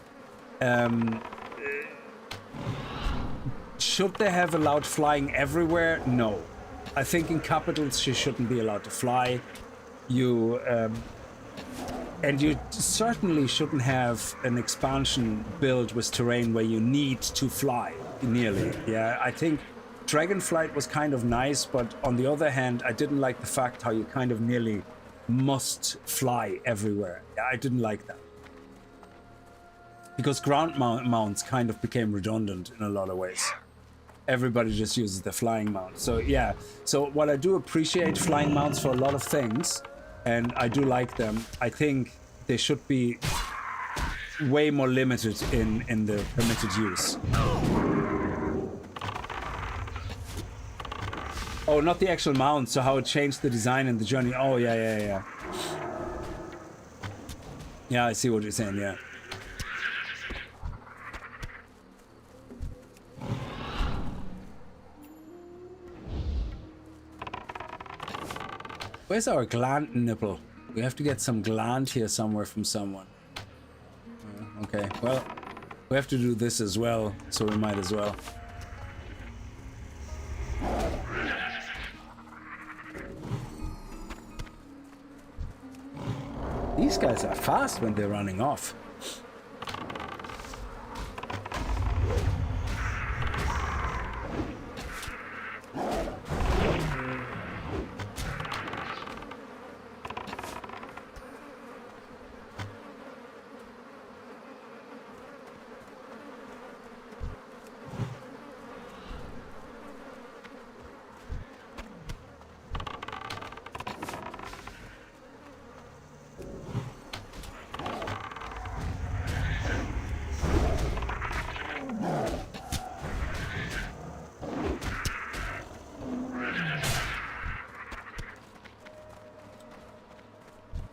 Should they have allowed flying everywhere? No. I think in capitals you shouldn't be allowed to fly. And you certainly shouldn't have an expansion build with terrain where you need to fly, nearly. Yeah, I think Dragonflight was kind of nice, but on the other hand, I didn't like the fact how you kind of nearly must fly everywhere. Yeah, I didn't like that. Because ground mounts kind of became redundant in a lot of ways. Everybody just uses the flying mount. So yeah, so while I do appreciate flying mounts for a lot of things, and I do like them, I think they should be way more limited in the permitted use. Oh, not the actual mount, so how it changed the design and the journey. Oh, yeah. Yeah, I see what you're saying, yeah. Where's our gland nipple? We have to get some gland here somewhere from someone. Okay, well, we have to do this as well, so we might as well. These guys are fast when they're running off.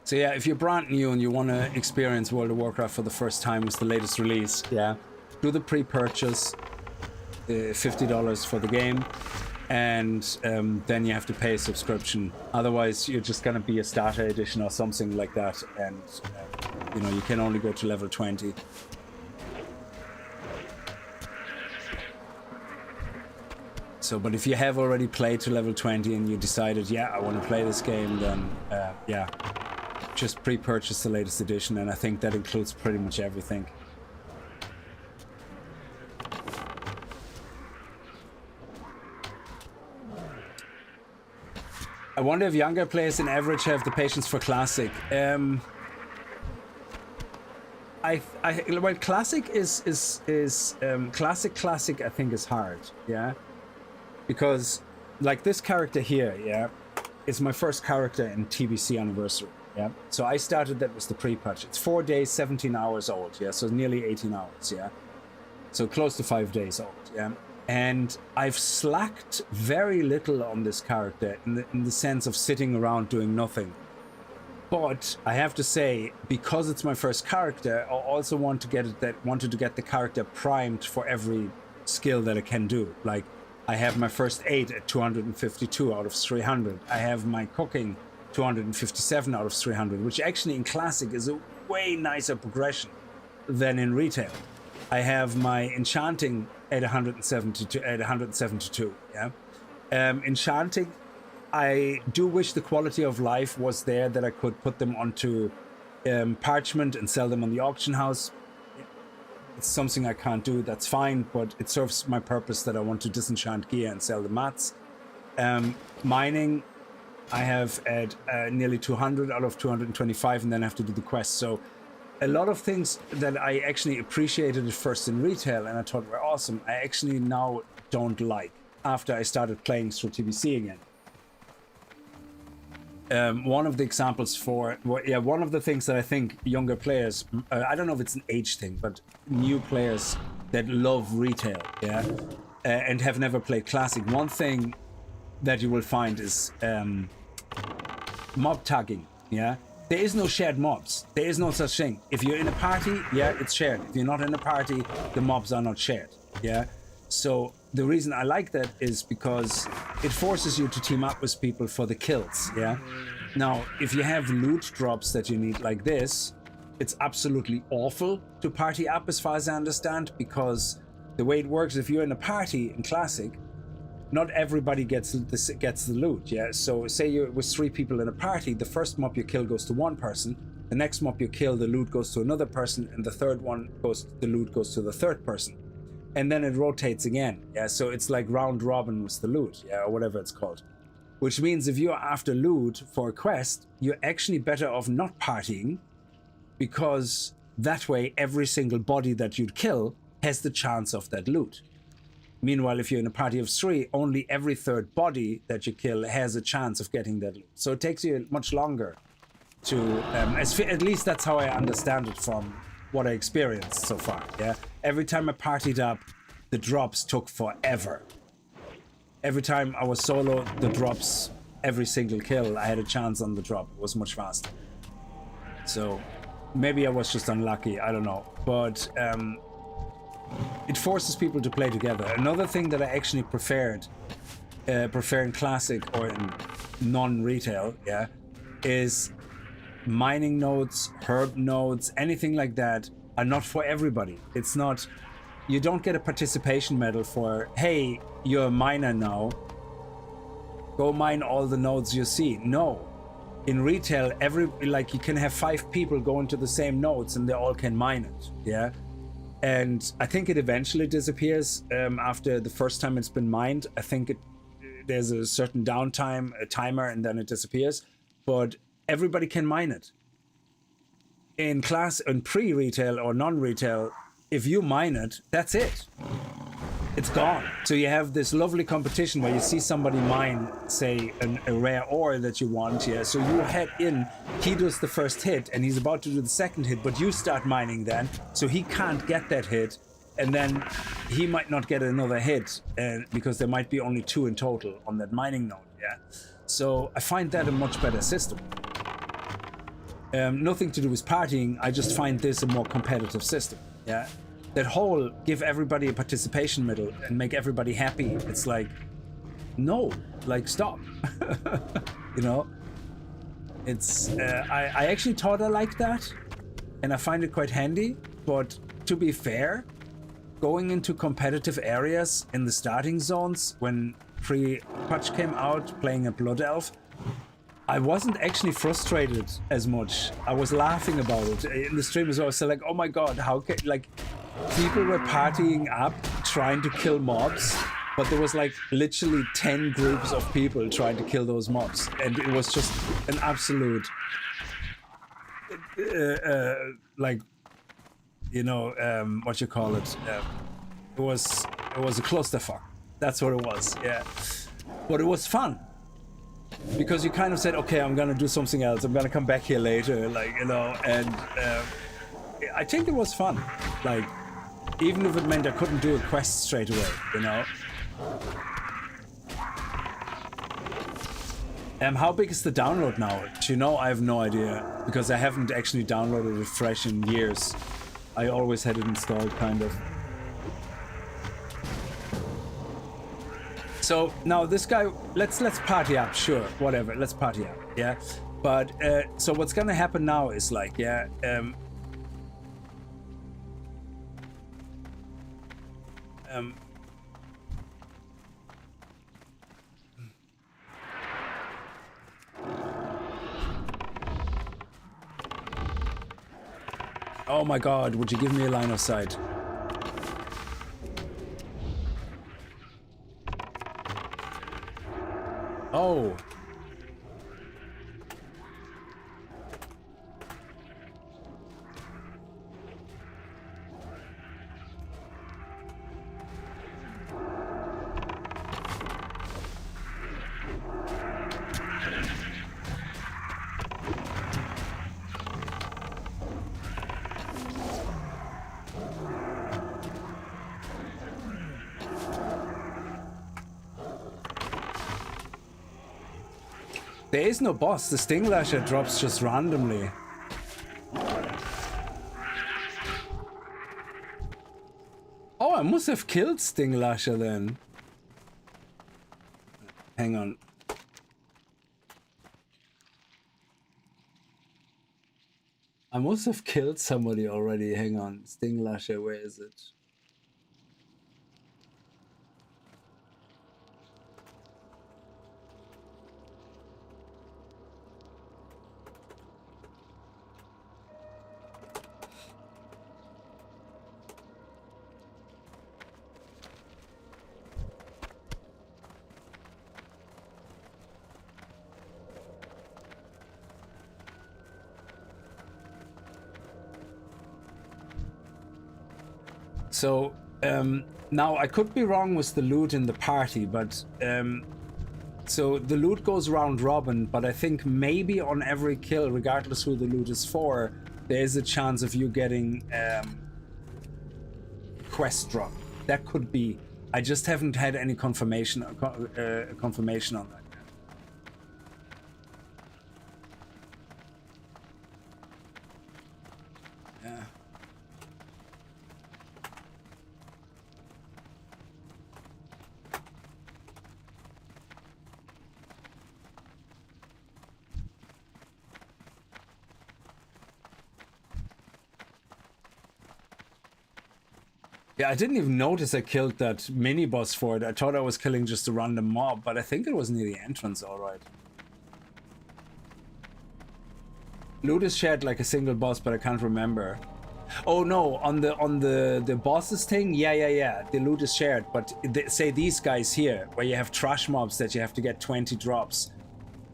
So yeah, if you're brand new and you want to experience World of Warcraft for the first time with the latest release, yeah, do the pre-purchase, $50 for the game, and then you have to pay a subscription. Otherwise, you're just gonna be a starter edition or something like that, and you know, you can only go to level 20. So, but if you have already played to level 20 and you decided, yeah, I want to play this game, then yeah, just pre-purchase the latest edition, and I think that includes pretty much everything. I wonder if younger players in average have the patience for classic. Well, classic is classic. I think is hard, yeah, because like this character here, yeah, is my first character in TBC Anniversary. Yeah, so I started that with the pre-patch. It's 4 days, 17 hours old. Yeah, so nearly 18 hours. Yeah, so close to 5 days old. Yeah, and I've slacked very little on this character in the sense of sitting around doing nothing. But I have to say, because it's my first character, I also wanted to get the character primed for every skill that it can do. Like, I have my first aid at 252 out of 300. I have my cooking 257 out of 300, which actually in classic is a way nicer progression than in retail. I have my enchanting at 172. Yeah, enchanting. I do wish the quality of life was there, that I could put them onto parchment and sell them on the auction house. It's something I can't do. That's fine, but it serves my purpose that I want to disenchant gear and sell the mats. Mining, I have at nearly 200 out of 225, and then I have to do the quest. So a lot of things that I actually appreciated at first in retail and I thought were awesome, I actually now don't like after I started playing through TBC again. One of the examples for, one of the things that I think younger players, I don't know if it's an age thing, but new players that love retail, yeah, and have never played classic, one thing that you will find is mob tagging, yeah. There is no shared mobs. There is no such thing. If you're in a party, yeah, it's shared. If you're not in a party, the mobs are not shared. Yeah. So the reason I like that is because it forces you to team up with people for the kills. Yeah. Now, if you have loot drops that you need like this, it's absolutely awful to party up as far as I understand, because the way it works, if you're in a party in Classic, not everybody gets the loot, yeah? So say you're with 3 people in a party, the first mob you kill goes to one person, the next mob you kill, the loot goes to another person, and the third one the loot goes to the third person. And then it rotates again, yeah? So it's like round robin with the loot, yeah, or whatever it's called. Which means if you're after loot for a quest, you're actually better off not partying, because that way every single body that you'd kill has the chance of that loot. Meanwhile, if you're in a party of 3, only every third body that you kill has a chance of getting that loot. So it takes you much longer to, at least that's how I understand it from what I experienced so far, yeah? Every time I partied up, the drops took forever. Every time I was solo, the drops, every single kill, I had a chance on the drop. It was much faster. So maybe I was just unlucky, I don't know. But it forces people to play together. Another thing that I actually prefer in Classic or in non-retail, yeah, is mining nodes, herb nodes, anything like that are not for everybody. It's not, you don't get a participation medal for, hey, you're a miner now, go mine all the nodes you see. No. In retail, you can have 5 people go into the same nodes and they all can mine it, yeah? And I think it eventually disappears after the first time it's been mined. I think there's a certain downtime, a timer, and then it disappears. But everybody can mine it. In pre-retail or non-retail, if you mine it, that's it. It's gone. So you have this lovely competition where you see somebody mine, say, a rare ore that you want, yeah? So you head in, he does the first hit, and he's about to do the second hit, but you start mining then, so he can't get that hit, and then he might not get another hit, because there might be only 2 in total on that mining node, yeah? So I find that a much better system. Nothing to do with partying, I just find this a more competitive system, yeah? That whole give everybody a participation medal and make everybody happy. It's like, no, like stop, you know? It's, I actually thought I liked that and I find it quite handy, but to be fair, going into competitive areas in the starting zones when pre-patch came out, playing a Blood Elf, I wasn't actually frustrated as much. I was laughing about it in the stream as well. So like, oh my god, how can, like, people were partying up, trying to kill mobs, but there was like literally 10 groups of people trying to kill those mobs, and it was just an absolute, like, you know, what you call it? It was a clusterfuck. That's what it was, yeah. But it was fun. Because you kind of said, okay, I'm gonna do something else. I'm gonna come back here later, like, you know, and I think it was fun. Like, even if it meant I couldn't do a quest straight away, you know. How big is the download now? Do you know? I have no idea, because I haven't actually downloaded it fresh in years. I always had it installed, kind of. So now this guy, let's party up, sure, whatever, let's party up, yeah. But so what's gonna happen now is like, yeah, oh my god, would you give me a line of sight? Oh. There is no boss. The Sting Lasher drops just randomly. Oh, I must have killed Sting Lasher then. Hang on. I must have killed somebody already. Hang on. Sting Lasher, where is it? So, now I could be wrong with the loot in the party, but so the loot goes round robin, but I think maybe on every kill, regardless who the loot is for, there is a chance of you getting quest drop. That could be. I just haven't had any confirmation on that. Yeah. Yeah, I didn't even notice I killed that mini boss for it. I thought I was killing just a random mob, but I think it was near the entrance, alright. Loot is shared like a single boss, but I can't remember. Oh no, on the bosses thing, yeah. The loot is shared, but say these guys here, where you have trash mobs that you have to get 20 drops.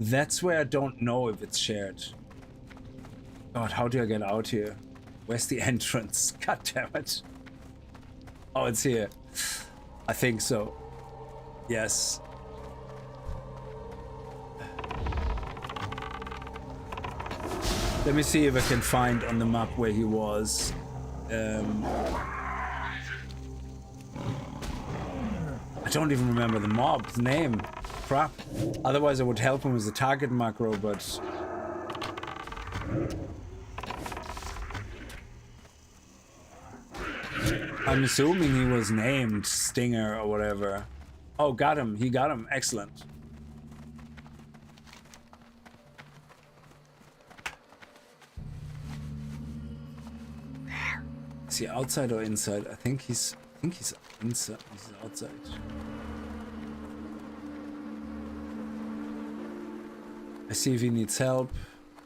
That's where I don't know if it's shared. God, how do I get out here? Where's the entrance? God damn it. Oh, it's here. I think so. Yes. Let me see if I can find on the map where he was. I don't even remember the mob's name. Crap. Otherwise I would help him with the target macro, but... I'm assuming he was named Stinger or whatever. Oh, got him. He got him. Excellent. Is he outside or inside? I think he's inside. He's outside. I see if he needs help.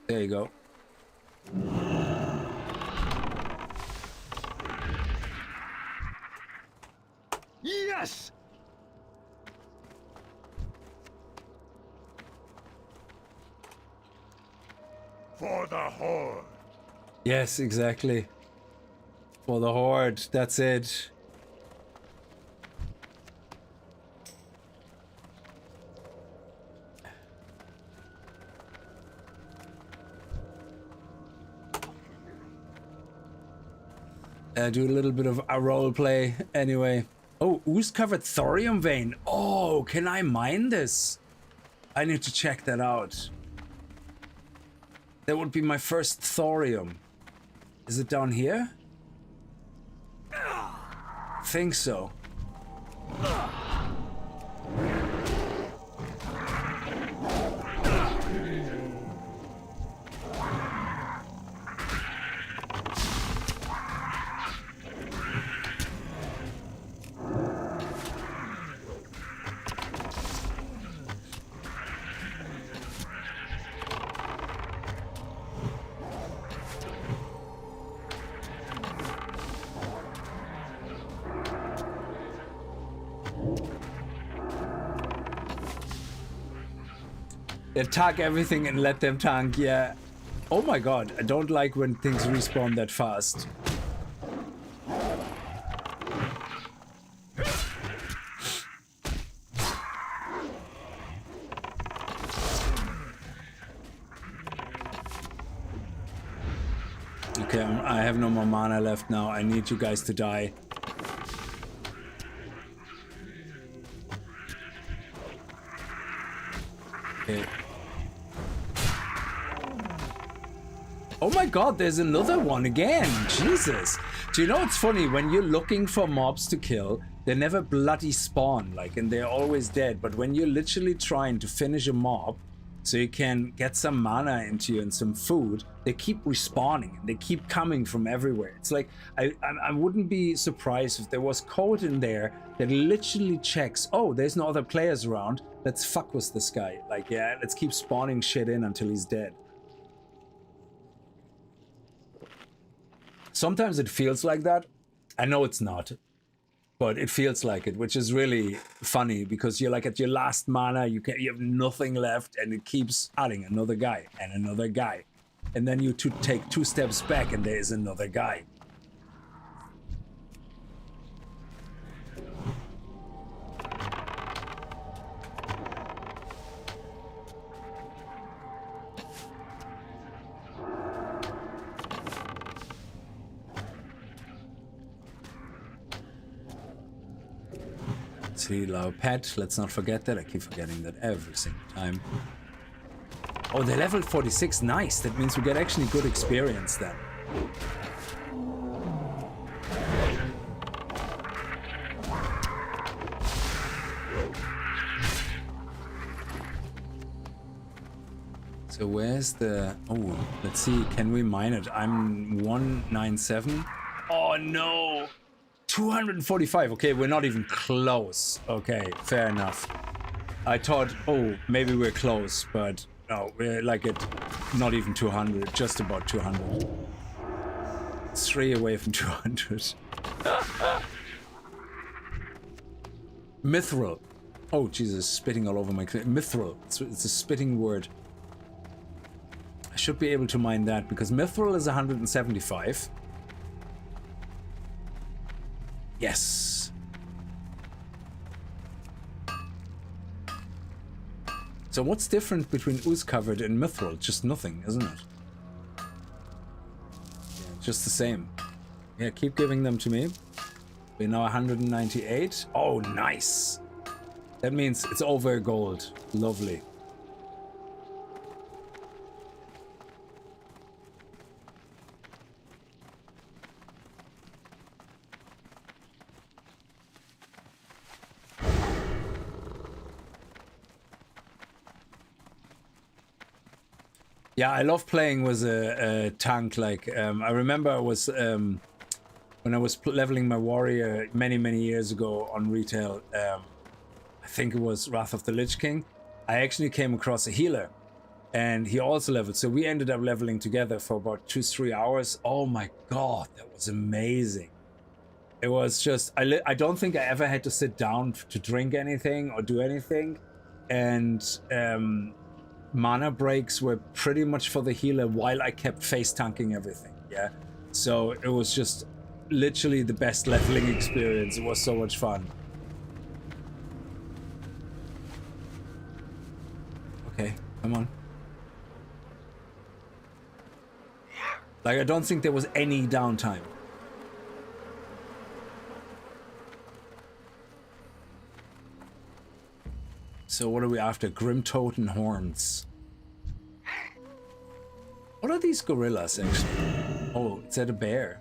There you go. Yes! For the Horde. Yes, exactly. For the Horde, that's it. Do a little bit of a role play anyway. Oh, ooze covered thorium vein. Oh, can I mine this? I need to check that out. That would be my first thorium. Is it down here? Think so. Attack everything and let them tank, yeah. Oh my god, I don't like when things respawn that fast. Okay, I have no more mana left now. I need you guys to die. Okay. Oh my god, there's another one again. Jesus. Do you know what's funny? When you're looking for mobs to kill, they never bloody spawn, like, and they're always dead. But when you're literally trying to finish a mob so you can get some mana into you and some food, they keep respawning and they keep coming from everywhere. It's like, I wouldn't be surprised if there was code in there that literally checks, oh, there's no other players around, let's fuck with this guy. Like, yeah, let's keep spawning shit in until he's dead. Sometimes it feels like that. I know it's not, but it feels like it, which is really funny because you're like at your last mana, you have nothing left, and it keeps adding another guy and another guy, and then you take 2 steps back and there is another guy. See, our pet, let's not forget that. I keep forgetting that every single time. Oh, they're level 46. Nice. That means we get actually good experience then. So where's the... Oh, let's see. Can we mine it? I'm 197. Oh, no. 245. Okay, we're not even close. Okay, fair enough. I thought, oh, maybe we're close, but no, we're like at not even 200, just about 200. 3 away from 200. Mithril. Oh, Jesus, spitting all over my... Mithril. It's a spitting word. I should be able to mine that because Mithril is 175. Yes. So what's different between ooze covered and mithril? Just nothing, isn't it? Yeah, just the same. Yeah, keep giving them to me. We're now 198. Oh, nice. That means it's over gold. Lovely. Yeah, I love playing with a tank. Like, I remember I was, when I was leveling my warrior many years ago on retail, I think it was Wrath of the Lich King, I actually came across a healer and he also leveled. So we ended up leveling together for about 2-3 hours. Oh my God, that was amazing. It was just, I don't think I ever had to sit down to drink anything or do anything. And, mana breaks were pretty much for the healer while I kept face tanking everything. Yeah, so it was just literally the best leveling experience. It was so much fun. Okay, come on. Like, I don't think there was any downtime. So what are we after? Grimtoten horns. What are these gorillas actually? Oh, is that a bear?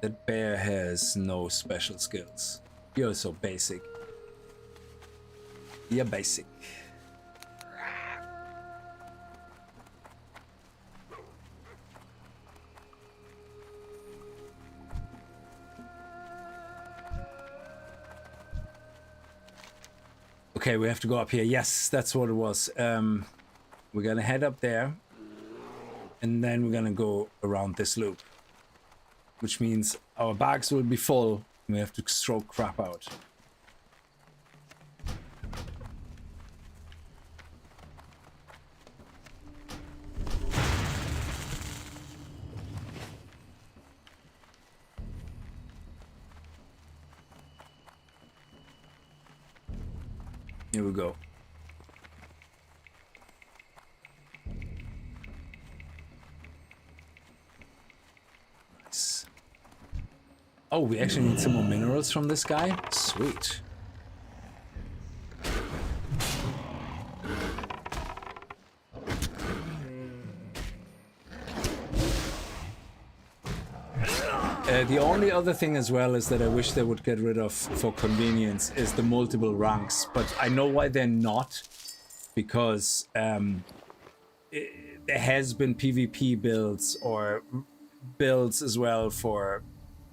That bear has no special skills. You're so basic. You're basic. Okay, we have to go up here. Yes, that's what it was. We're gonna head up there, and then we're gonna go around this loop, which means our bags will be full, and we have to stroke crap out. Here we go. Nice. Oh, we actually need some more minerals from this guy? Sweet. The only other thing as well is that I wish they would get rid of for convenience is the multiple ranks, but I know why they're not, because there has been PvP builds or builds as well for,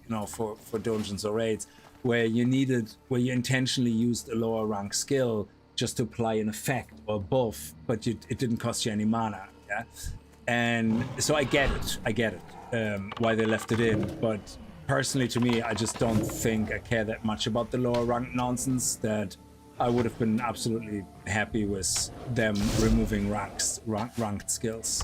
you know, for dungeons or raids where you intentionally used a lower rank skill just to apply an effect or buff, but it didn't cost you any mana. Yeah, and so I get it. Why they left it in, but personally to me, I just don't think I care that much about the lower rank nonsense, that I would have been absolutely happy with them removing ranked skills.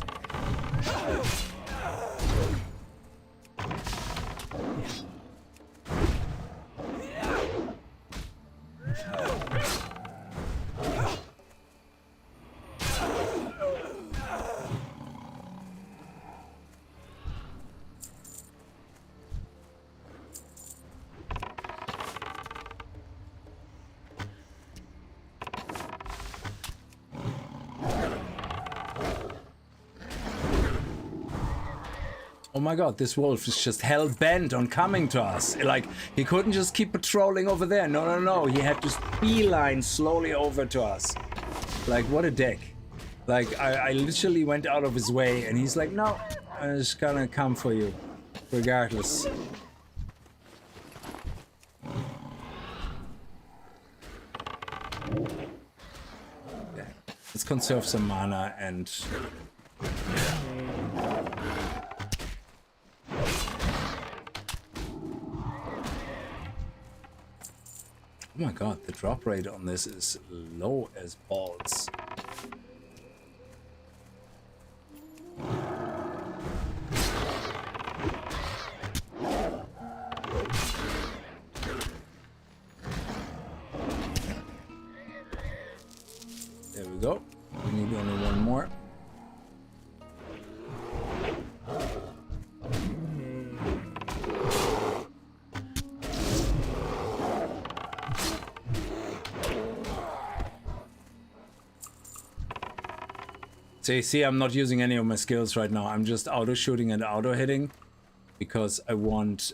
Oh my god, this wolf is just hell-bent on coming to us. Like, he couldn't just keep patrolling over there. No. He had to beeline slowly over to us. Like, what a dick. Like, I literally went out of his way, and he's like, no, I'm just gonna come for you, regardless. Yeah. Let's conserve some mana and... Oh my god, the drop rate on this is low as balls. There we go. We need only one more. So you see, I'm not using any of my skills right now. I'm just auto shooting and auto hitting because I want,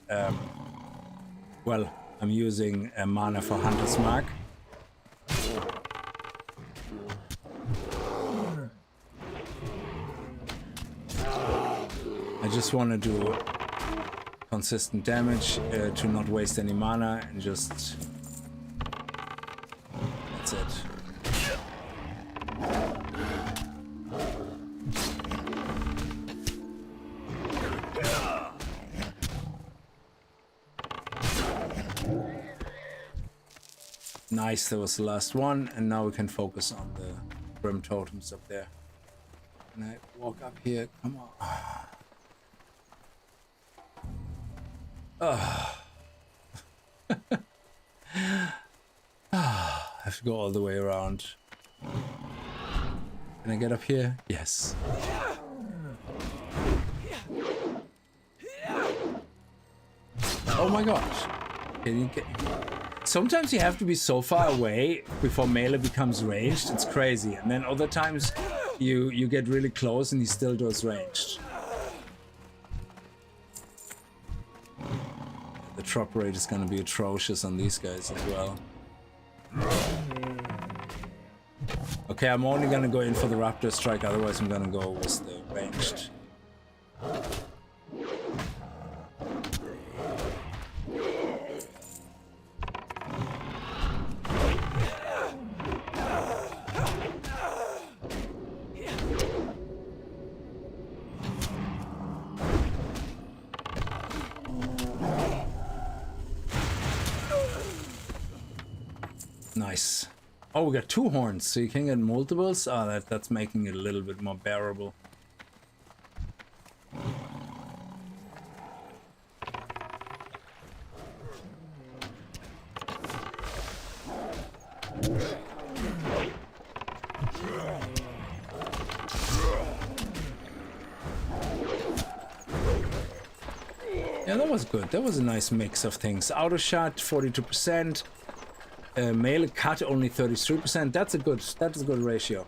well, I'm using mana for Hunter's Mark. I just want to do consistent damage to not waste any mana and just, that's it. Nice, that was the last one, and now we can focus on the Grim Totems up there. Can I walk up here? Come on. I have to go all the way around. Can I get up here? Yes. Oh my gosh. Can you get... Sometimes you have to be so far away before melee becomes ranged. It's crazy. And then other times you get really close and he still does ranged. The drop rate is going to be atrocious on these guys as well. Okay, I'm only going to go in for the Raptor Strike, otherwise I'm going to go with the ranged. Nice. Oh, we got 2 horns, so you can get multiples. Oh, that's making it a little bit more bearable. Yeah, that was good. That was a nice mix of things. Auto shot 42%. Melee cut only 33%. That's a good ratio.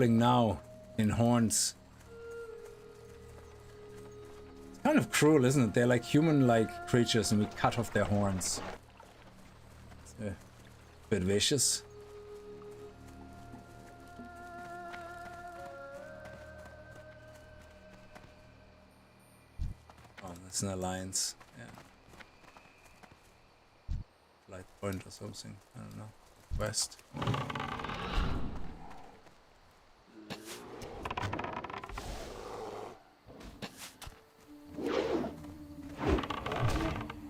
howling now in horns. It's kind of cruel, isn't it? They're like human-like creatures and we cut off their horns. It's a bit vicious. Oh, that's an alliance. Yeah. Light point or something. I don't know. West.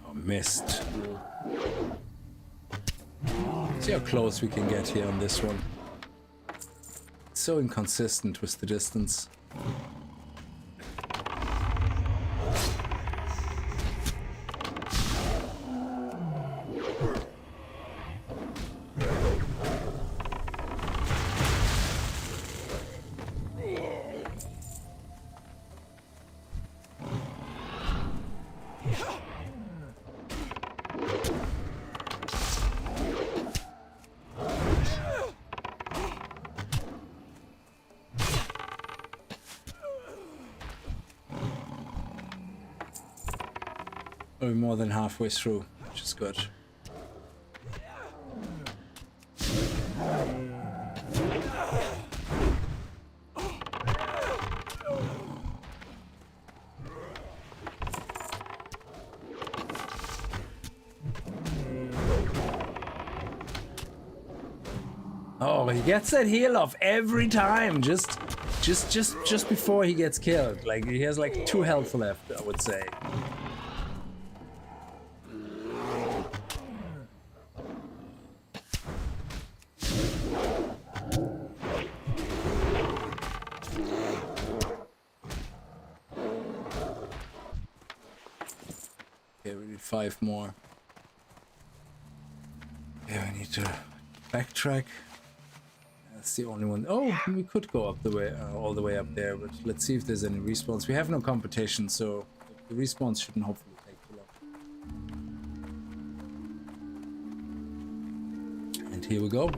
Oh, missed. See how close we can get here on this one. It's so inconsistent with the distance. We're more than halfway through, which is good. Oh, he gets that heal off every time, just before he gets killed. Like he has like 2 health left, I would say. Okay, we need 5 more. Yeah, we need to backtrack. That's the only one. Oh, we could go up the way, all the way up there, but let's see if there's any respawns. We have no competition, so the respawns shouldn't hopefully take too long. And here we go.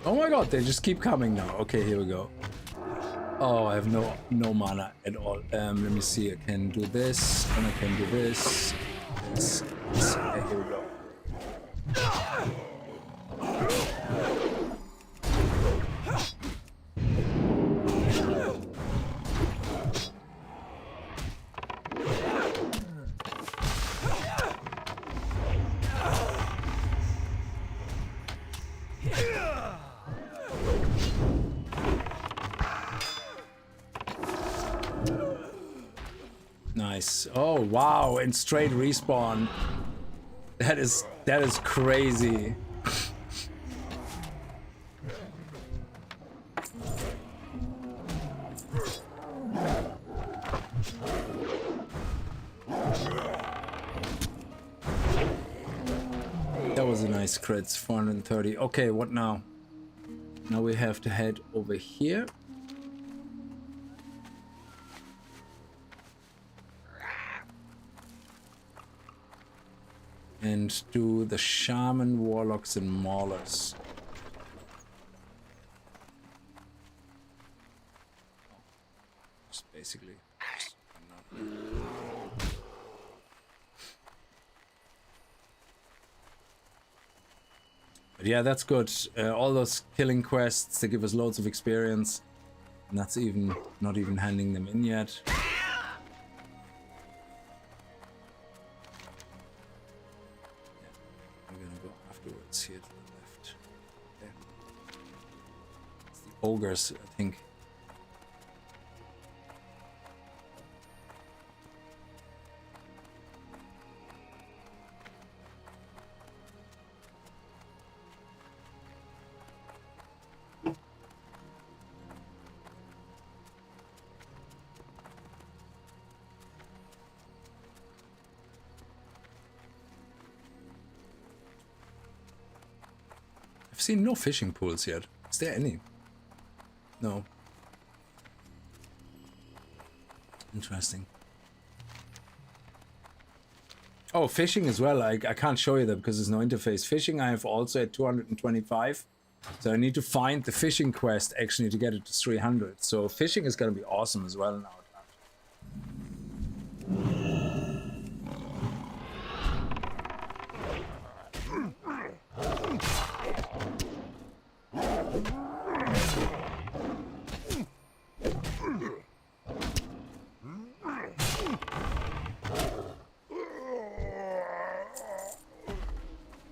Oh my god, they just keep coming now. Okay, here we go. Oh, I have no mana at all. Let me see. I can do this, and I can do this. This. Okay, here we go. Nice. Oh wow, and straight respawn. That is crazy. That was a nice crit. 430. Okay, what now? Now we have to head over here. And do the Shaman, Warlocks, and Maulers. Just basically. But yeah, that's good. All those killing quests, they give us loads of experience. And that's not even handing them in yet. Here to the left. Okay. It's the ogres, I think. I've seen no fishing pools yet. Is there any? No. Interesting. Oh, fishing as well. I can't show you that because there's no interface. Fishing I have also at 225. So I need to find the fishing quest actually to get it to 300. So fishing is going to be awesome as well now.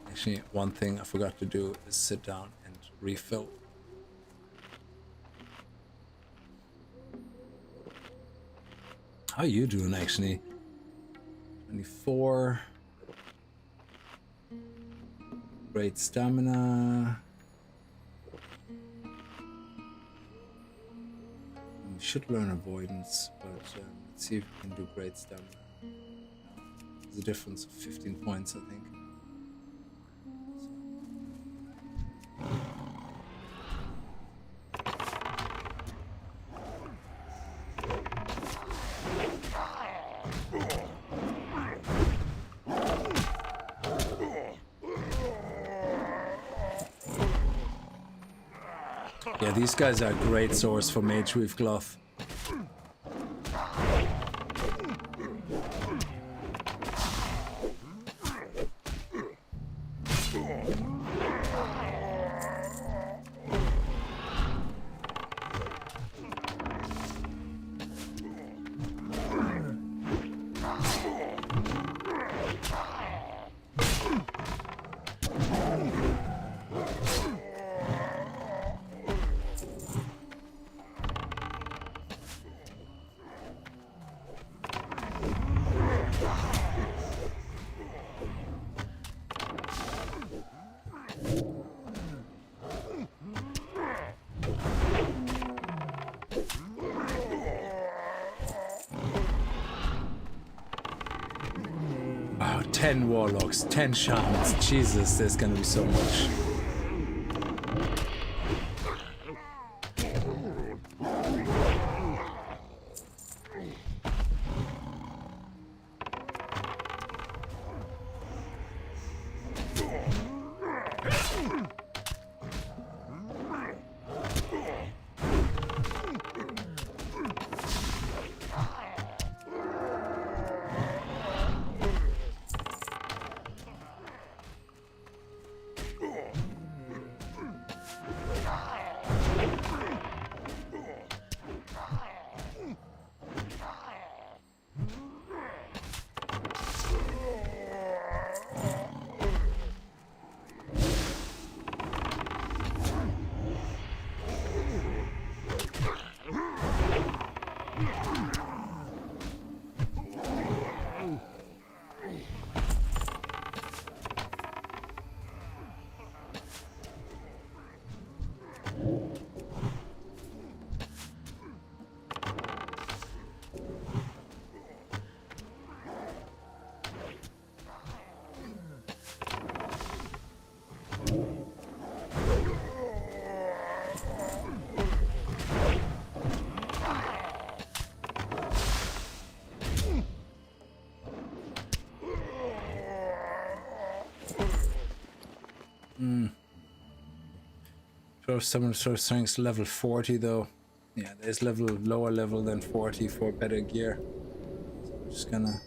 Actually, one thing I forgot to do is sit down and refill. How are you doing actually? 24. Great stamina. We should learn avoidance, but let's see if we can do great stamina. There's a difference of 15 points, I think. Yeah, these guys are a great source for Mage Weave Cloth. Wow, 10 warlocks, 10 shamans. Jesus, there's gonna be so much. Summon source strength level 40 though. Yeah, there's level lower level than 40 for better gear. So I'm just gonna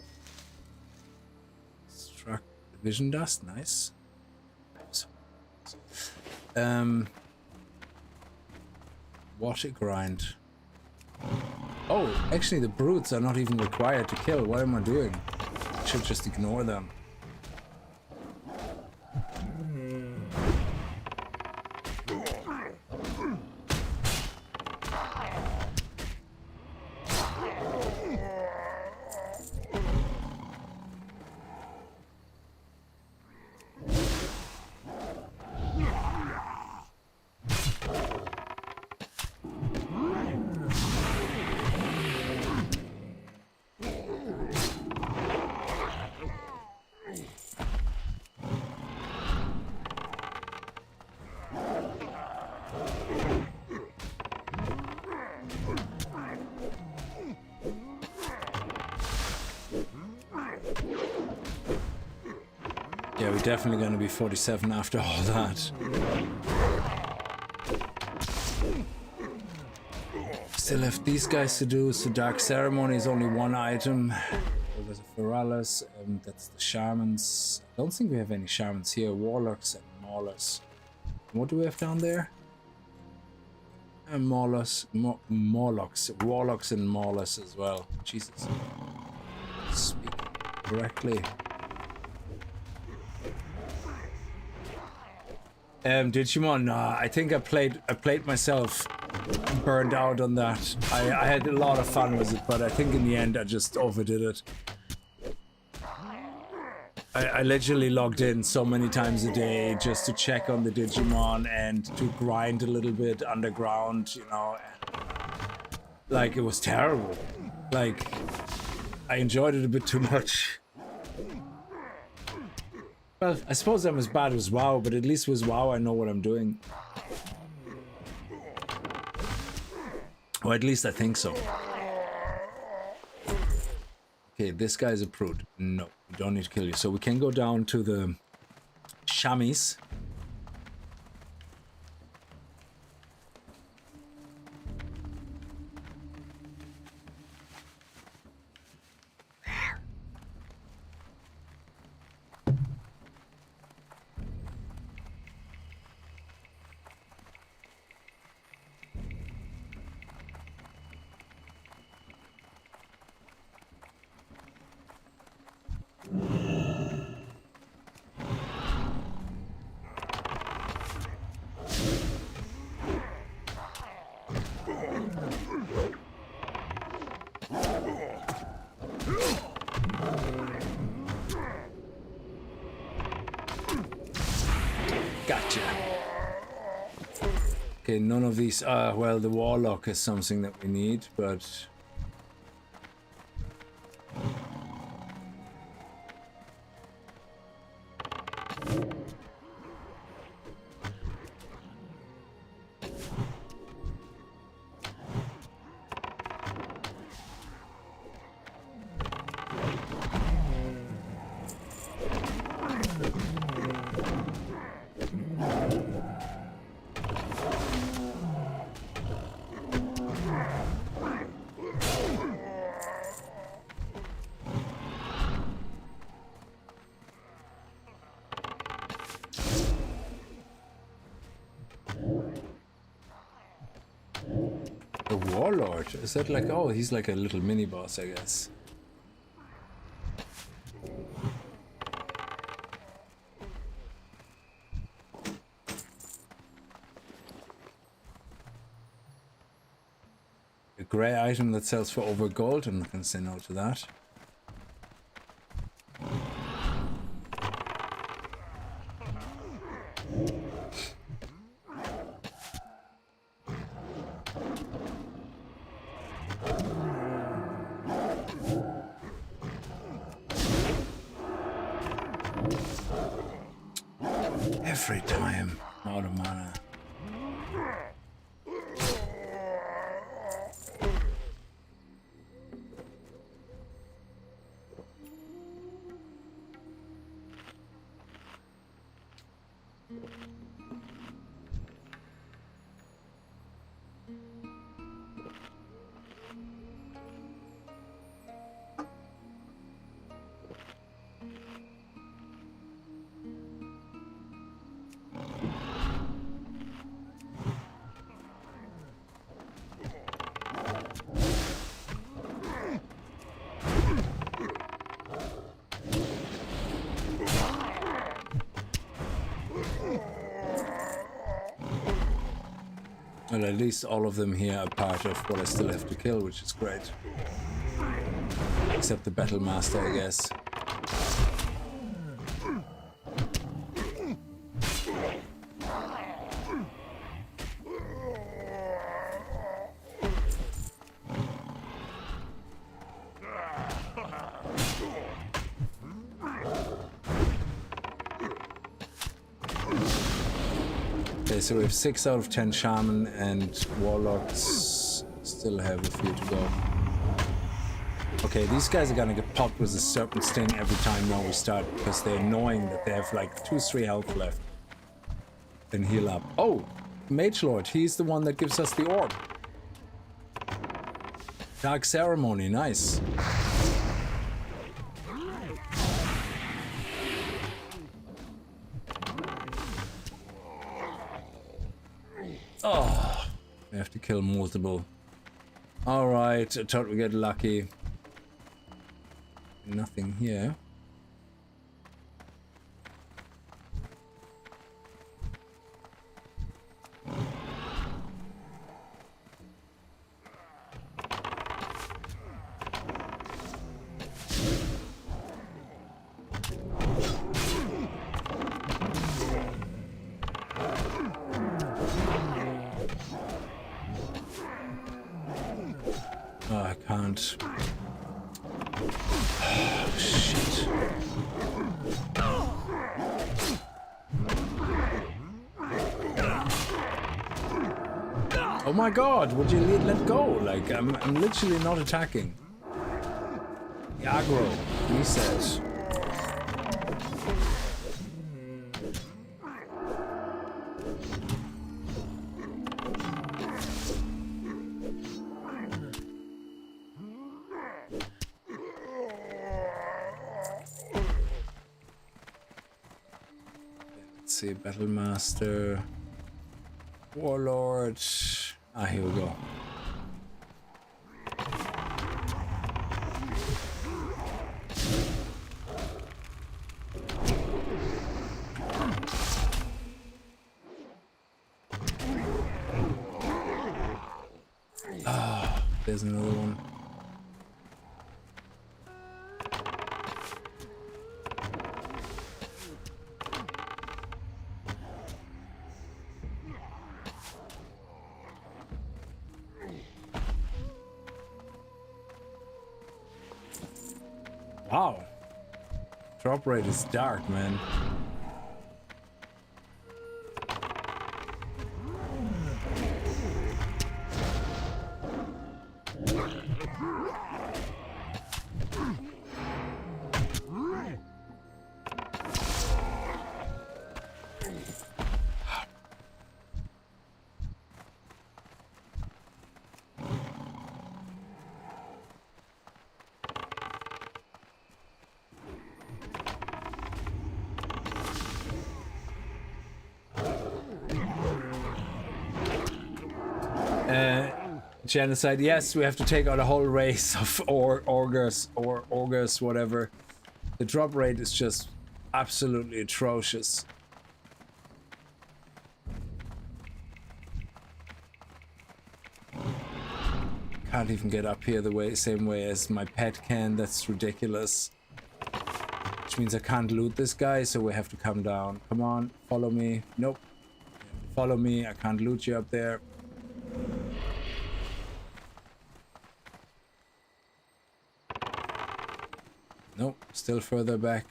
struck the vision dust, nice. Water grind. Oh, actually the brutes are not even required to kill. What am I doing? I should just ignore them. we're definitely going to be 47 after all that. Still have these guys to do. So Dark Ceremony is only one item. There's a Feralis, that's the Shamans. I don't think we have any Shamans here. Warlocks and Maulers. What do we have down there? Morlocks, Warlocks and Maulers as well. Jesus. Speak correctly. Digimon, nah, I think I played myself burned out on that. I had a lot of fun with it, but I think in the end I just overdid it. I literally logged in so many times a day just to check on the Digimon and to grind a little bit underground, you know. Like, it was terrible. Like, I enjoyed it a bit too much. Well, I suppose I'm as bad as WoW, but at least with WoW I know what I'm doing. Or at least I think so. Okay, this guy's a prude. No, we don't need to kill you. So we can go down to the Shamis. Gotcha. Okay, none of these. Well, the Warlock is something that we need, but the Warlord, is that like, oh, he's like a little mini boss, I guess. A grey item that sells for over gold, I'm not gonna say no to that. Every time, out of mana. Well, at least all of them here are part of what I still have to kill, which is great. Except the Battle Master, I guess. Okay, so we have 6 out of 10 Shaman, and Warlocks still have a few to go. Okay, these guys are gonna get popped with a serpent sting every time now we start because they're annoying that they have like 2-3 health left. Then heal up. Oh, Mage Lord, he's the one that gives us the orb. Dark Ceremony, nice. Oh, we have to kill multiple. Alright, I thought we get lucky. Nothing here. Oh, I can't. Oh, shit. Oh my god, would you let go? Like, I'm literally not attacking. The aggro, he says. Let's see, Battle Master, Warlord. Ah, here we go. Ah, there's another one. Wow. Drop rate is dark, man. Genocide. Yes, we have to take out a whole race of augurs, whatever. The drop rate is just absolutely atrocious. Can't even get up here the same way as my pet can. That's ridiculous. Which means I can't loot this guy, so we have to come down. Come on, follow me. Nope. Follow me. I can't loot you up there. Nope, still further back.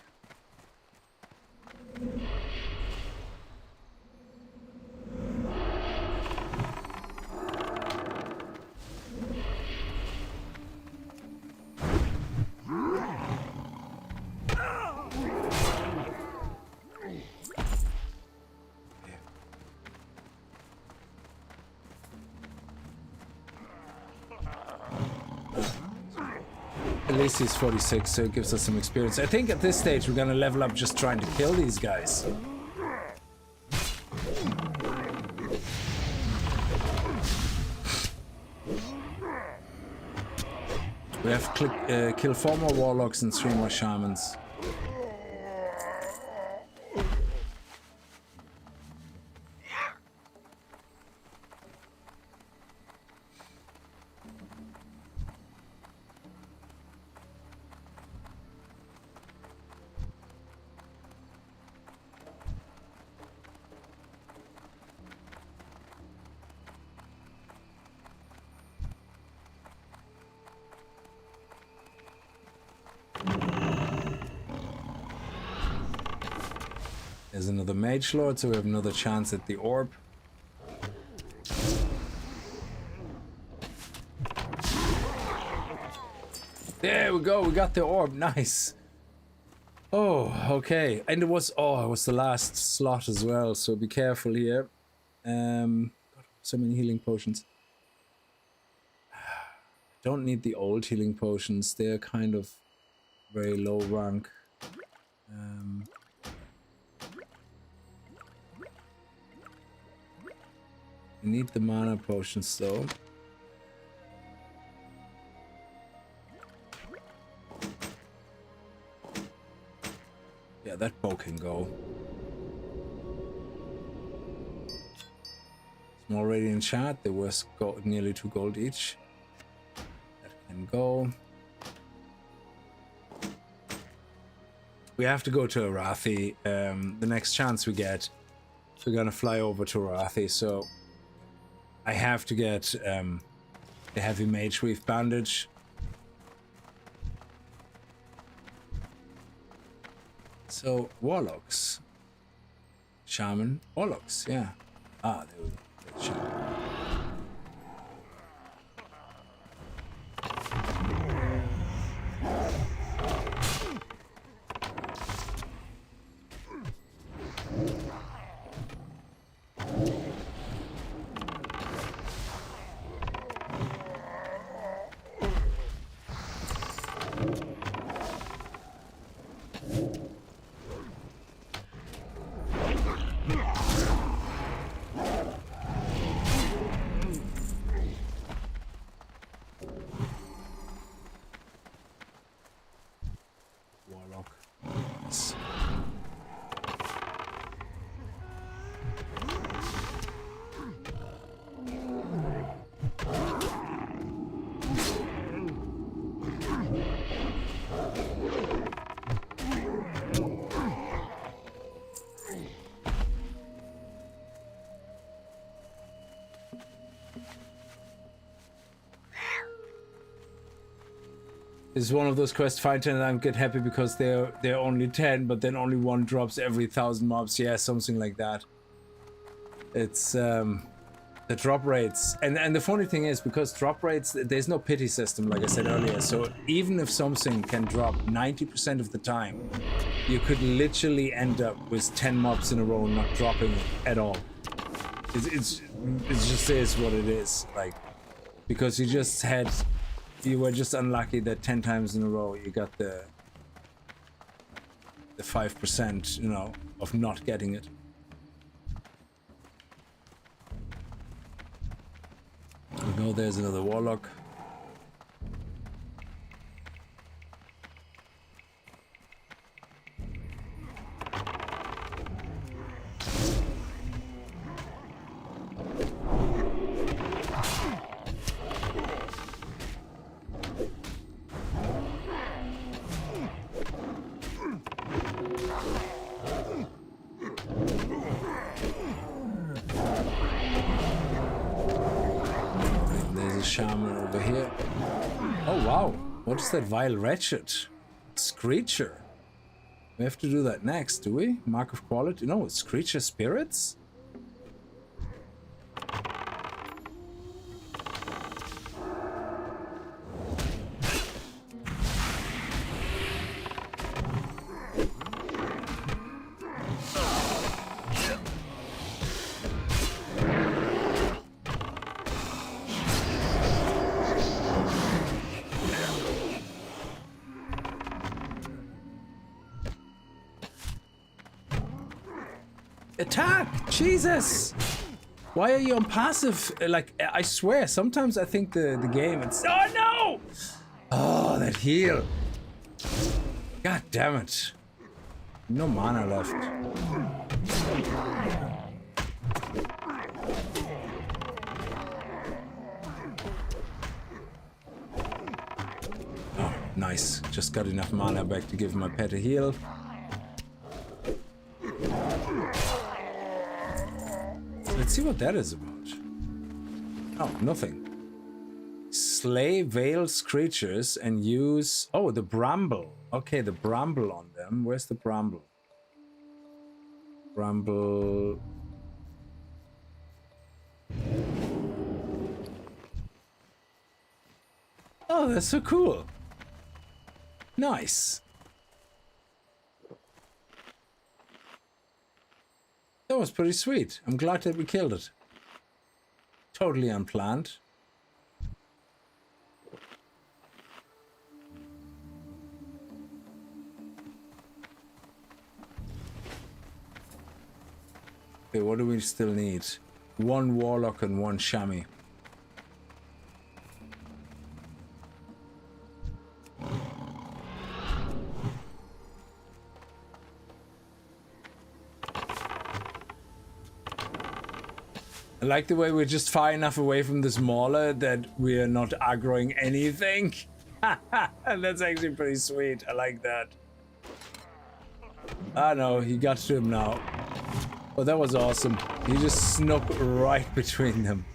At least he's 46, so it gives us some experience. I think at this stage we're gonna level up just trying to kill these guys. We have to kill 4 more warlocks and 3 more shamans. There's another Mage Lord, so we have another chance at the orb. There we go. We got the orb. Nice. Oh, okay. And it was the last slot as well. So be careful here. God, so many healing potions. Don't need the old healing potions. They're kind of very low rank. We need the mana potions though. Yeah, that bow can go. Small radiant shard. They were nearly 2 gold each. That can go. We have to go to Arathi. The next chance we get, we're gonna fly over to Arathi. So I have to get the heavy mage reef bandage. So warlocks, shaman, warlocks, yeah. Ah, there we go. Shaman. This is one of those quests, find 10 and I get happy because they're only 10, but then only 1 drops every 1,000 mobs. Yeah, something like that. It's the drop rates. And the funny thing is, because drop rates, there's no pity system, like I said earlier. So even if something can drop 90% of the time, you could literally end up with 10 mobs in a row not dropping at all. It just is what it is. Like, because you were just unlucky that 10 times in a row you got the 5%, you know, of not getting it. We know there's another warlock. Shaman over here. Oh wow, what is that vile wretched Screecher? We have to do that next, do we? Mark of quality? No, it's Screecher spirits? Attack! Jesus! Why are you on passive? Like, I swear, sometimes I think the game, it's... Oh, no! Oh, that heal. God damn it. No mana left. Oh, nice. Just got enough mana back to give my pet a heal. Let's see what that is about. Oh, nothing. Slay Veil's creatures and use... Oh, the bramble. Okay, the bramble on them. Where's the bramble? Bramble... Oh, that's so cool. Nice. That was pretty sweet. I'm glad that we killed it. Totally unplanned. Okay, what do we still need? One warlock and one chamois. I like the way we're just far enough away from this mauler that we're not aggroing anything. That's actually pretty sweet. I like that. Ah no, he got to him now. Oh, that was awesome. He just snuck right between them.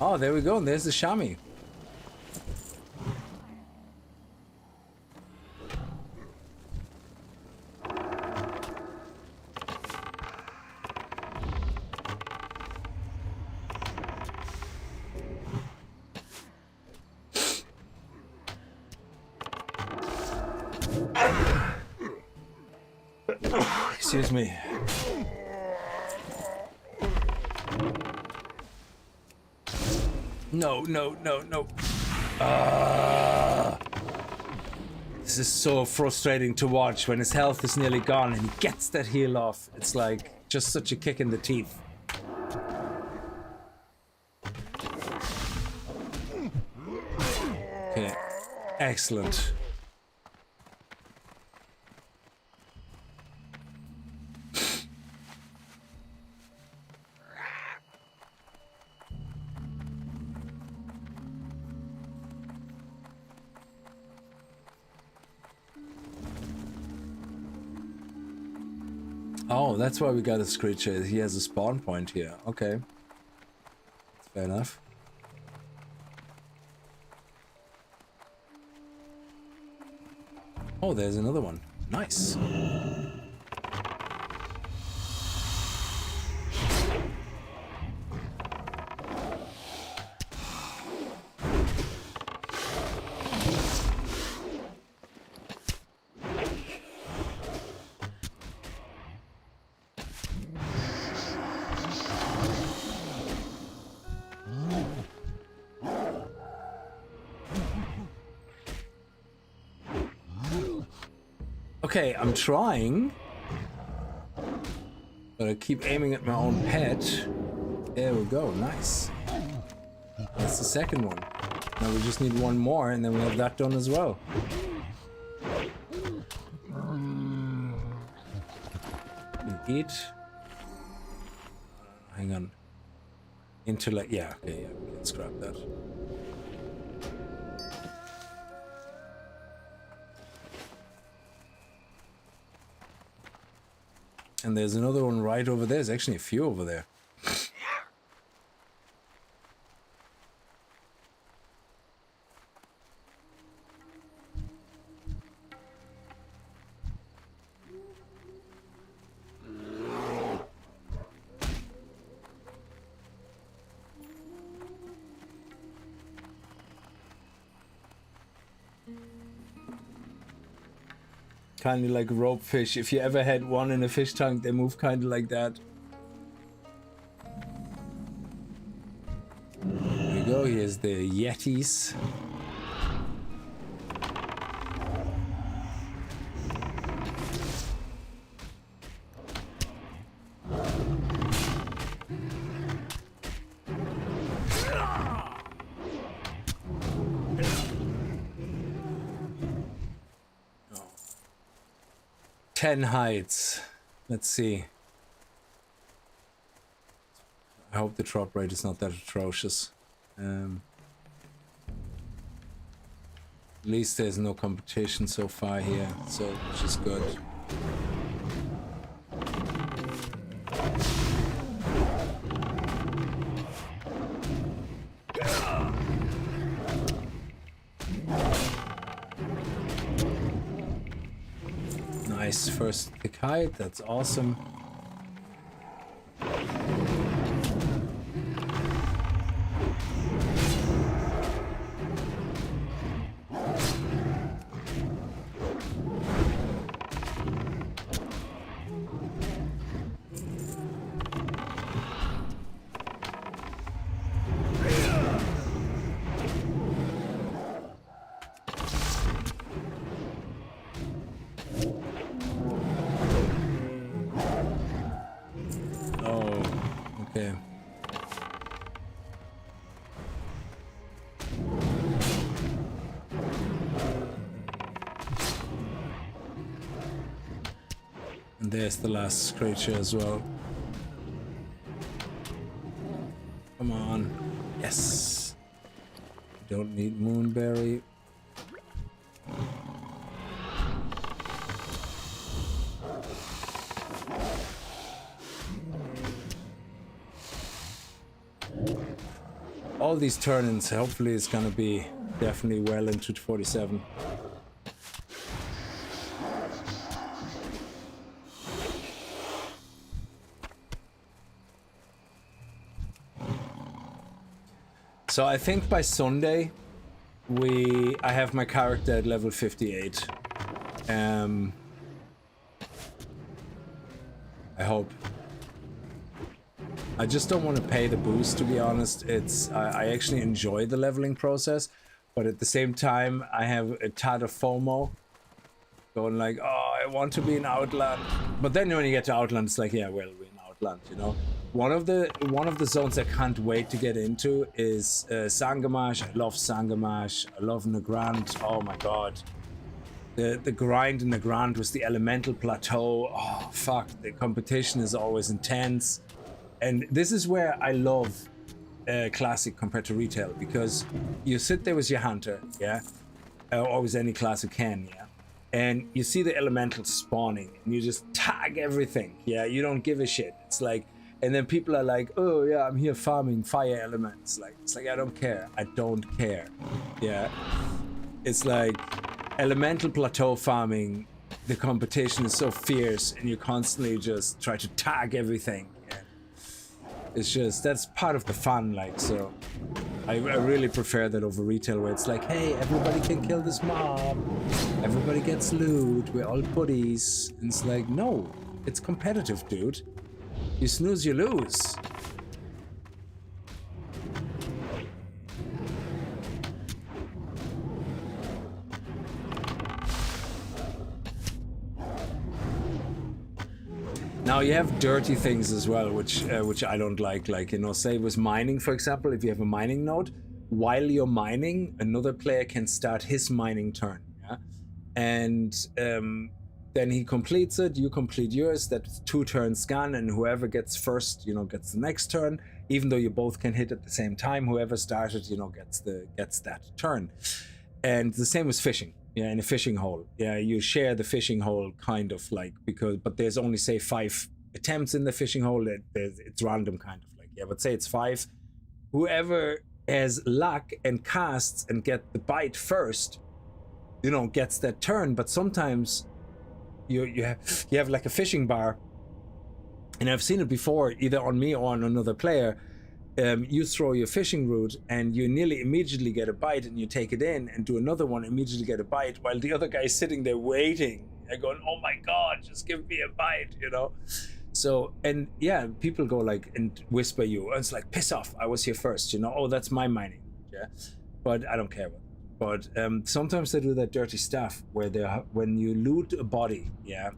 Oh, there we go. And there's the chamois. Excuse me. No, no, no, no. This is so frustrating to watch when his health is nearly gone and he gets that heal off. It's like just such a kick in the teeth. Okay, excellent. Oh, that's why we got a Screecher. He has a spawn point here. Okay. Fair enough. Oh, there's another one. Nice. Okay, I'm trying, but I keep aiming at my own pet. There we go, nice. That's the second one. Now we just need one more and then we have that done as well. We eat. Hang on. Intellect, yeah, okay, yeah, we can scrap that. And there's another one right over there. There's actually a few over there. Kind of like rope fish. If you ever had one in a fish tank, they move kind of like that. There we go. Here's the Yetis. Heights. Let's see. I hope the drop rate is not that atrocious. At least there's no competition so far here, so which is good. Nice first thick height, that's awesome. Okay. And there's the last creature as well. Come on. Yes. Don't need Moonberry. All these turn-ins, hopefully it's gonna be definitely well into 47. So I think by Sunday, I have my character at level 58. I hope. I just don't want to pay the boost, to be honest. I actually enjoy the leveling process, but at the same time, I have a tad of FOMO. Going like, oh, I want to be in Outland. But then when you get to Outland, it's like, yeah, well, we're in Outland, you know? One of the zones I can't wait to get into is Sangamash. I love Sangamash. I love Nagrand. Oh my god. The grind in Nagrand was the elemental plateau. Oh fuck, the competition is always intense. And this is where I love classic compared to retail, because you sit there with your hunter, yeah? Or with any class you can, yeah? And you see the elementals spawning and you just tag everything, yeah? You don't give a shit. It's like, and then people are like, oh yeah, I'm here farming fire elements. Like, it's like, I don't care. I don't care. Yeah. It's like elemental plateau farming. The competition is so fierce and you constantly just try to tag everything. Yeah. It's just, that's part of the fun. Like, so I really prefer that over retail where it's like, hey, everybody can kill this mob. Everybody gets loot. We're all buddies. And it's like, no, it's competitive, dude. You snooze, you lose. Now you have dirty things as well, which I don't like. Like, you know, say with mining, for example, if you have a mining node, while you're mining, another player can start his mining turn. Yeah, and then he completes it, you complete yours, that's 2 turns gone, and whoever gets first, you know, gets the next turn, even though you both can hit at the same time. Whoever started, you know, gets that turn. And the same with fishing, yeah, in a fishing hole. Yeah, you share the fishing hole kind of like, but there's only, say, 5 attempts in the fishing hole. It's random kind of like, yeah, but say it's 5. Whoever has luck and casts and get the bite first, you know, gets that turn. But sometimes you have like a fishing bar, and I've seen it before, either on me or on another player. You throw your fishing route and you nearly immediately get a bite, and you take it in and do another one, immediately get a bite, while the other guy is sitting there waiting and going, oh my god, just give me a bite, you know? So, and yeah, people go like and whisper you, and it's like, piss off, I was here first, you know? Oh, that's my mining, yeah? But I don't care about that. But sometimes they do that dirty stuff where when you loot a body, yeah,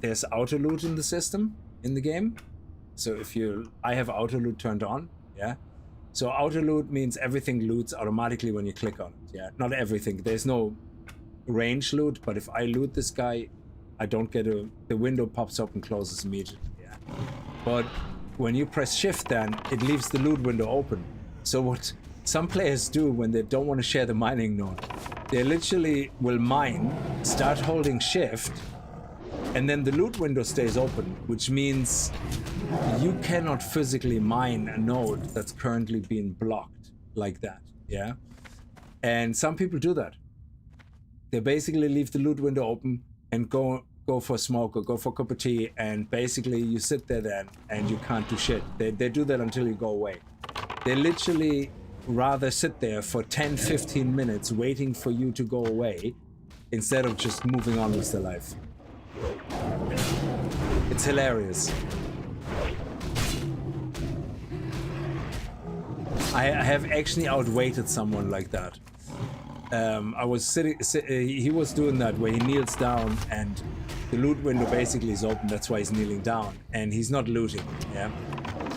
there's auto loot in the system in the game. So I have auto loot turned on, yeah. So auto loot means everything loots automatically when you click on it, yeah. Not everything. There's no range loot, but if I loot this guy, I don't get the window pops up and closes immediately, yeah. But when you press shift, then it leaves the loot window open. So what some players do when they don't want to share the mining node, they literally will mine, start holding shift, and then the loot window stays open, which means you cannot physically mine a node that's currently being blocked like that, yeah? And some people do that. They basically leave the loot window open and go for a smoke or go for a cup of tea, and basically you sit there then and you can't do shit. They do that until you go away. They literally rather sit there for 10-15 minutes waiting for you to go away instead of just moving on with their life. It's hilarious. I have actually outweighted someone like that. I was he was doing that where he kneels down and the loot window basically is open, that's why he's kneeling down, and he's not looting, yeah?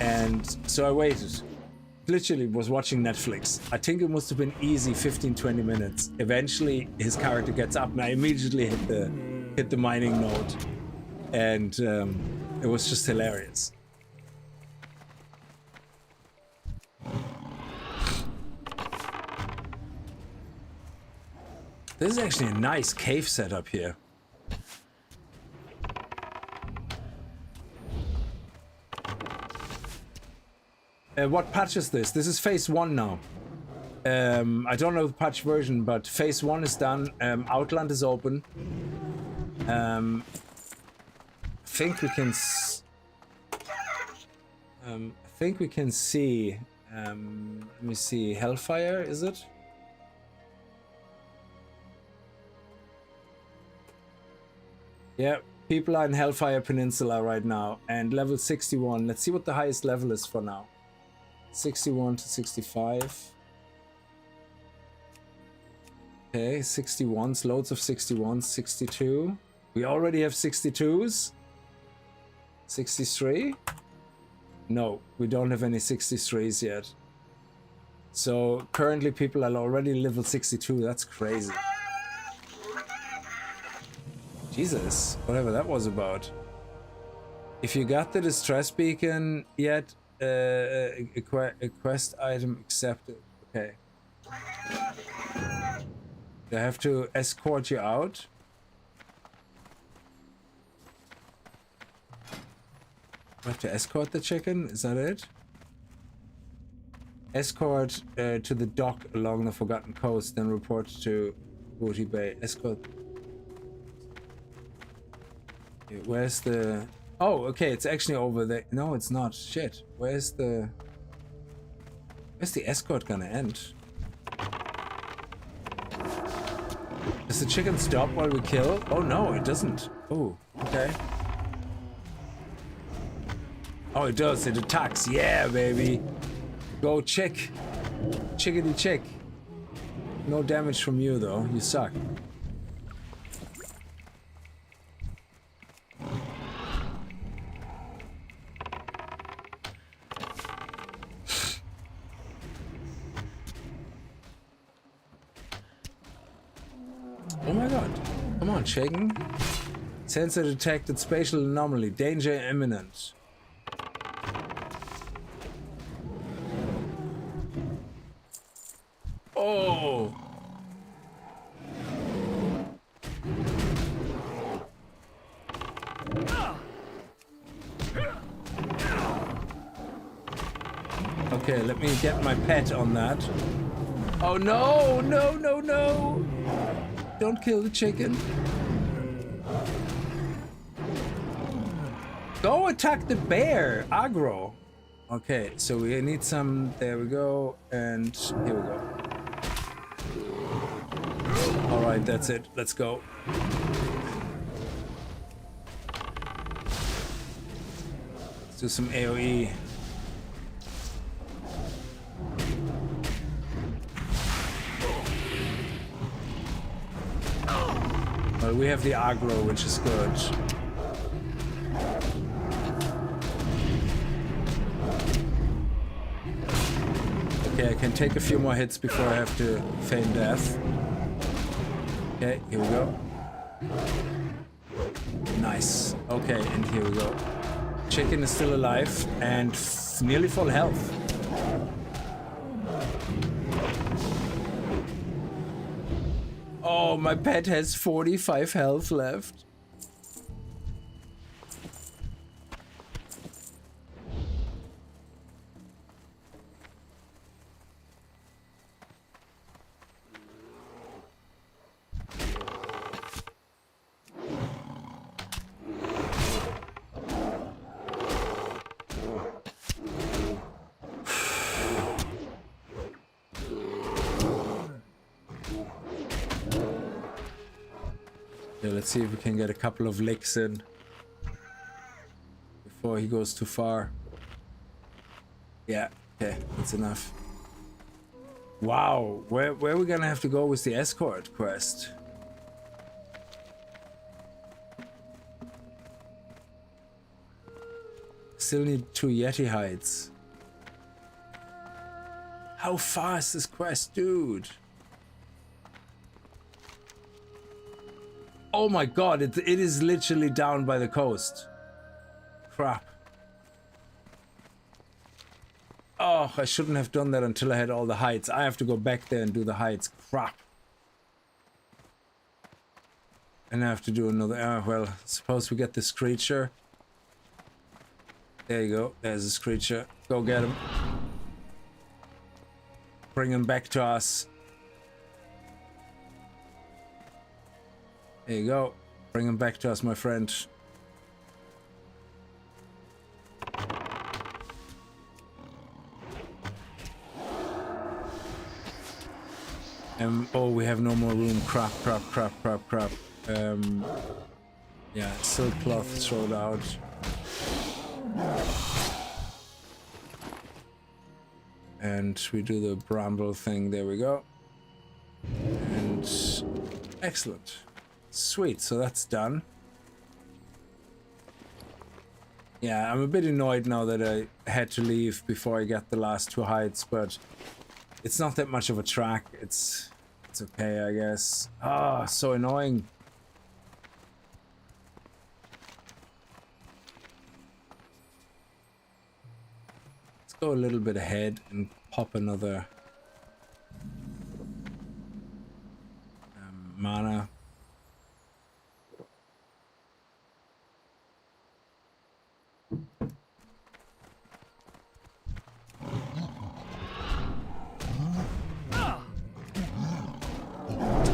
And so I waited. Literally was watching Netflix. I think it must have been easy 15-20 minutes. Eventually his character gets up and I immediately hit the mining node. And it was just hilarious. This is actually a nice cave setup here. What patch is this? This is phase 1 now. I don't know the patch version, but phase 1 is done. Outland is open. I think we can. I think we can see. Let me see. Hellfire, is it? Yeah, people are in Hellfire Peninsula right now, and level 61. Let's see what the highest level is for now. 61 to 65. Okay, 61s, loads of 61s, 62. We already have 62s. 63? No, we don't have any 63s yet. So currently people are already level 62. That's crazy. Jesus, whatever that was about. If you got the distress beacon yet, a quest item accepted. Okay. Do I have to escort you out? I have to escort the chicken? Is that it? Escort to the dock along the Forgotten Coast, then report to Booty Bay. Escort. Okay, where's the... Oh, okay, it's actually over there. No, it's not. Shit. Where's the escort gonna end? Does the chicken stop while we kill? Oh no, it doesn't. Oh, okay. Oh, it does. It attacks. Yeah, baby. Go chick. Chickity chick. No damage from you though. You suck. Oh my god. Come on, chicken. Sensor detected spatial anomaly. Danger imminent. Oh! Okay, let me get my pet on that. Oh no! No, no, no! Don't kill the chicken. Go attack the bear! Aggro! Okay, so we need some... There we go. And here we go. Alright, that's it. Let's go. Let's do some AoE. Well, we have the aggro, which is good. Okay, I can take a few more hits before I have to feign death. Okay, here we go. Nice. Okay, and here we go. Chicken is still alive and nearly full health. Oh, my pet has 45 health left. Let's see if we can get a couple of licks in before he goes too far. Yeah, okay, that's enough. Wow, where are we gonna have to go with the escort quest? still need 2 Yeti hides. How far is this quest, dude? Oh my god, it is literally down by the coast. Crap. Oh, I shouldn't have done that until I had all the hides. I have to go back there and do the hides. Crap. And I have to do another... well, suppose we get this creature. There you go. There's this creature. Go get him. Bring him back to us. There you go. Bring him back to us, my friend. Oh, we have no more room. Crap. Yeah, silk cloth thrown out. And we do the bramble thing. There we go. And excellent. Sweet, so that's done. Yeah, I'm a bit annoyed now that I had to leave before I get the last 2 hides, but it's not that much of a track. It's okay, I guess. Ah, so annoying. Let's go a little bit ahead and pop another mana.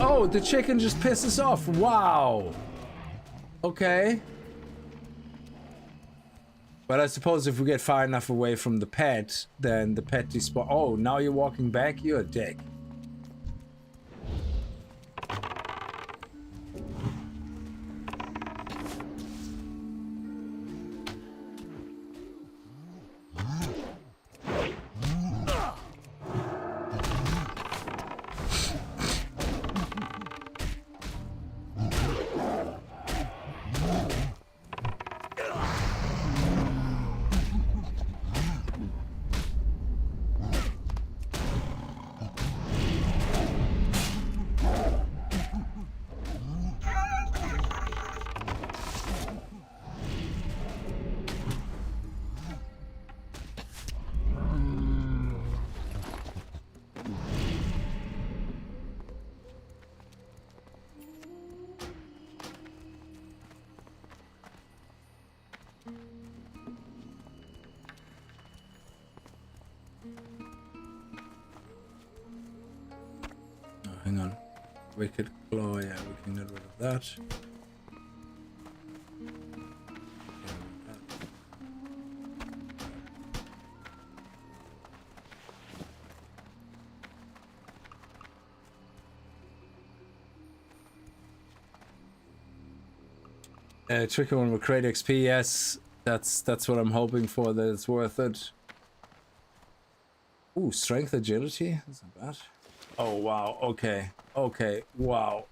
Oh, the chicken just pisses off. Wow. Okay. But I suppose if we get far enough away from the pet, then the pet despawn. Oh, now you're walking back? You're a dick. Hang on. Wicked Claw, yeah, we can get rid of that. Tricky one with great XP, yes. That's what I'm hoping for, that it's worth it. Ooh, strength agility? That's not bad. Oh wow, okay. Okay, wow.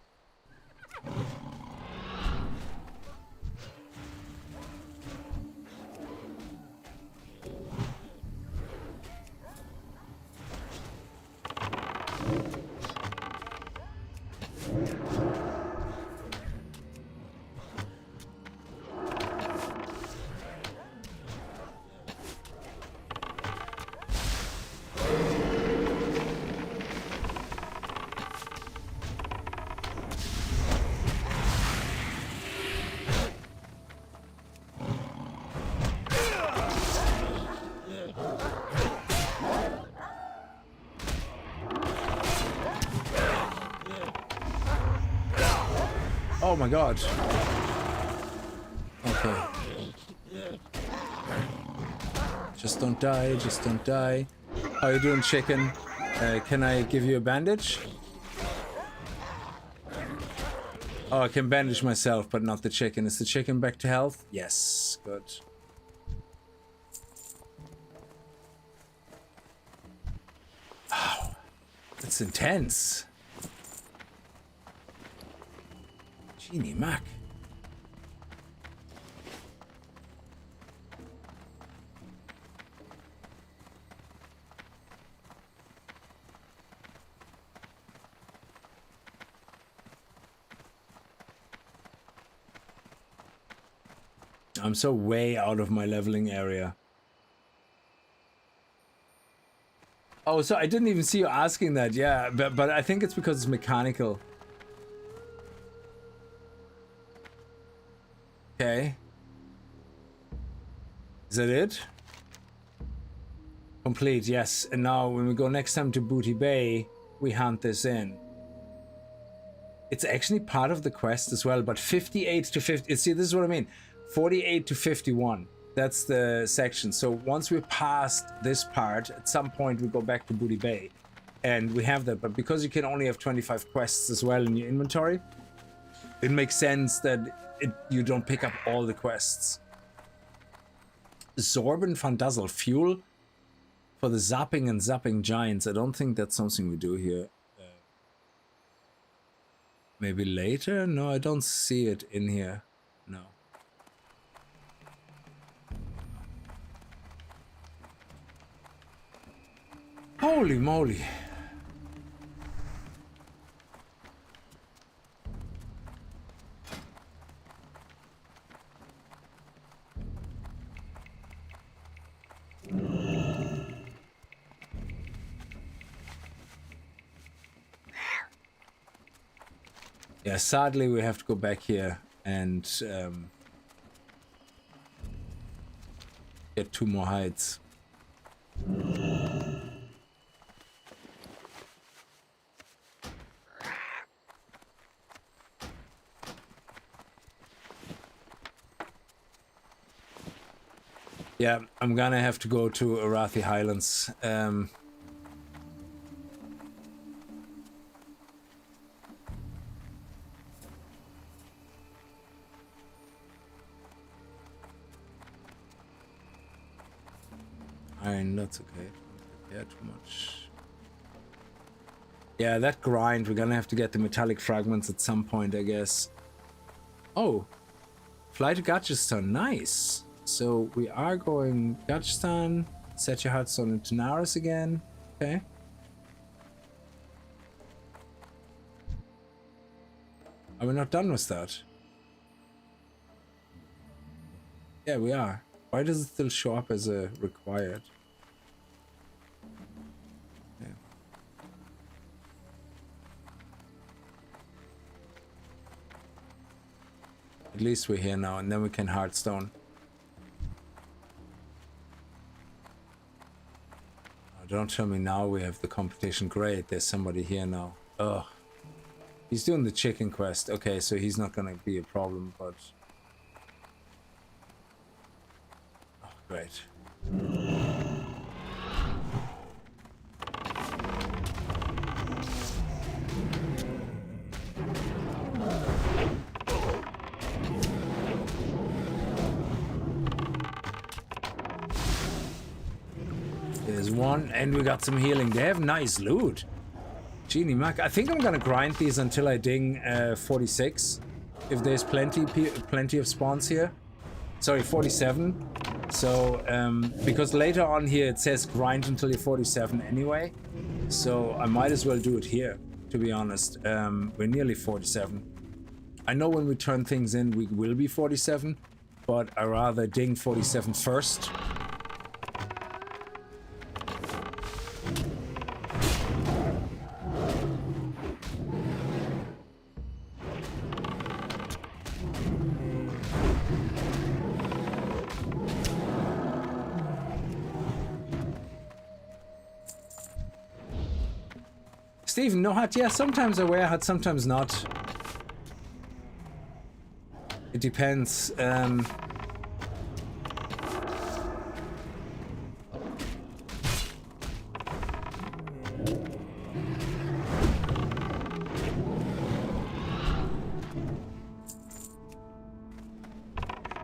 Oh my god. Okay. Just don't die, just don't die. How you doing, chicken? Can I give you a bandage? Oh, I can bandage myself, but not the chicken. Is the chicken back to health? Yes, good. Wow, that's intense. Genie Mac. I'm so way out of my leveling area. Oh, so I didn't even see you asking that. Yeah, but I think it's because it's mechanical. Okay. Is that it? Complete, yes. And now when we go next time to Booty Bay, we hand this in. It's actually part of the quest as well, but 58 to 50. See, this is what I mean. 48 to 51. That's the section. So once we're past this part, at some point we go back to Booty Bay. And we have that. But because you can only have 25 quests as well in your inventory, it makes sense that you don't pick up all the quests. Zorb and Fandazzle. Fuel for the zapping and zapping giants. I don't think that's something we do here. Maybe later? No, I don't see it in here. No. Holy moly. Yeah, sadly we have to go back here and get 2 more hides. Yeah, I'm gonna have to go to Arathi Highlands. That's okay. Don't care too much. Yeah, that grind, we're gonna have to get the metallic fragments at some point, I guess. Oh, fly to Gajistan, nice. So we are going Gajistan, set your heartstone in Tanaris again. Okay. Are we not done with that? Yeah, we are. Why does it still show up as a required? Yeah. At least we're here now, and then we can Hearthstone. Oh, don't tell me now we have the competition. Great, there's somebody here now. Ugh. He's doing the chicken quest. Okay, so he's not gonna be a problem, but... Oh, great. There's one, and we got some healing. They have nice loot. Genie Mac. I think I'm gonna grind these until I ding 46. If there's plenty of spawns here. Sorry, 47. So, because later on here it says grind until you're 47 anyway. So I might as well do it here, to be honest. We're nearly 47. I know when we turn things in we will be 47, but I rather ding 47 first. Steven, no hat? Yeah, sometimes I wear a hat, sometimes not. It depends.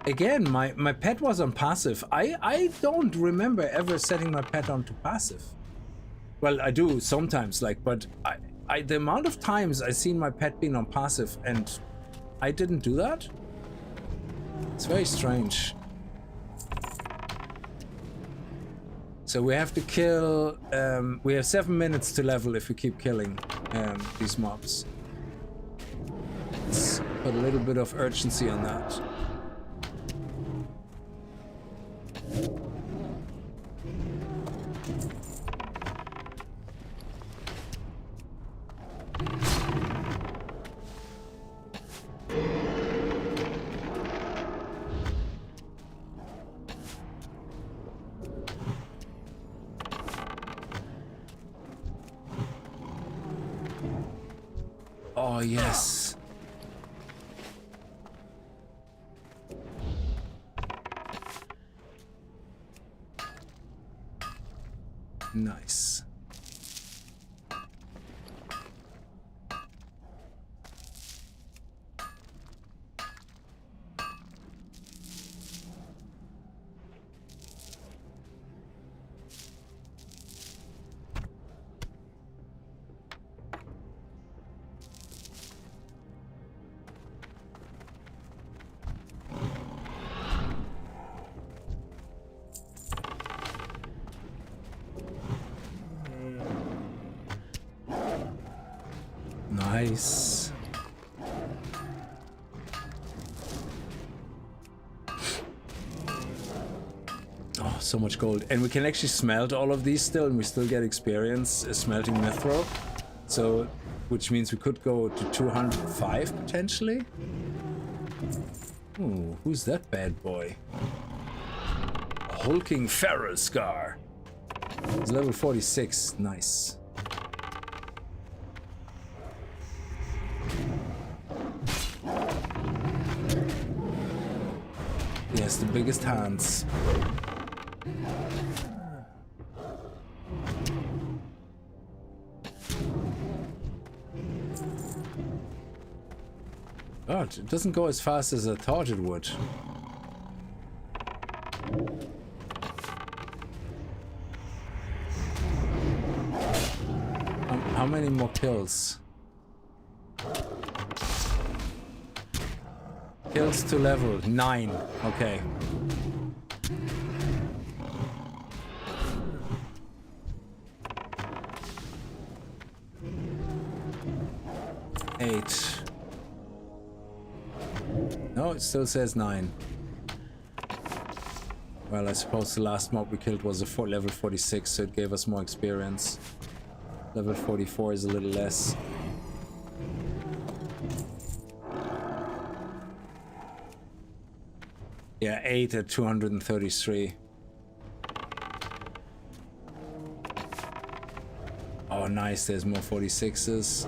Again, my pet was on passive. I don't remember ever setting my pet onto passive. Well, I do sometimes, like, but the amount of times I've seen my pet being on passive and I didn't do that? It's very strange. So we have to kill, we have 7 minutes to level if we keep killing these mobs. Let's put a little bit of urgency on that. Oh, yes. Nice. Nice. Oh, so much gold. And we can actually smelt all of these still, and we still get experience smelting mithril. So, which means we could go to 205 potentially. Ooh, who's that bad boy? A hulking feral scar. He's level 46. Nice. Yes, the biggest hands. Oh, it doesn't go as fast as I thought it would. How many more kills? Kills to level 9. Okay. Eight. No, it still says 9. Well, I suppose the last mob we killed was a level 46, so it gave us more experience. Level 44 is a little less. Yeah, 8 at 233. Oh, nice. There's more 46s.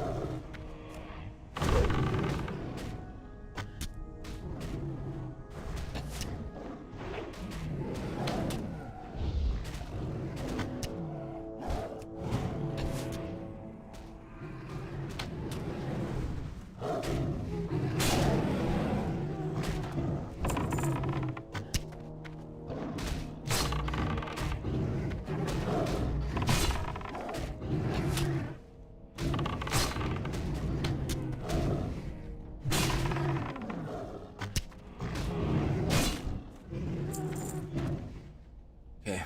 Okay.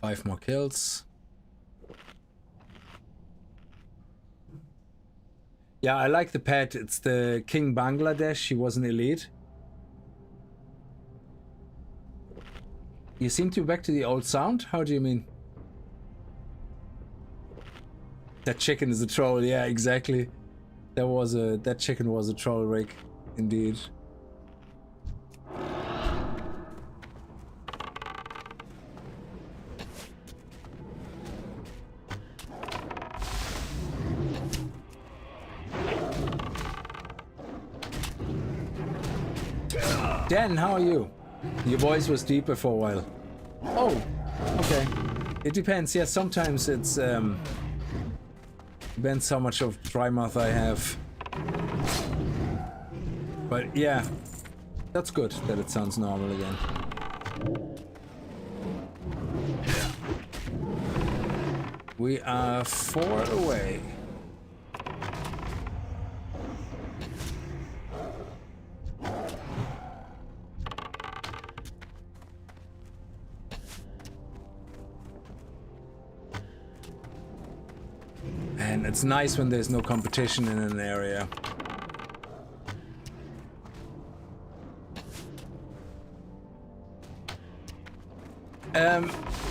5 more kills. Yeah, I like the pet. It's the King Bangladesh. He was an elite. You seem to be back to the old sound? How do you mean? That chicken is a troll. Yeah, exactly. That chicken was a troll rig, indeed. Dan, how are you? Your voice was deeper for a while. Oh, okay. It depends. Yeah, sometimes it's depends how much of dry mouth I have. But yeah, that's good that it sounds normal again. We are 4 away. And it's nice when there's no competition in an area.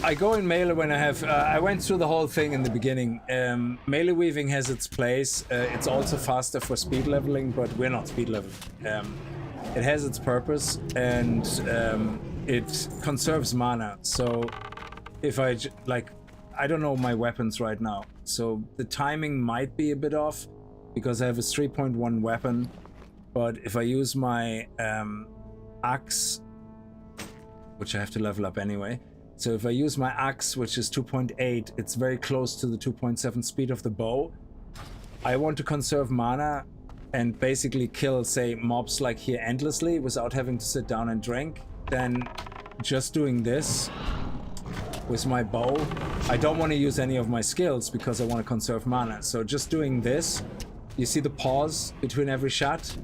I go in melee when I have... I went through the whole thing in the beginning. Melee weaving has its place. It's also faster for speed leveling, but we're not speed leveling. It has its purpose, and it conserves mana. So if I I don't know my weapons right now, so the timing might be a bit off because I have a 3.1 weapon, but if I use my axe, which I have to level up anyway, so if I use my axe, which is 2.8, it's very close to the 2.7 speed of the bow. I want to conserve mana and basically kill, say, mobs like here endlessly without having to sit down and drink. Then just doing this with my bow, I don't want to use any of my skills because I want to conserve mana. So just doing this, you see the pause between every shot?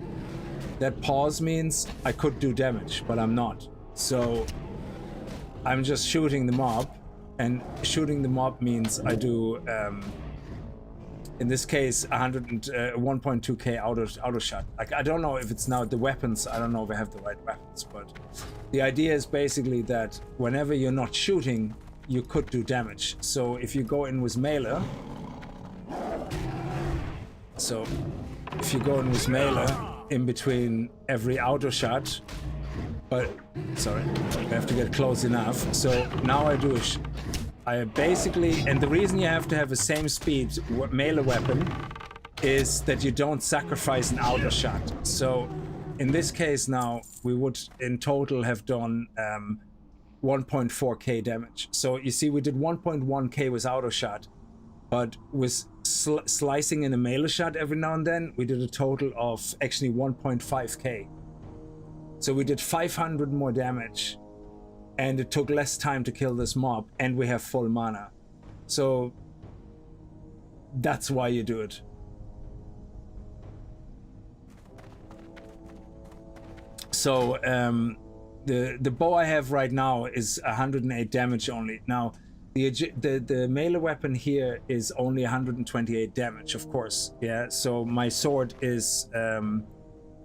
That pause means I could do damage, but I'm not. So I'm just shooting the mob, and shooting the mob means I do, in this case, 1.2k auto shot. Like, I don't know if it's now the weapons, I don't know if I have the right weapons, but the idea is basically that whenever you're not shooting, you could do damage. So if you go in with melee, in between every auto shot, but sorry, I have to get close enough. So now I do I basically, and the reason you have to have the same speed melee weapon is that you don't sacrifice an auto shot. So in this case now, we would in total have done 1.4k damage. So you see, we did 1.1k with auto shot, but with slicing in a melee shot every now and then, we did a total of actually 1.5k. So we did 500 more damage, and it took less time to kill this mob, and we have full mana. So that's why you do it. So the bow I have right now is 108 damage only. Now the melee weapon here is only 128 damage, of course. Yeah. So my sword is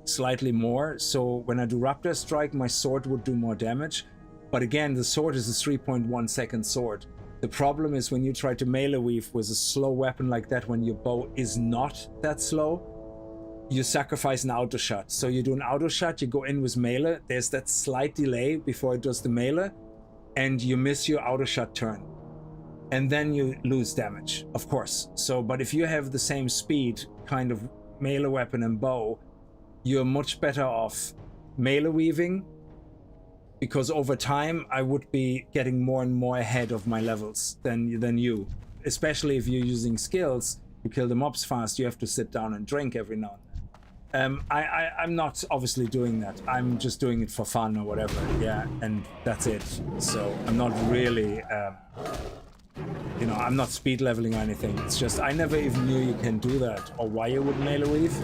slightly more. So when I do Raptor Strike, my sword would do more damage. But again, the sword is a 3.1 second sword. The problem is when you try to melee weave with a slow weapon like that, when your bow is not that slow, you sacrifice an auto shot. So you do an auto shot, you go in with melee, there's that slight delay before it does the melee, and you miss your auto shot turn. And then you lose damage, of course. So, but if you have the same speed, kind of melee weapon and bow, you're much better off melee weaving, because over time I would be getting more and more ahead of my levels than you. Especially if you're using skills, you kill the mobs fast, you have to sit down and drink every now and then. I'm not obviously doing that. I'm just doing it for fun or whatever, yeah, and that's it. So I'm not really, you know, I'm not speed leveling or anything. It's just I never even knew you can do that or why you would melee weave.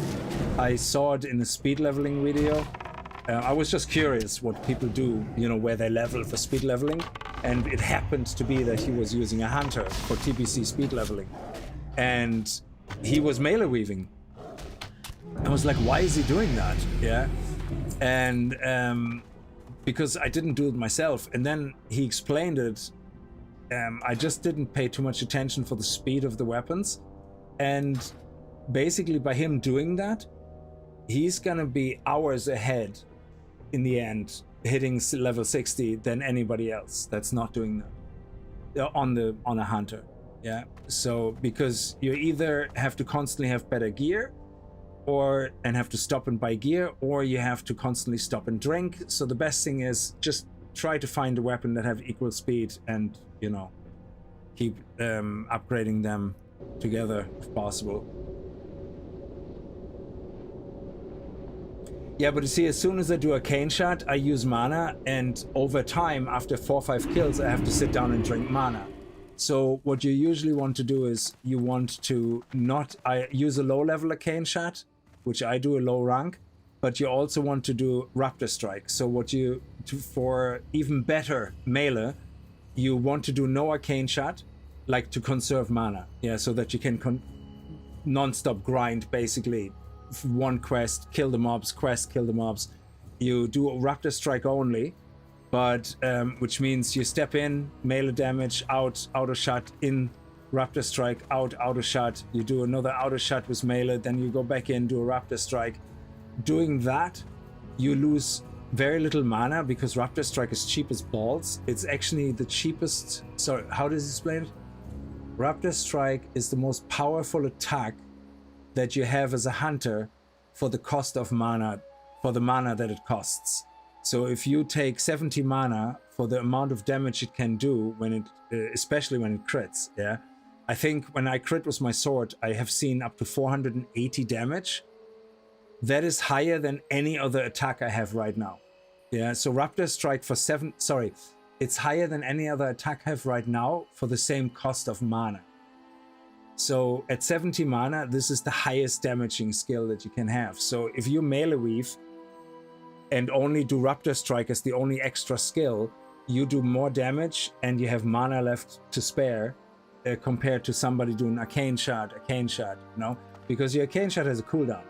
I saw it in a speed leveling video. I was just curious what people do, you know, where they level for speed leveling, and it happened to be that he was using a hunter for TBC speed leveling, and he was melee weaving. I was like, why is he doing that? Yeah. And because I didn't do it myself. And then he explained it. I just didn't pay too much attention for the speed of the weapons. And basically by him doing that, he's gonna be hours ahead in the end, hitting level 60 than anybody else that's not doing that on a hunter. Yeah. So because you either have to constantly have better gear, and have to stop and buy gear, or you have to constantly stop and drink. So the best thing is just try to find a weapon that have equal speed and, you know, keep upgrading them together if possible. Yeah, but you see, as soon as I do a cane shot, I use mana, and over time, after 4 or 5 kills, I have to sit down and drink mana. So what you usually want to do is you want to I use a low level arcane shot, which I do a low rank, but you also want to do Raptor Strike. So for even better melee, you want to do no arcane shot, like to conserve mana. Yeah, so that you can non-stop grind, basically. One quest, kill the mobs, quest, kill the mobs. You do Raptor Strike only, but which means you step in, melee damage, out, auto shot, in, Raptor Strike, out, auto shot. You do another auto shot with melee, then you go back in, do a Raptor Strike. Doing that, you lose very little mana because Raptor Strike is cheap as balls. It's actually the cheapest. Sorry, how does he explain it? Raptor Strike is the most powerful attack that you have as a hunter for the cost of mana, for the mana that it costs. So if you take 70 mana for the amount of damage it can do when it, especially when it crits, yeah. I think when I crit with my sword, I have seen up to 480 damage. That is higher than any other attack I have right now. Yeah, so Raptor Strike for it's higher than any other attack I have right now for the same cost of mana. So at 70 mana, this is the highest damaging skill that you can have. So if you melee weave and only do Raptor Strike as the only extra skill, you do more damage and you have mana left to spare compared to somebody doing Arcane Shard, you know? Because your Arcane Shard has a cooldown.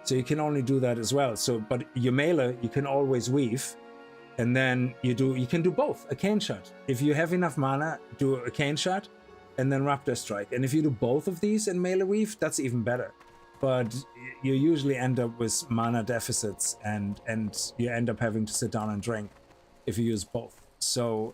So you can only do that as well. So, but your melee, you can always weave. And then you can do both, Arcane Shot. If you have enough mana, do Arcane Shot and then Raptor Strike. And if you do both of these in melee weave, that's even better. But you usually end up with mana deficits and you end up having to sit down and drink if you use both. So,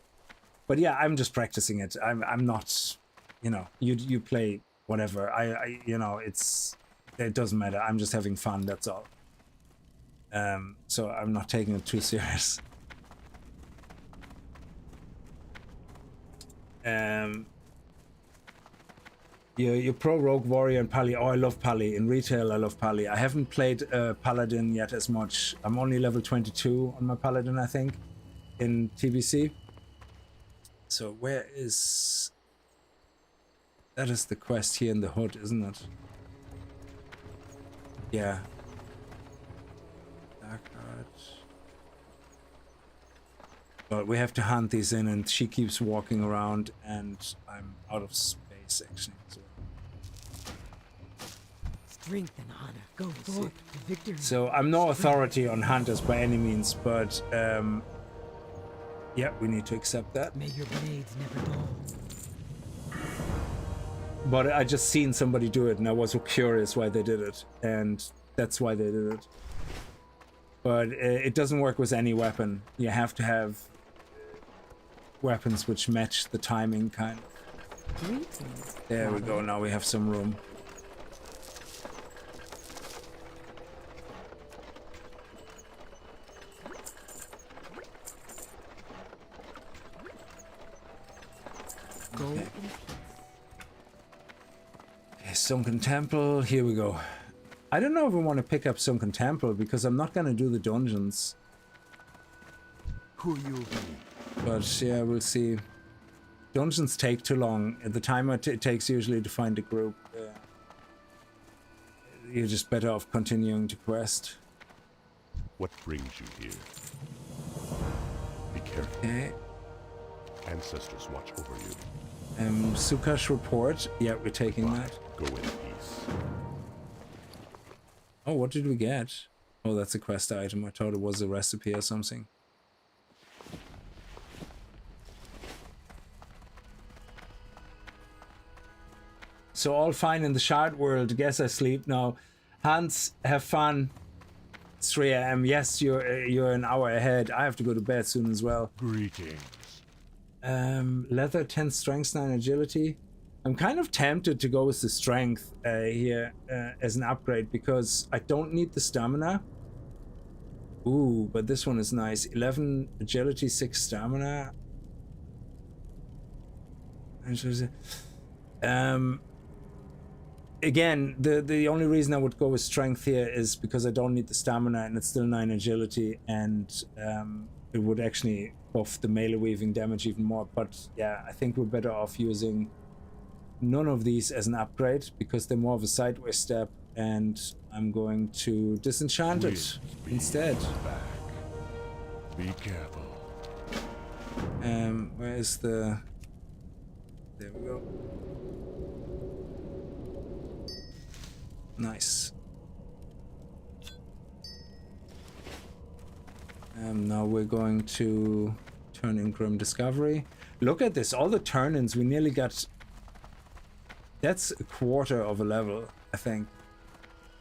but yeah, I'm just practicing it. I'm not, you know, you play whatever. I you know, it doesn't matter. I'm just having fun, that's all. So I'm not taking it too serious. You're pro rogue warrior and pally. Oh, I love pally. In retail, I love pally. I haven't played paladin yet as much. I'm only level 22 on my paladin, I think, in TBC. So where is... That is the quest here in the hood, isn't it? Yeah. Dark Heart. But we have to hunt these in, and she keeps walking around, and I'm out of space, actually. So. Strength and honor. Go forth to victory. So I'm no authority on hunters by any means, but yeah, we need to accept that. May your blades never dull. But I just seen somebody do it, and I was so curious why they did it, and that's why they did it. But it doesn't work with any weapon. You have to have weapons which match the timing, kind of. Greetings. There we go. Now we have some room. Go in peace. Okay, Sunken Temple. Here we go. I don't know if I want to pick up Sunken Temple because I'm not going to do the dungeons. Who you be? But yeah, we'll see. Dungeons take too long. At the time it takes usually to find a group. You're just better off continuing to quest. What brings you here? Be careful. Okay. Ancestors watch over you. Sukash report. Yeah, we're taking that. Go in peace. Oh, what did we get? Oh, that's a quest item. I thought it was a recipe or something. So all fine in the shard world. Guess I sleep now. Hans, have fun. It's 3 AM. Yes, you're an hour ahead. I have to go to bed soon as well. Greetings. Leather 10 strength, 9 agility. I'm kind of tempted to go with the strength here as an upgrade because I don't need the stamina. Ooh, but this one is nice. 11 agility, 6 stamina. Again, the only reason I would go with strength here is because I don't need the stamina and it's still 9 agility, and it would actually buff the melee weaving damage even more. But yeah, I think we're better off using none of these as an upgrade because they're more of a sideways step, and I'm going to disenchant it instead. Back. Be careful. Where is the... There we go. Nice. Now we're going to turn in Grim Discovery. Look at this, all the turn-ins, we nearly got... That's a quarter of a level, I think.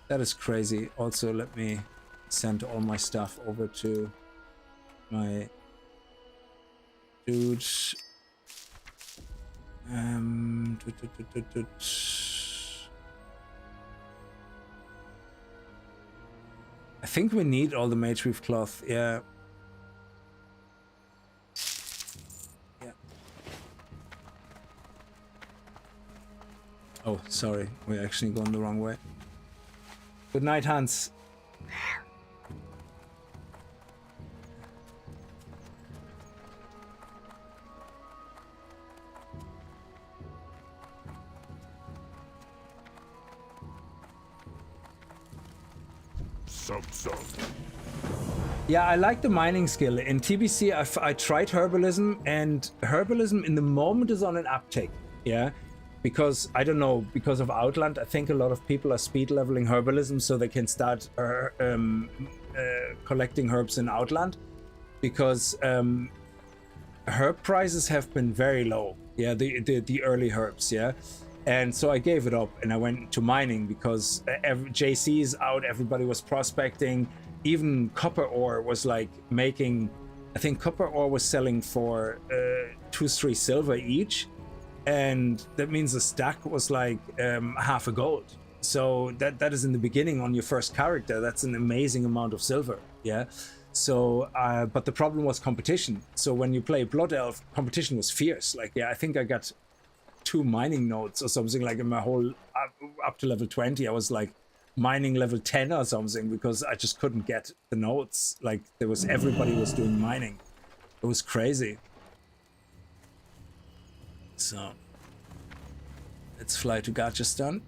That is crazy. Also, let me send all my stuff over to my dude. I think we need all the mage weave cloth. Yeah. Yeah. Oh, sorry. We're actually going the wrong way. Good night, Hans. Some. Yeah, I like the mining skill. In TBC, I tried herbalism, and herbalism in the moment is on an uptake. Yeah, because I don't know, because of Outland, I think a lot of people are speed leveling herbalism so they can start collecting herbs in Outland, because herb prices have been very low. Yeah, the early herbs. Yeah. And so I gave it up and I went to mining because JC is out, everybody was prospecting. Even copper ore was like making, I think copper ore was selling for 2-3 silver each. And that means the stack was like half a gold. So that is in the beginning on your first character. That's an amazing amount of silver. Yeah. So, but the problem was competition. So when you play Blood Elf, competition was fierce. Like, yeah, I think I got 2 mining nodes or something like in my whole up to level 20. I was like mining level 10 or something because I just couldn't get the nodes. Like everybody was doing mining. It was crazy. So let's fly to Gajastan.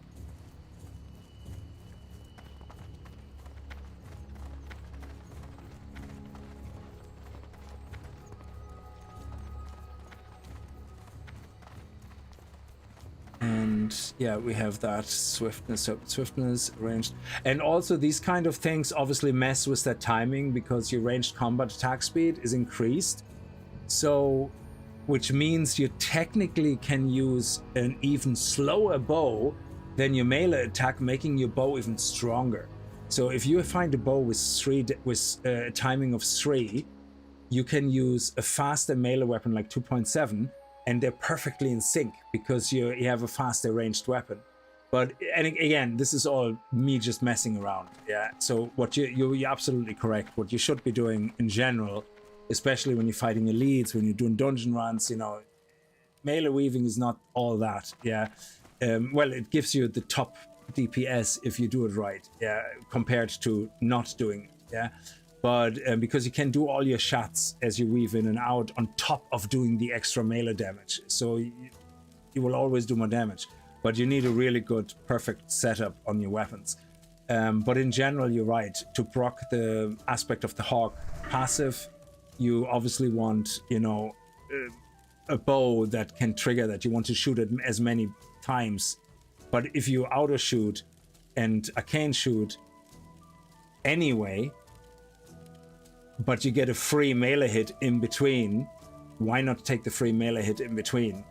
And yeah, we have that swiftness ranged, and also these kind of things obviously mess with that timing because your ranged combat attack speed is increased, so which means you technically can use an even slower bow than your melee attack, making your bow even stronger. So if you find a bow with a timing of 3, you can use a faster melee weapon like 2.7. And they're perfectly in sync because you have a faster ranged weapon. But and again, this is all me just messing around. Yeah. So what you're absolutely correct. What you should be doing in general, especially when you're fighting elites, when you're doing dungeon runs, you know, melee weaving is not all that. Yeah. Well, it gives you the top DPS if you do it right. Yeah. Compared to not doing it. Yeah. But because you can do all your shots as you weave in and out on top of doing the extra melee damage. So you will always do more damage. But you need a really good, perfect setup on your weapons. But in general, you're right. To proc the aspect of the hawk passive, you obviously want, you know, a bow that can trigger that. You want to shoot it as many times. But if you auto shoot and arcane shoot anyway, but you get a free melee hit in between, why not take the free melee hit in between?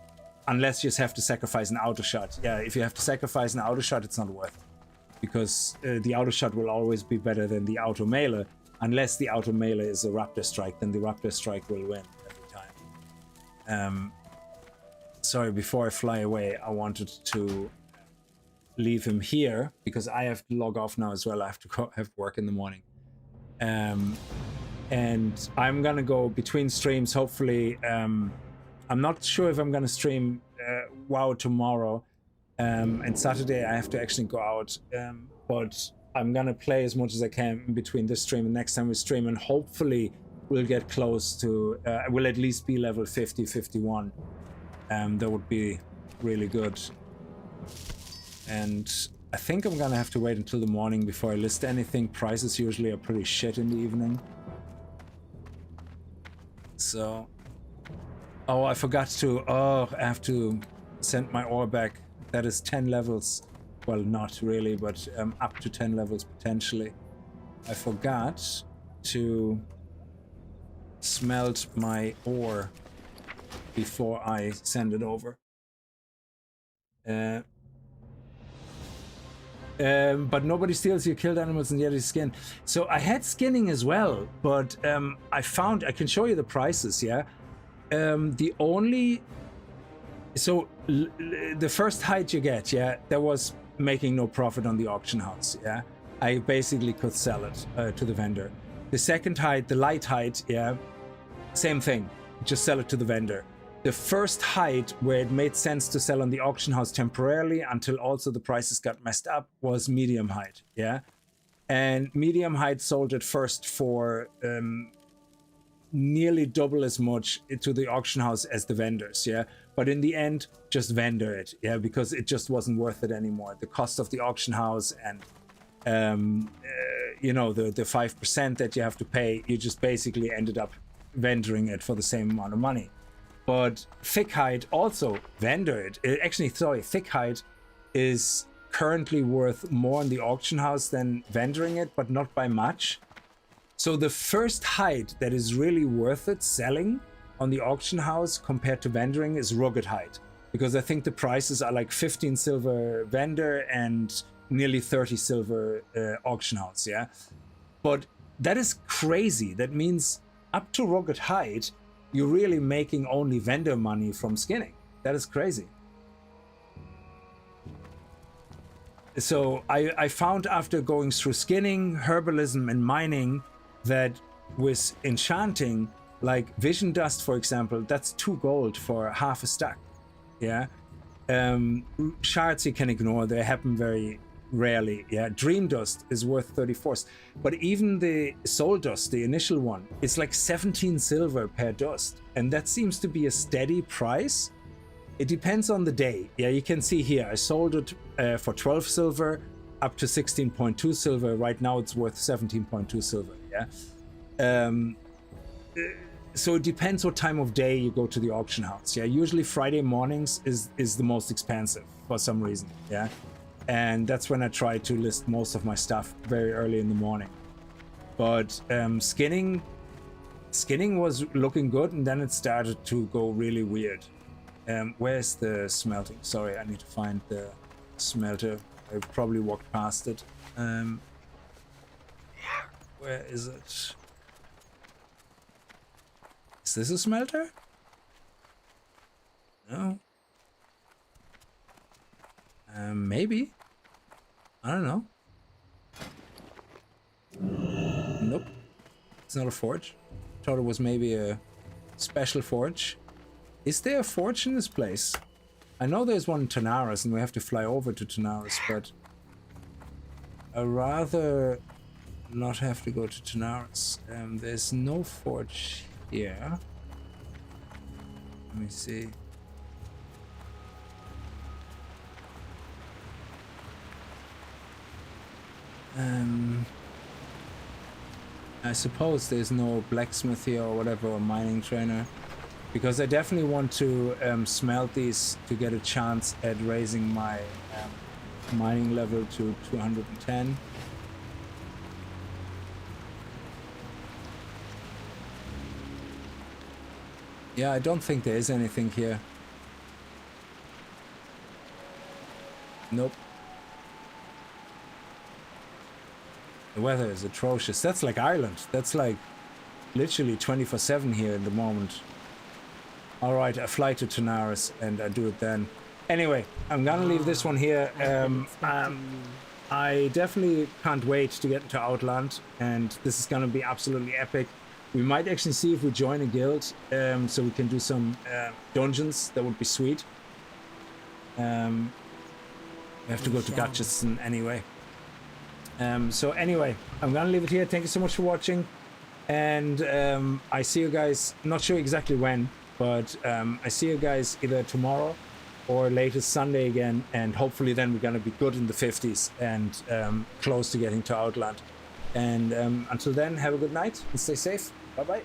Unless you just have to sacrifice an auto shot. Yeah, if you have to sacrifice an auto shot, it's not worth it. Because the auto shot will always be better than the auto melee. Unless the auto melee is a raptor strike, then the raptor strike will win every time. Sorry, before I fly away, I wanted to leave him here because I have to log off now as well. I have to have work in the morning. And I'm gonna go between streams, hopefully. I'm not sure if I'm gonna stream WoW tomorrow, and Saturday I have to actually go out, but I'm gonna play as much as I can in between this stream and next time we stream, and hopefully we'll get close to, we'll at least be level 50, 51. That would be really good. And I think I'm gonna have to wait until the morning before I list anything. Prices usually are pretty shit in the evening. So, oh, I forgot to, I have to send my ore back. That is 10 levels. Well, not really, but up to 10 levels potentially. I forgot to smelt my ore before I send it over. But nobody steals your killed animals and yet skin. So I had skinning as well, but I can show you the prices, yeah? The only So the first hide you get, yeah, that was making no profit on the auction house, yeah. I basically could sell it to the vendor. The second hide, the light hide, yeah, same thing, just sell it to the vendor. The first hide where it made sense to sell on the auction house temporarily until also the prices got messed up was medium hide, yeah. And medium hide sold at first for nearly double as much to the auction house as the vendors, yeah. But in the end, just vendor it, yeah, because it just wasn't worth it anymore. The cost of the auction house and you know, the 5% that you have to pay, you just basically ended up vendoring it for the same amount of money. But thick hide also vendor it. Actually, sorry, thick hide is currently worth more in the auction house than vendoring it, but not by much. So the first hide that is really worth it selling on the auction house compared to vendoring is rugged hide, because I think the prices are like 15 silver vendor and nearly 30 silver auction house, yeah. But that is crazy. That means up to rugged hide, you're really making only vendor money from skinning. That is crazy. So I found after going through skinning, herbalism, and mining that with enchanting, like vision dust, for example, that's 2 gold for half a stack. Yeah. Shards you can ignore, they happen very rarely. Yeah. Dream dust is worth 34. But even the soul dust, the initial one, it's like 17 silver per dust. And that seems to be a steady price. It depends on the day. Yeah, you can see here, I sold it for 12 silver up to 16.2 silver. Right now it's worth 17.2 silver. Yeah. So it depends what time of day you go to the auction house. Yeah, usually Friday mornings is the most expensive for some reason. Yeah, and that's when I try to list most of my stuff very early in the morning. But skinning was looking good, and then it started to go really weird. Where's the smelting? Sorry, I need to find the smelter. I probably walked past it. Where is it? Is this a smelter? No. Maybe. I don't know. Nope. It's not a forge. Thought it was maybe a special forge. Is there a forge in this place? I know there's one in Tanaris and we have to fly over to Tanaris, but I'd rather not have to go to Tanaris. There's no forge here. Let me see. I suppose there's no blacksmith here or whatever, or mining trainer, because I definitely want to smelt these to get a chance at raising my mining level to 210. Yeah, I don't think there is anything here. Nope. The weather is atrocious. That's like Ireland. That's like literally 24/7 here in the moment. Alright, I fly to Tanaris and I do it then. Anyway, I'm gonna leave this one here. I definitely can't wait to get into Outland, and this is gonna be absolutely epic. We might actually see if we join a guild, so we can do some dungeons. That would be sweet. We have to go to Gatchison anyway. So anyway, I'm gonna leave it here. Thank you so much for watching, and I see you guys, not sure exactly when, but I see you guys either tomorrow or latest Sunday again, and hopefully then we're gonna be good in the 50s and close to getting to Outland. And until then, have a good night and stay safe. Bye bye.